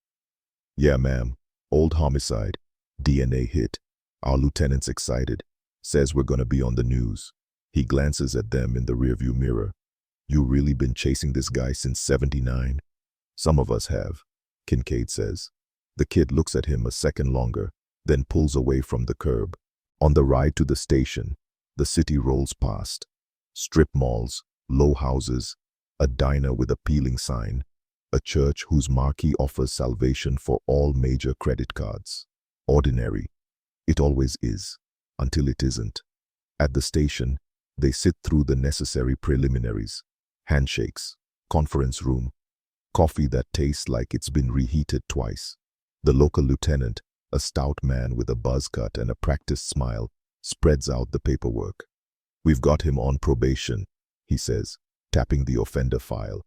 Yeah, ma'am. Old homicide. DNA hit. Our lieutenant's excited. Says we're gonna be on the news. He glances at them in the rearview mirror. You really been chasing this guy since '79? Some of us have, Kincaid says. The kid looks at him a second longer, then pulls away from the curb. On the ride to the station, the city rolls past. Strip malls, low houses, a diner with a peeling sign, a church whose marquee offers salvation for all major credit cards. Ordinary. It always is, until it isn't. At the station, they sit through the necessary preliminaries. Handshakes, conference room, coffee that tastes like it's been reheated twice. The local lieutenant, a stout man with a buzz cut and a practiced smile, spreads out the paperwork. We've got him on probation, he says, tapping the offender file.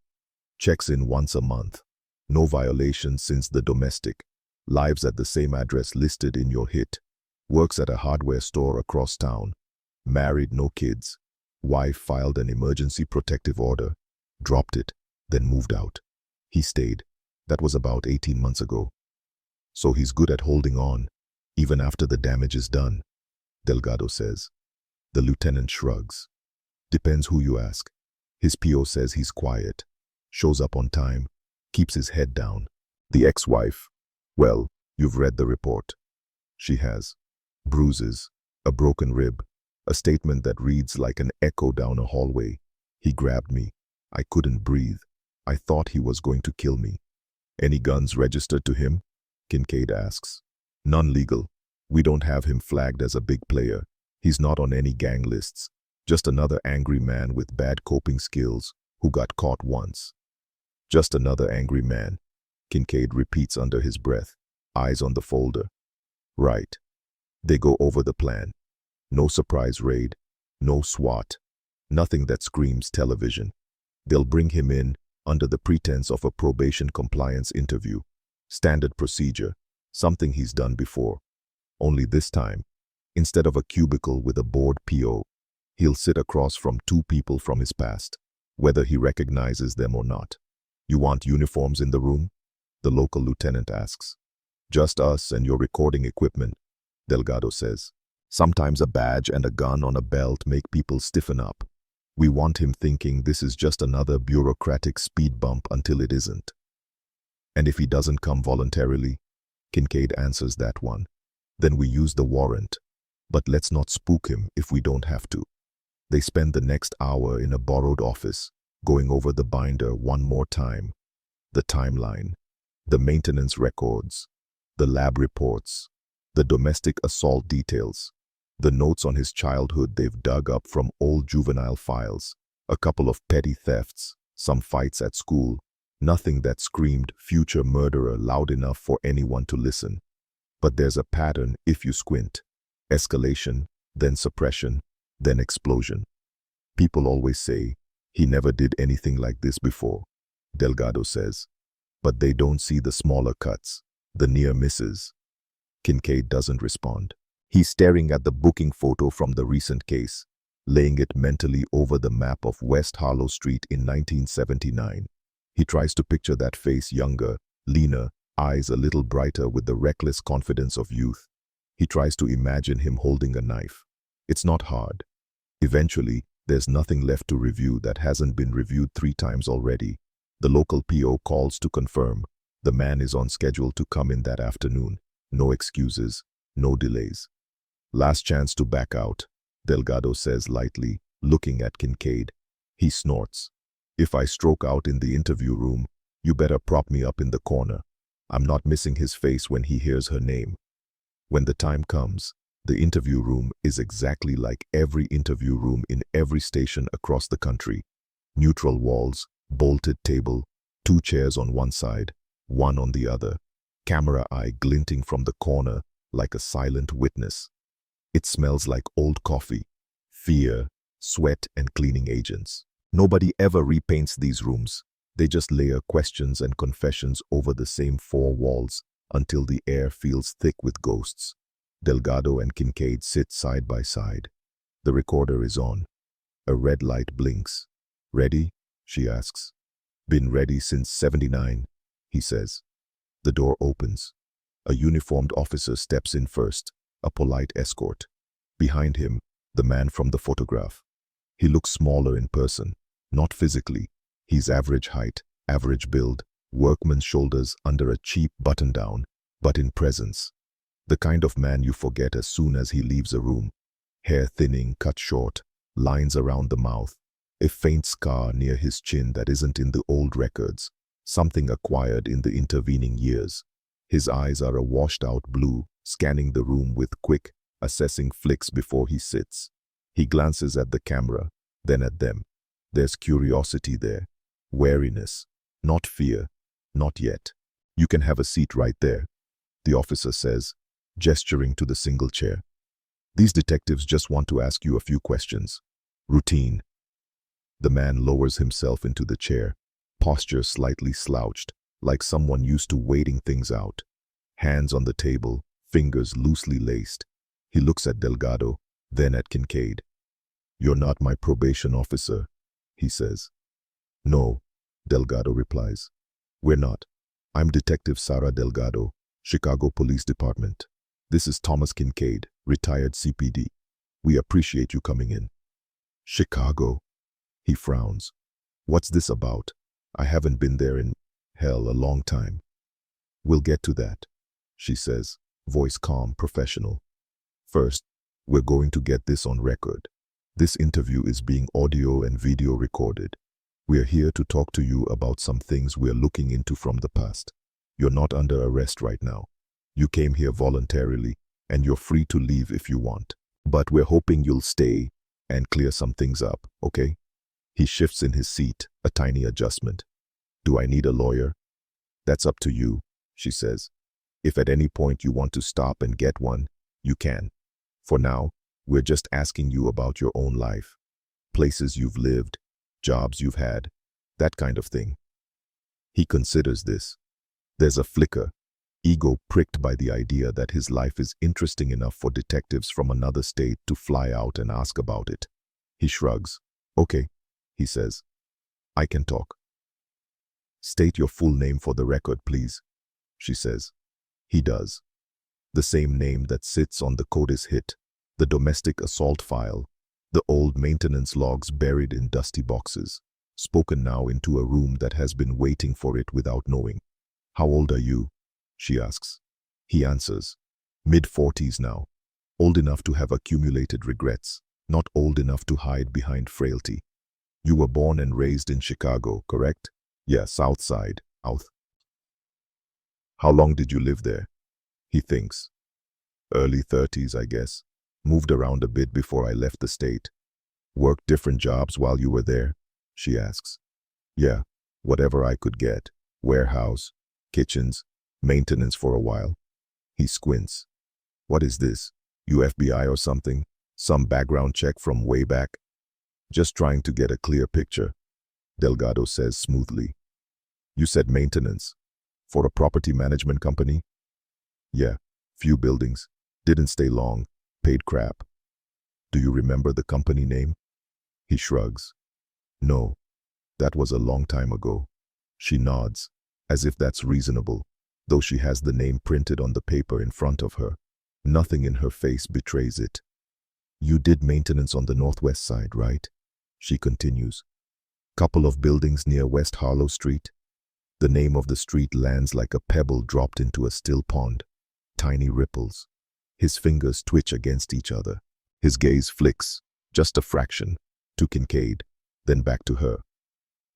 Checks in once a month. No violations since the domestic. Lives at the same address listed in your hit. Works at a hardware store across town. Married, no kids. Wife filed an emergency protective order. Dropped it, then moved out. He stayed. That was about 18 months ago. So he's good at holding on, even after the damage is done, Delgado says. The lieutenant shrugs. Depends who you ask. His PO says he's quiet, shows up on time, keeps his head down. The ex-wife, well, you've read the report. She has. Bruises, a broken rib, a statement that reads like an echo down a hallway. He grabbed me. I couldn't breathe. I thought he was going to kill me. Any guns registered to him? Kincaid asks. None legal. We don't have him flagged as a big player. He's not on any gang lists. Just another angry man with bad coping skills who got caught once. Just another angry man, Kincaid repeats under his breath, eyes on the folder. Right. They go over the plan. No surprise raid, no SWAT, nothing that screams television. They'll bring him in under the pretense of a probation compliance interview. Standard procedure, something he's done before. Only this time, instead of a cubicle with a bored PO, he'll sit across from two people from his past, whether he recognizes them or not. You want uniforms in the room? The local lieutenant asks. Just us and your recording equipment, Delgado says. Sometimes a badge and a gun on a belt make people stiffen up. We want him thinking this is just another bureaucratic speed bump until it isn't. And if he doesn't come voluntarily, Kincaid answers that one, then we use the warrant. But let's not spook him if we don't have to. They spend the next hour in a borrowed office, going over the binder one more time. The timeline, the maintenance records, the lab reports, the domestic assault details, the notes on his childhood they've dug up from old juvenile files, a couple of petty thefts, some fights at school, nothing that screamed future murderer loud enough for anyone to listen. But there's a pattern if you squint. Escalation, then suppression, then explosion. People always say, he never did anything like this before, Delgado says. But they don't see the smaller cuts, the near misses. Kincaid doesn't respond. He's staring at the booking photo from the recent case, laying it mentally over the map of West Harlow Street in 1979. He tries to picture that face, younger, leaner, eyes a little brighter with the reckless confidence of youth. He tries to imagine him holding a knife. It's not hard. Eventually, there's nothing left to review that hasn't been reviewed 3 times already. The local PO calls to confirm. The man is on schedule to come in that afternoon. No excuses, no delays. Last chance to back out, Delgado says lightly, looking at Kincaid. He snorts. If I stroke out in the interview room, you better prop me up in the corner. I'm not missing his face when he hears her name. When the time comes, the interview room is exactly like every interview room in every station across the country. Neutral walls, bolted table, 2 chairs on one side, 1 on the other, camera eye glinting from the corner like a silent witness. It smells like old coffee, fear, sweat, and cleaning agents. Nobody ever repaints these rooms. They just layer questions and confessions over the same 4 walls until the air feels thick with ghosts. Delgado and Kincaid sit side by side. The recorder is on. A red light blinks. Ready? She asks. Been ready since '79, he says. The door opens. A uniformed officer steps in first, a polite escort. Behind him, the man from the photograph. He looks smaller in person, not physically. He's average height, average build, workman's shoulders under a cheap button-down, but in presence. The kind of man you forget as soon as he leaves a room. Hair thinning, cut short, lines around the mouth, a faint scar near his chin that isn't in the old records, something acquired in the intervening years. His eyes are a washed-out blue, scanning the room with quick, assessing flicks before he sits. He glances at the camera, then at them. There's curiosity there, wariness, not fear, not yet. You can have a seat right there, the officer says, gesturing to the single chair. These detectives just want to ask you a few questions. Routine. The man lowers himself into the chair, posture slightly slouched, like someone used to waiting things out. Hands on the table, fingers loosely laced. He looks at Delgado, then at Kincaid. You're not my probation officer, he says. No, Delgado replies. We're not. I'm Detective Sarah Delgado, Chicago Police Department. This is Thomas Kincaid, retired CPD. We appreciate you coming in. Chicago? He frowns. What's this about? I haven't been there in, hell, a long time. We'll get to that, she says, voice calm, professional. First, we're going to get this on record. This interview is being audio and video recorded. We're here to talk to you about some things we're looking into from the past. You're not under arrest right now. You came here voluntarily, and you're free to leave if you want. But we're hoping you'll stay and clear some things up, okay? He shifts in his seat, a tiny adjustment. Do I need a lawyer? That's up to you, she says. If at any point you want to stop and get one, you can. For now, we're just asking you about your own life. Places you've lived, jobs you've had, that kind of thing. He considers this. There's a flicker, ego pricked by the idea that his life is interesting enough for detectives from another state to fly out and ask about it. He shrugs. Okay, he says. I can talk. State your full name for the record, please, she says. He does. The same name that sits on the CODIS hit, the domestic assault file, the old maintenance logs buried in dusty boxes, spoken now into a room that has been waiting for it without knowing. How old are you? She asks. He answers. Mid-40s now. Old enough to have accumulated regrets, not old enough to hide behind frailty. You were born and raised in Chicago, correct? Yeah, South Side, South. How long did you live there? He thinks. Early 30s, I guess. Moved around a bit before I left the state. Worked different jobs while you were there? She asks. Yeah, whatever I could get. Warehouse, kitchens, maintenance for a while. He squints. What is this? You FBI or something? Some background check from way back? Just trying to get a clear picture, Delgado says smoothly. You said maintenance. For a property management company? Yeah, few buildings. Didn't stay long. Paid crap. Do you remember the company name? He shrugs. No, that was a long time ago. She nods, as if that's reasonable, though she has the name printed on the paper in front of her. Nothing in her face betrays it. You did maintenance on the northwest side, right? She continues. Couple of buildings near West Harlow Street. The name of the street lands like a pebble dropped into a still pond. Tiny ripples. His fingers twitch against each other. His gaze flicks, just a fraction, to Kincaid, then back to her.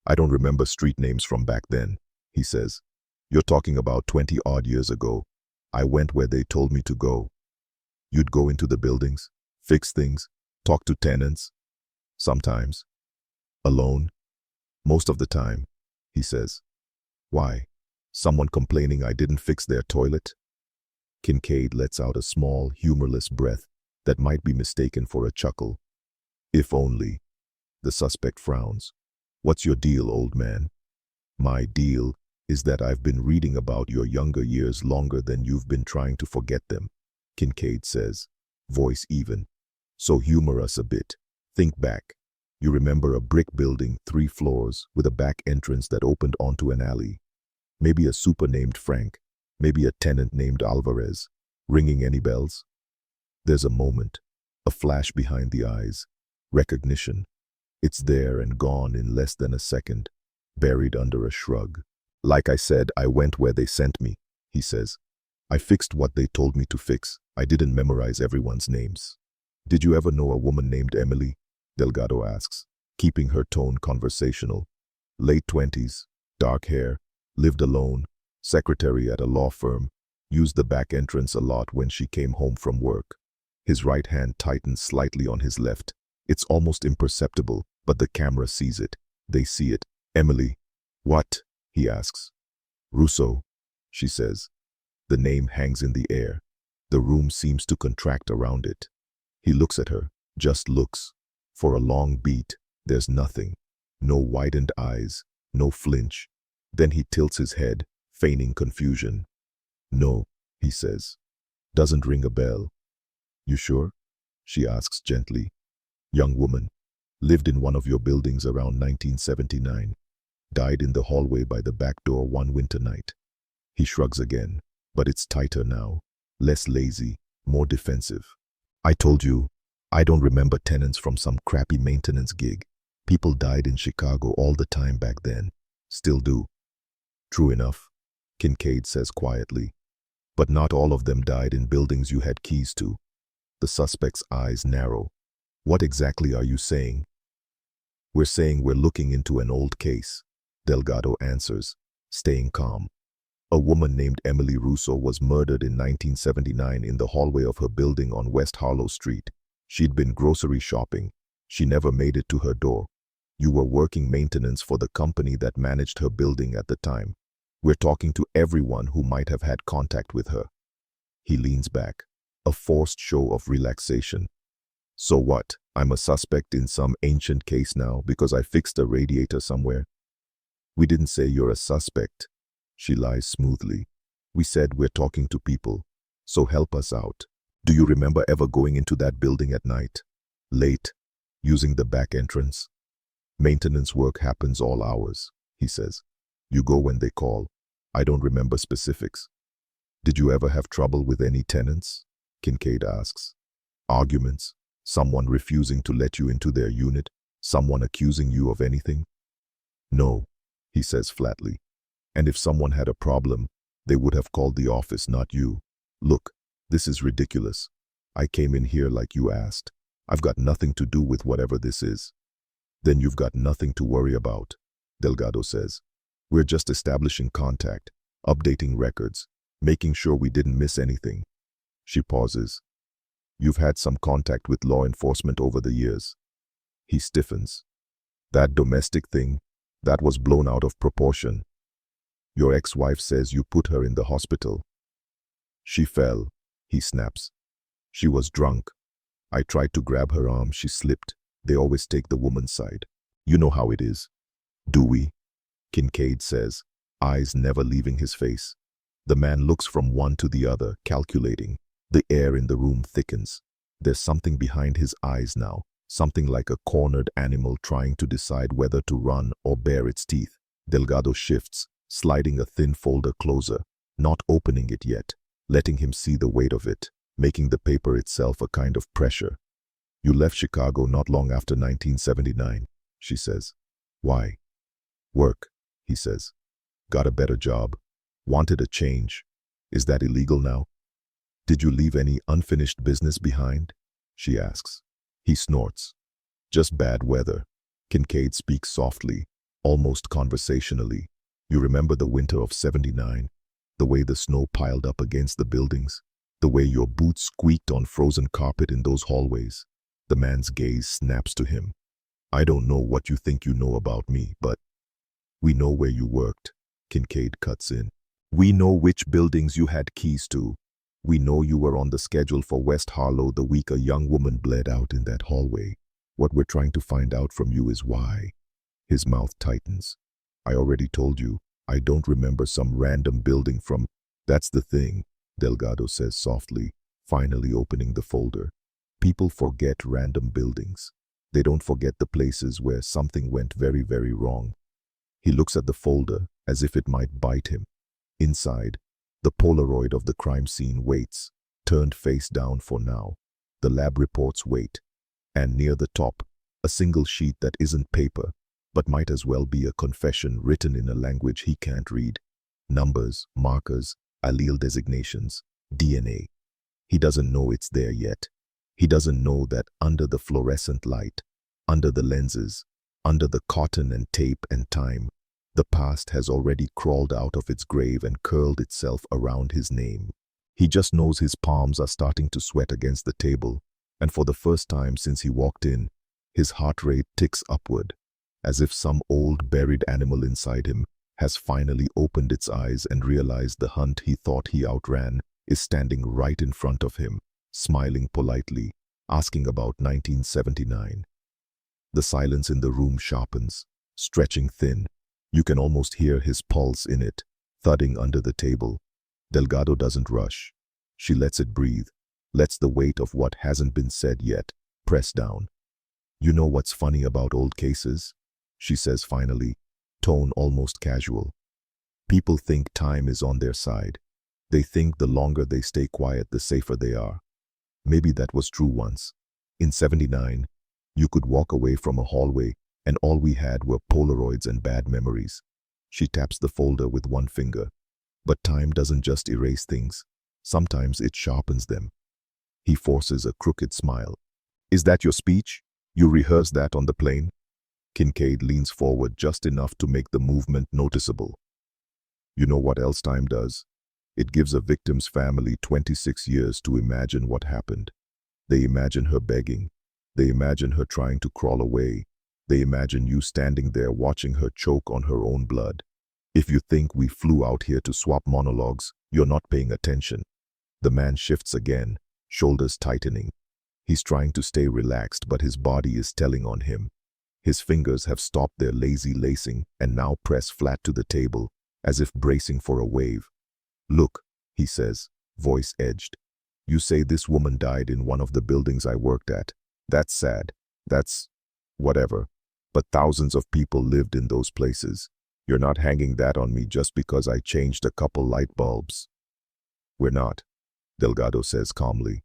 I don't remember street names from back then, he says. You're talking about 20-odd years ago. I went where they told me to go. You'd go into the buildings, fix things, talk to tenants. Sometimes. Alone. Most of the time, he says. Why? Someone complaining I didn't fix their toilet? Kincaid lets out a small, humorless breath that might be mistaken for a chuckle. If only. The suspect frowns. What's your deal, old man? My deal is that I've been reading about your younger years longer than you've been trying to forget them, Kincaid says, voice even. So humor us a bit. Think back. You remember a brick building, 3 floors, with a back entrance that opened onto an alley. Maybe a super named Frank, maybe a tenant named Alvarez. Ringing any bells? There's a moment, a flash behind the eyes, recognition. It's there and gone in less than a second, buried under a shrug. Like I said, I went where they sent me, he says. I fixed what they told me to fix. I didn't memorize everyone's names. Did you ever know a woman named Emily? Delgado asks, keeping her tone conversational. Late 20s, dark hair, lived alone, secretary at a law firm, used the back entrance a lot when she came home from work. His right hand tightens slightly on his left. It's almost imperceptible, but the camera sees it. They see it. Emily. What? He asks. Russo, she says. The name hangs in the air. The room seems to contract around it. He looks at her, just looks. For a long beat, there's nothing. No widened eyes, no flinch. Then he tilts his head, feigning confusion. No, he says. Doesn't ring a bell. You sure? She asks gently. Young woman. Lived in one of your buildings around 1979. Died in the hallway by the back door one winter night. He shrugs again, but it's tighter now. Less lazy, more defensive. I told you, I don't remember tenants from some crappy maintenance gig. People died in Chicago all the time back then. Still do. True enough, Kincaid says quietly. But not all of them died in buildings you had keys to. The suspect's eyes narrow. What exactly are you saying? We're saying we're looking into an old case, Delgado answers, staying calm. A woman named Emily Russo was murdered in 1979 in the hallway of her building on West Harlow Street. She'd been grocery shopping. She never made it to her door. You were working maintenance for the company that managed her building at the time. We're talking to everyone who might have had contact with her. He leans back, a forced show of relaxation. So what? I'm a suspect in some ancient case now because I fixed a radiator somewhere? We didn't say you're a suspect. She lies smoothly. We said we're talking to people, so help us out. Do you remember ever going into that building at night? Late, using the back entrance? Maintenance work happens all hours, he says. You go when they call. I don't remember specifics. Did you ever have trouble with any tenants? Kincaid asks. Arguments? Someone refusing to let you into their unit? Someone accusing you of anything? No, he says flatly. And if someone had a problem, they would have called the office, not you. Look, this is ridiculous. I came in here like you asked. I've got nothing to do with whatever this is. Then you've got nothing to worry about, Delgado says. We're just establishing contact, updating records, making sure we didn't miss anything. She pauses. You've had some contact with law enforcement over the years. He stiffens. That domestic thing, that was blown out of proportion. Your ex-wife says you put her in the hospital. She fell, he snaps. She was drunk. I tried to grab her arm, she slipped. They always take the woman's side. You know how it is. Do we? Kincaid says, eyes never leaving his face. The man looks from one to the other, calculating. The air in the room thickens. There's something behind his eyes now, something like a cornered animal trying to decide whether to run or bare its teeth. Delgado shifts, sliding a thin folder closer, not opening it yet, letting him see the weight of it, making the paper itself a kind of pressure. You left Chicago not long after 1979, she says. Why? Work, he says. Got a better job. Wanted a change. Is that illegal now? Did you leave any unfinished business behind? She asks. He snorts. Just bad weather. Kincaid speaks softly, almost conversationally. You remember the winter of '79? The way the snow piled up against the buildings? The way your boots squeaked on frozen carpet in those hallways? The man's gaze snaps to him. I don't know what you think you know about me, but we know where you worked. Kincaid cuts in. We know which buildings you had keys to. We know you were on the schedule for West Harlow the week a young woman bled out in that hallway. What we're trying to find out from you is why. His mouth tightens. I already told you, I don't remember some random building from... That's the thing, Delgado says softly, finally opening the folder. People forget random buildings. They don't forget the places where something went very, very wrong. He looks at the folder as if it might bite him. Inside, the Polaroid of the crime scene waits, turned face down for now. The lab reports wait. And near the top, a single sheet that isn't paper, but might as well be a confession written in a language he can't read. Numbers, markers, allele designations, DNA. He doesn't know it's there yet. He doesn't know that under the fluorescent light, under the lenses, under the cotton and tape and time, the past has already crawled out of its grave and curled itself around his name. He just knows his palms are starting to sweat against the table, and for the first time since he walked in, his heart rate ticks upward, as if some old buried animal inside him has finally opened its eyes and realized the hunt he thought he outran is standing right in front of him, smiling politely, asking about 1979. The silence in the room sharpens, stretching thin. You can almost hear his pulse in it, thudding under the table. Delgado doesn't rush. She lets it breathe, lets the weight of what hasn't been said yet press down. You know what's funny about old cases? She says finally, tone almost casual. People think time is on their side. They think the longer they stay quiet, the safer they are. Maybe that was true once. In '79, you could walk away from a hallway and all we had were Polaroids and bad memories. She taps the folder with one finger. But time doesn't just erase things. Sometimes it sharpens them. He forces a crooked smile. Is that your speech? You rehearsed that on the plane? Kincaid leans forward just enough to make the movement noticeable. You know what else time does? It gives a victim's family 26 years to imagine what happened. They imagine her begging. They imagine her trying to crawl away. They imagine you standing there watching her choke on her own blood. If you think we flew out here to swap monologues, you're not paying attention. The man shifts again, shoulders tightening. He's trying to stay relaxed, but his body is telling on him. His fingers have stopped their lazy lacing and now press flat to the table, as if bracing for a wave. Look, he says, voice edged. You say this woman died in one of the buildings I worked at. That's sad. That's whatever. But thousands of people lived in those places. You're not hanging that on me just because I changed a couple light bulbs. We're not, Delgado says calmly.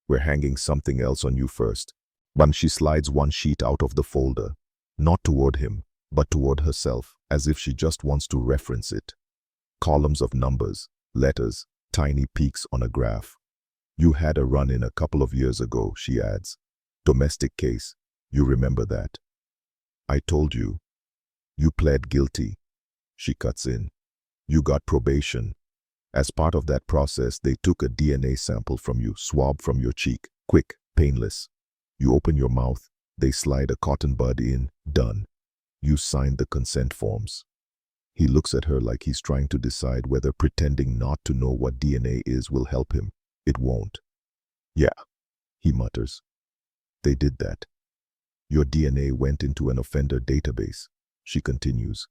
We're hanging something else on you first. But she slides one sheet out of the folder, not toward him, but toward herself, as if she just wants to reference it. Columns of numbers, letters, tiny peaks on a graph. You had a run-in a couple of years ago, she adds. Domestic case. You remember that. I told you. You pled guilty. She cuts in. You got probation. As part of that process, they took a DNA sample from you, swab from your cheek. Quick, painless. You open your mouth, they slide a cotton bud in, done. You signed the consent forms. He looks at her like he's trying to decide whether pretending not to know what DNA is will help him. It won't. Yeah, he mutters. They did that. Your DNA went into an offender database, she continues.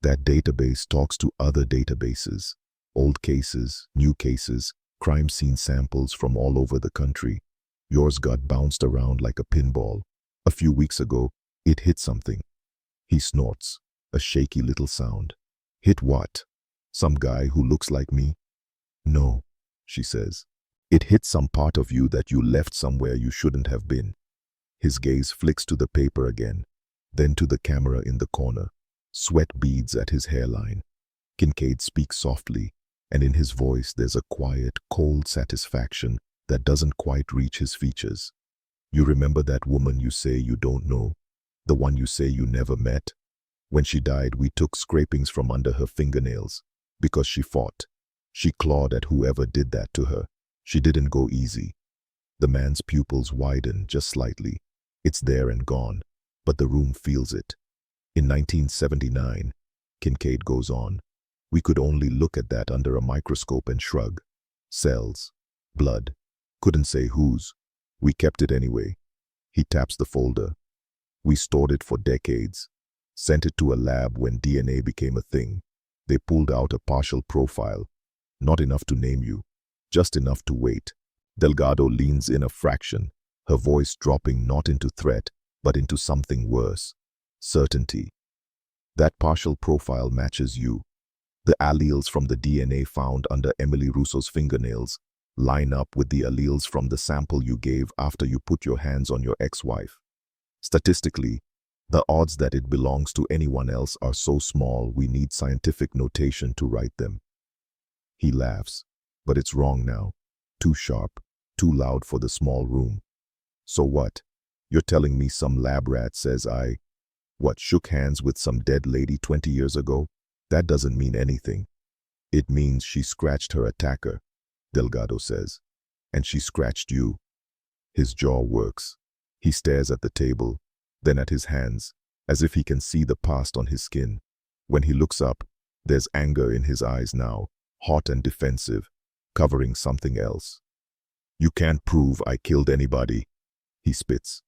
That database talks to other databases, old cases, new cases, crime scene samples from all over the country. Yours got bounced around like a pinball. A few weeks ago, it hit something. He snorts, a shaky little sound. Hit what? Some guy who looks like me? No, she says. It hit some part of you that you left somewhere you shouldn't have been. His gaze flicks to the paper again, then to the camera in the corner. Sweat beads at his hairline. Kincaid speaks softly, and in his voice there's a quiet, cold satisfaction that doesn't quite reach his features. You remember that woman you say you don't know? The one you say you never met? When she died, we took scrapings from under her fingernails because she fought. She clawed at whoever did that to her. She didn't go easy. The man's pupils widen just slightly. It's there and gone, but the room feels it. In 1979, Kincaid goes on, we could only look at that under a microscope and shrug. Cells, blood, couldn't say whose. We kept it anyway. He taps the folder. We stored it for decades, sent it to a lab when DNA became a thing. They pulled out a partial profile, not enough to name you, just enough to wait. Delgado leans in a fraction, her voice dropping not into threat, but into something worse. Certainty. That partial profile matches you. The alleles from the DNA found under Emily Russo's fingernails line up with the alleles from the sample you gave after you put your hands on your ex-wife. Statistically, the odds that it belongs to anyone else are so small we need scientific notation to write them. He laughs, but it's wrong now. Too sharp, too loud for the small room. So what? You're telling me some lab rat says I, shook hands with some dead lady 20 years ago? That doesn't mean anything. It means she scratched her attacker, Delgado says. And she scratched you. His jaw works. He stares at the table, then at his hands, as if he can see the past on his skin. When he looks up, there's anger in his eyes now, hot and defensive, covering something else. You can't prove I killed anybody, he spits.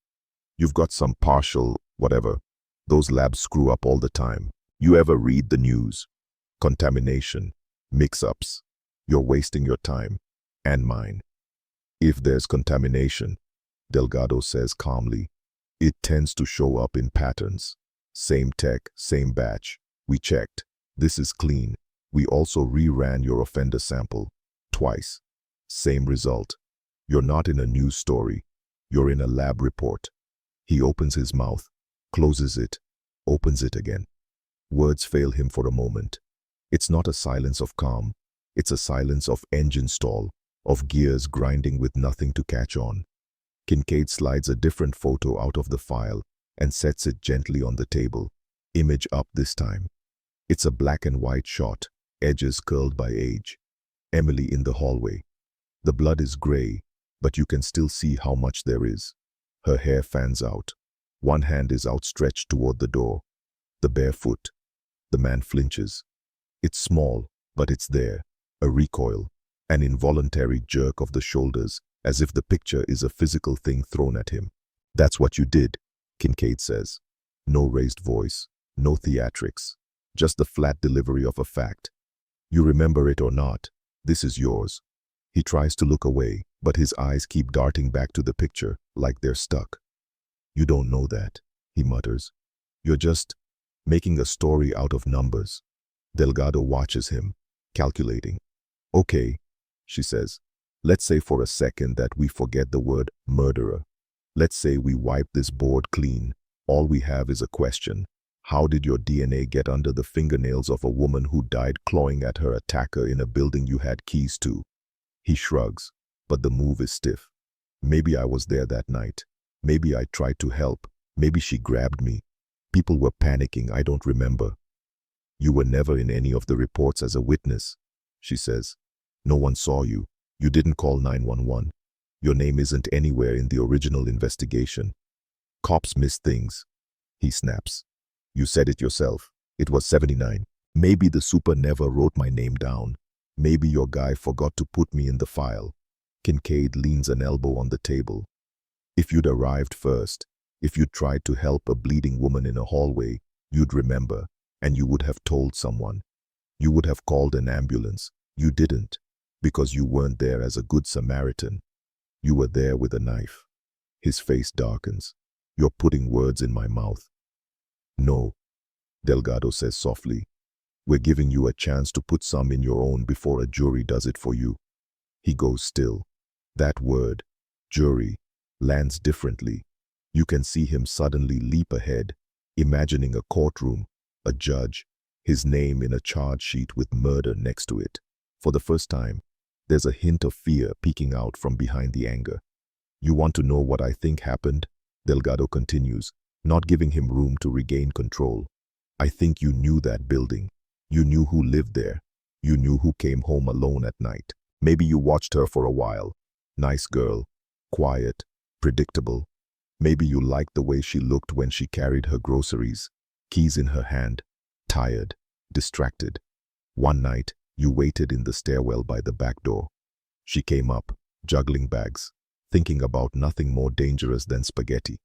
You've got some partial, whatever. Those labs screw up all the time. You ever read the news? Contamination, mix-ups. You're wasting your time, and mine. If there's contamination, Delgado says calmly, it tends to show up in patterns. Same tech, same batch. We checked. This is clean. We also reran your offender sample. Twice. Same result. You're not in a news story. You're in a lab report. He opens his mouth, closes it, opens it again. Words fail him for a moment. It's not a silence of calm. It's a silence of engine stall, of gears grinding with nothing to catch on. Kincaid slides a different photo out of the file and sets it gently on the table. Image up this time. It's a black and white shot, edges curled by age. Emily in the hallway. The blood is gray, but you can still see how much there is. Her hair fans out. One hand is outstretched toward the door. The bare foot. The man flinches. It's small, but it's there. A recoil. An involuntary jerk of the shoulders, as if the picture is a physical thing thrown at him. That's what you did, Kincaid says. No raised voice. No theatrics. Just the flat delivery of a fact. You remember it or not, this is yours. He tries to look away, but his eyes keep darting back to the picture, like they're stuck. You don't know that, he mutters. You're just making a story out of numbers. Delgado watches him, calculating. Okay, she says. Let's say for a second that we forget the word murderer. Let's say we wipe this board clean. All we have is a question. How did your DNA get under the fingernails of a woman who died clawing at her attacker in a building you had keys to? He shrugs, but the move is stiff. Maybe I was there that night. Maybe I tried to help. Maybe she grabbed me. People were panicking, I don't remember. You were never in any of the reports as a witness, she says. No one saw you. You didn't call 911. Your name isn't anywhere in the original investigation. Cops miss things, he snaps. You said it yourself. It was 79. Maybe the super never wrote my name down. Maybe your guy forgot to put me in the file. Kincaid leans an elbow on the table. If you'd arrived first, if you'd tried to help a bleeding woman in a hallway, you'd remember, and you would have told someone. You would have called an ambulance. You didn't, because you weren't there as a good Samaritan. You were there with a knife. His face darkens. You're putting words in my mouth. No, Delgado says softly. We're giving you a chance to put some in your own before a jury does it for you. He goes still. That word, jury, lands differently. You can see him suddenly leap ahead, imagining a courtroom, a judge, his name in a charge sheet with murder next to it. For the first time, there's a hint of fear peeking out from behind the anger. You want to know what I think happened? Delgado continues, not giving him room to regain control. I think you knew that building. You knew who lived there. You knew who came home alone at night. Maybe you watched her for a while. Nice girl, quiet, predictable. Maybe you liked the way she looked when she carried her groceries, keys in her hand, tired, distracted. One night, you waited in the stairwell by the back door. She came up, juggling bags, thinking about nothing more dangerous than spaghetti.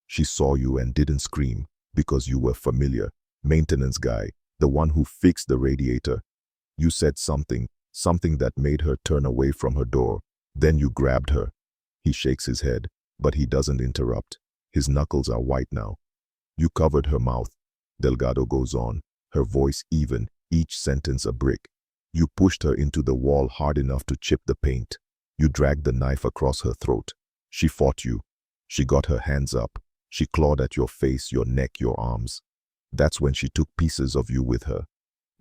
She saw you and didn't scream because you were familiar. Maintenance guy, the one who fixed the radiator. You said something that made her turn away from her door. Then you grabbed her. He shakes his head, but he doesn't interrupt. His knuckles are white now. You covered her mouth. Delgado goes on, her voice even, each sentence a brick. You pushed her into the wall hard enough to chip the paint. You dragged the knife across her throat. She fought you. She got her hands up. She clawed at your face, your neck, your arms. That's when she took pieces of you with her.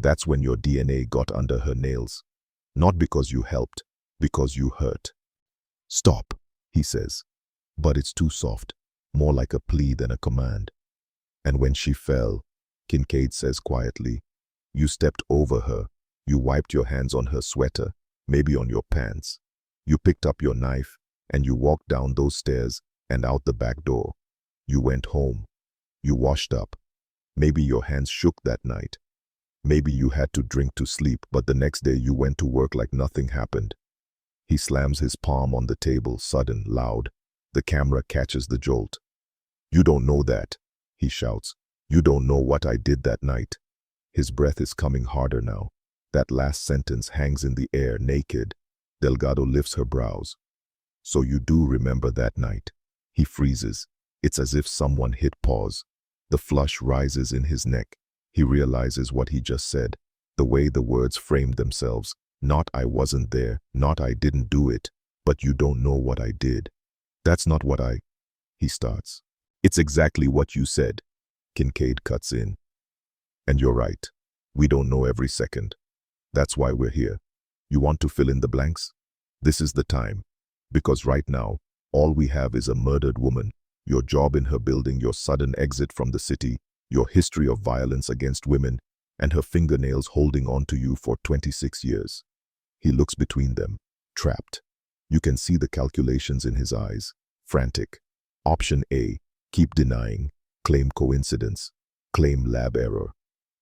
That's when your DNA got under her nails. Not because you helped, because you hurt. Stop, he says. But it's too soft, more like a plea than a command. And when she fell, Kincaid says quietly, you stepped over her. You wiped your hands on her sweater, maybe on your pants. You picked up your knife, and you walked down those stairs and out the back door. You went home. You washed up. Maybe your hands shook that night. Maybe you had to drink to sleep, but the next day you went to work like nothing happened. He slams his palm on the table, sudden, loud. The camera catches the jolt. You don't know that, he shouts. You don't know what I did that night. His breath is coming harder now. That last sentence hangs in the air, naked. Delgado lifts her brows. So you do remember that night. He freezes. It's as if someone hit pause. The flush rises in his neck. He realizes what he just said, the way the words framed themselves. Not I wasn't there, not I didn't do it, but you don't know what I did. That's not what he starts. It's exactly what you said. Kincaid cuts in. And you're right. We don't know every second. That's why we're here. You want to fill in the blanks? This is the time. Because right now, all we have is a murdered woman, your job in her building, your sudden exit from the city, your history of violence against women, and her fingernails holding on to you for 26 years. He looks between them, trapped. You can see the calculations in his eyes, frantic. Option A, keep denying, claim coincidence, claim lab error.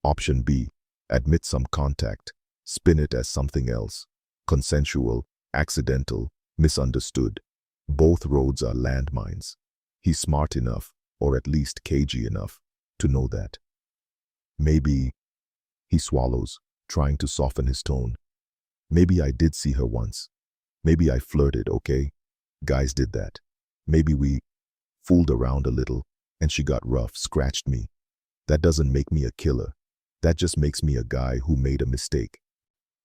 Option B, admit some contact, spin it as something else, consensual, accidental, misunderstood. Both roads are landmines. He's smart enough, or at least cagey enough, to know that. Maybe, he swallows, trying to soften his tone. Maybe I did see her once. Maybe I flirted, okay? Guys did that. Maybe we fooled around a little, and she got rough, scratched me. That doesn't make me a killer. That just makes me a guy who made a mistake.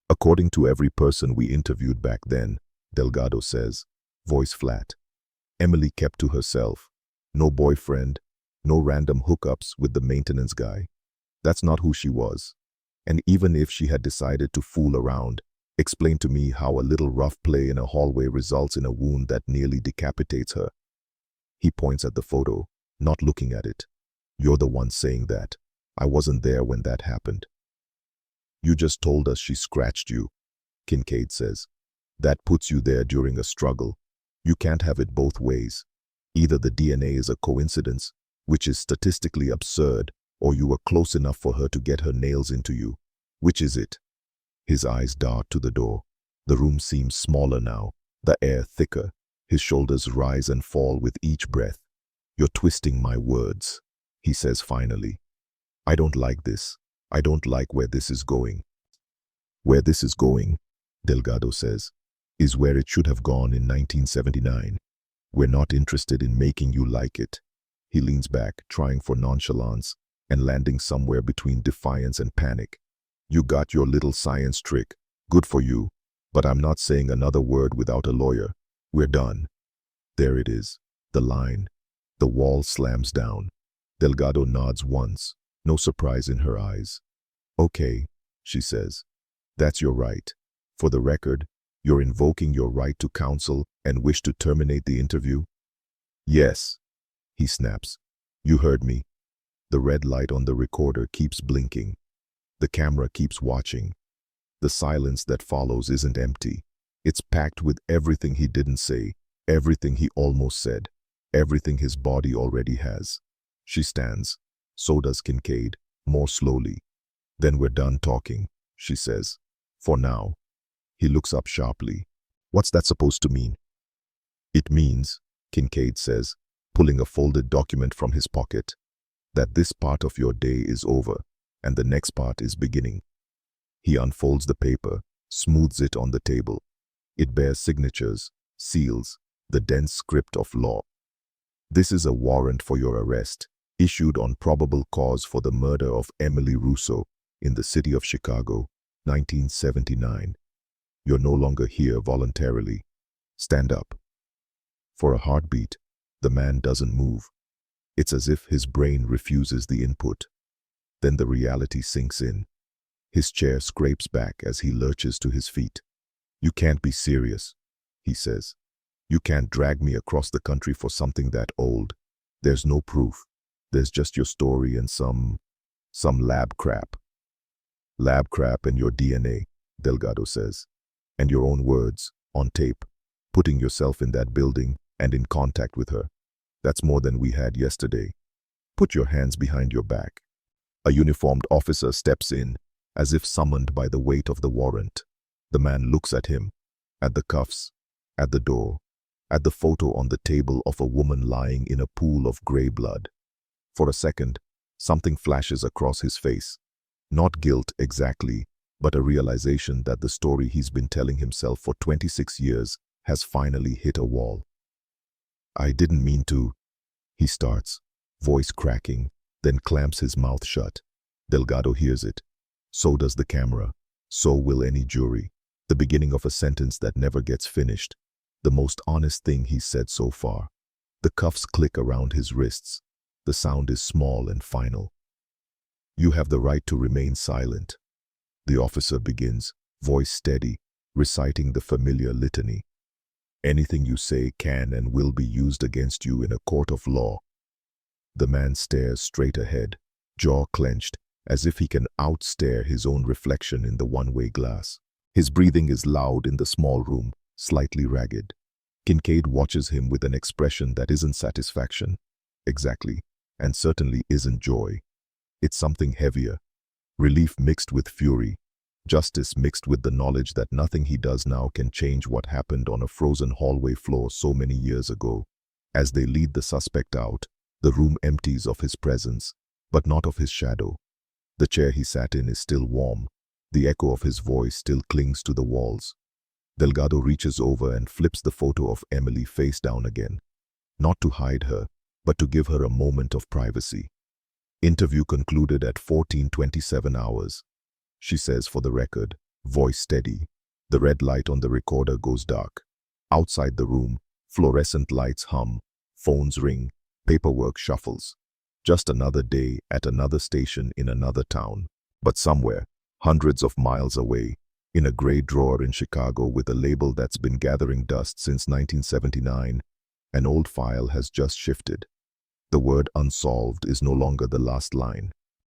According to every person we interviewed back then, Delgado says, voice flat. Emily kept to herself. No boyfriend, no random hookups with the maintenance guy. That's not who she was. And even if she had decided to fool around, explain to me how a little rough play in a hallway results in a wound that nearly decapitates her. He points at the photo, not looking at it. You're the one saying that. I wasn't there when that happened. You just told us she scratched you, Kincaid says. That puts you there during a struggle. You can't have it both ways. Either the DNA is a coincidence, which is statistically absurd, or you were close enough for her to get her nails into you. Which is it? His eyes dart to the door. The room seems smaller now, the air thicker. His shoulders rise and fall with each breath. You're twisting my words, he says finally. I don't like this. I don't like where this is going. Where this is going, Delgado says. is where it should have gone in 1979. We're not interested in making you like it. He leans back, trying for nonchalance, and landing somewhere between defiance and panic. You got your little science trick. Good for you. But I'm not saying another word without a lawyer. We're done. There it is. The line. The wall slams down. Delgado nods once, no surprise in her eyes. Okay, she says. That's your right. For the record, you're invoking your right to counsel and wish to terminate the interview? Yes, he snaps. You heard me. The red light on the recorder keeps blinking. The camera keeps watching. The silence that follows isn't empty. It's packed with everything he didn't say, everything he almost said, everything his body already has. She stands. So does Kincaid, more slowly. Then we're done talking, she says. For now. He looks up sharply. What's that supposed to mean? It means, Kincaid says, pulling a folded document from his pocket, that this part of your day is over, and the next part is beginning. He unfolds the paper, smooths it on the table. It bears signatures, seals, the dense script of law. This is a warrant for your arrest, issued on probable cause for the murder of Emily Russo in the city of Chicago, 1979. You're no longer here voluntarily. Stand up. For a heartbeat, the man doesn't move. It's as if his brain refuses the input. Then the reality sinks in. His chair scrapes back as he lurches to his feet. You can't be serious, he says. You can't drag me across the country for something that old. There's no proof. There's just your story and some lab crap. Lab crap and your DNA, Delgado says. And your own words, on tape, putting yourself in that building and in contact with her. That's more than we had yesterday. Put your hands behind your back. A uniformed officer steps in, as if summoned by the weight of the warrant. The man looks at him, at the cuffs, at the door, at the photo on the table of a woman lying in a pool of gray blood. For a second, something flashes across his face. Not guilt exactly, but a realization that the story he's been telling himself for 26 years has finally hit a wall. I didn't mean to, he starts, voice cracking, then clamps his mouth shut. Delgado hears it. So does the camera. So will any jury. The beginning of a sentence that never gets finished. The most honest thing he's said so far. The cuffs click around his wrists. The sound is small and final. You have the right to remain silent. The officer begins, voice steady, reciting the familiar litany. Anything you say can and will be used against you in a court of law. The man stares straight ahead, jaw clenched, as if he can outstare his own reflection in the one-way glass. His breathing is loud in the small room, slightly ragged. Kincaid watches him with an expression that isn't satisfaction. Exactly, and certainly isn't joy. It's something heavier. Relief mixed with fury. Justice mixed with the knowledge that nothing he does now can change what happened on a frozen hallway floor so many years ago. As they lead the suspect out, the room empties of his presence, but not of his shadow. The chair he sat in is still warm. The echo of his voice still clings to the walls. Delgado reaches over and flips the photo of Emily face down again. Not to hide her, but to give her a moment of privacy. Interview concluded at 14:27 hours. She says for the record, voice steady. The red light on the recorder goes dark. Outside the room, fluorescent lights hum, phones ring, paperwork shuffles. Just another day at another station in another town. But somewhere, hundreds of miles away, in a gray drawer in Chicago with a label that's been gathering dust since 1979, an old file has just shifted. The word unsolved is no longer the last line.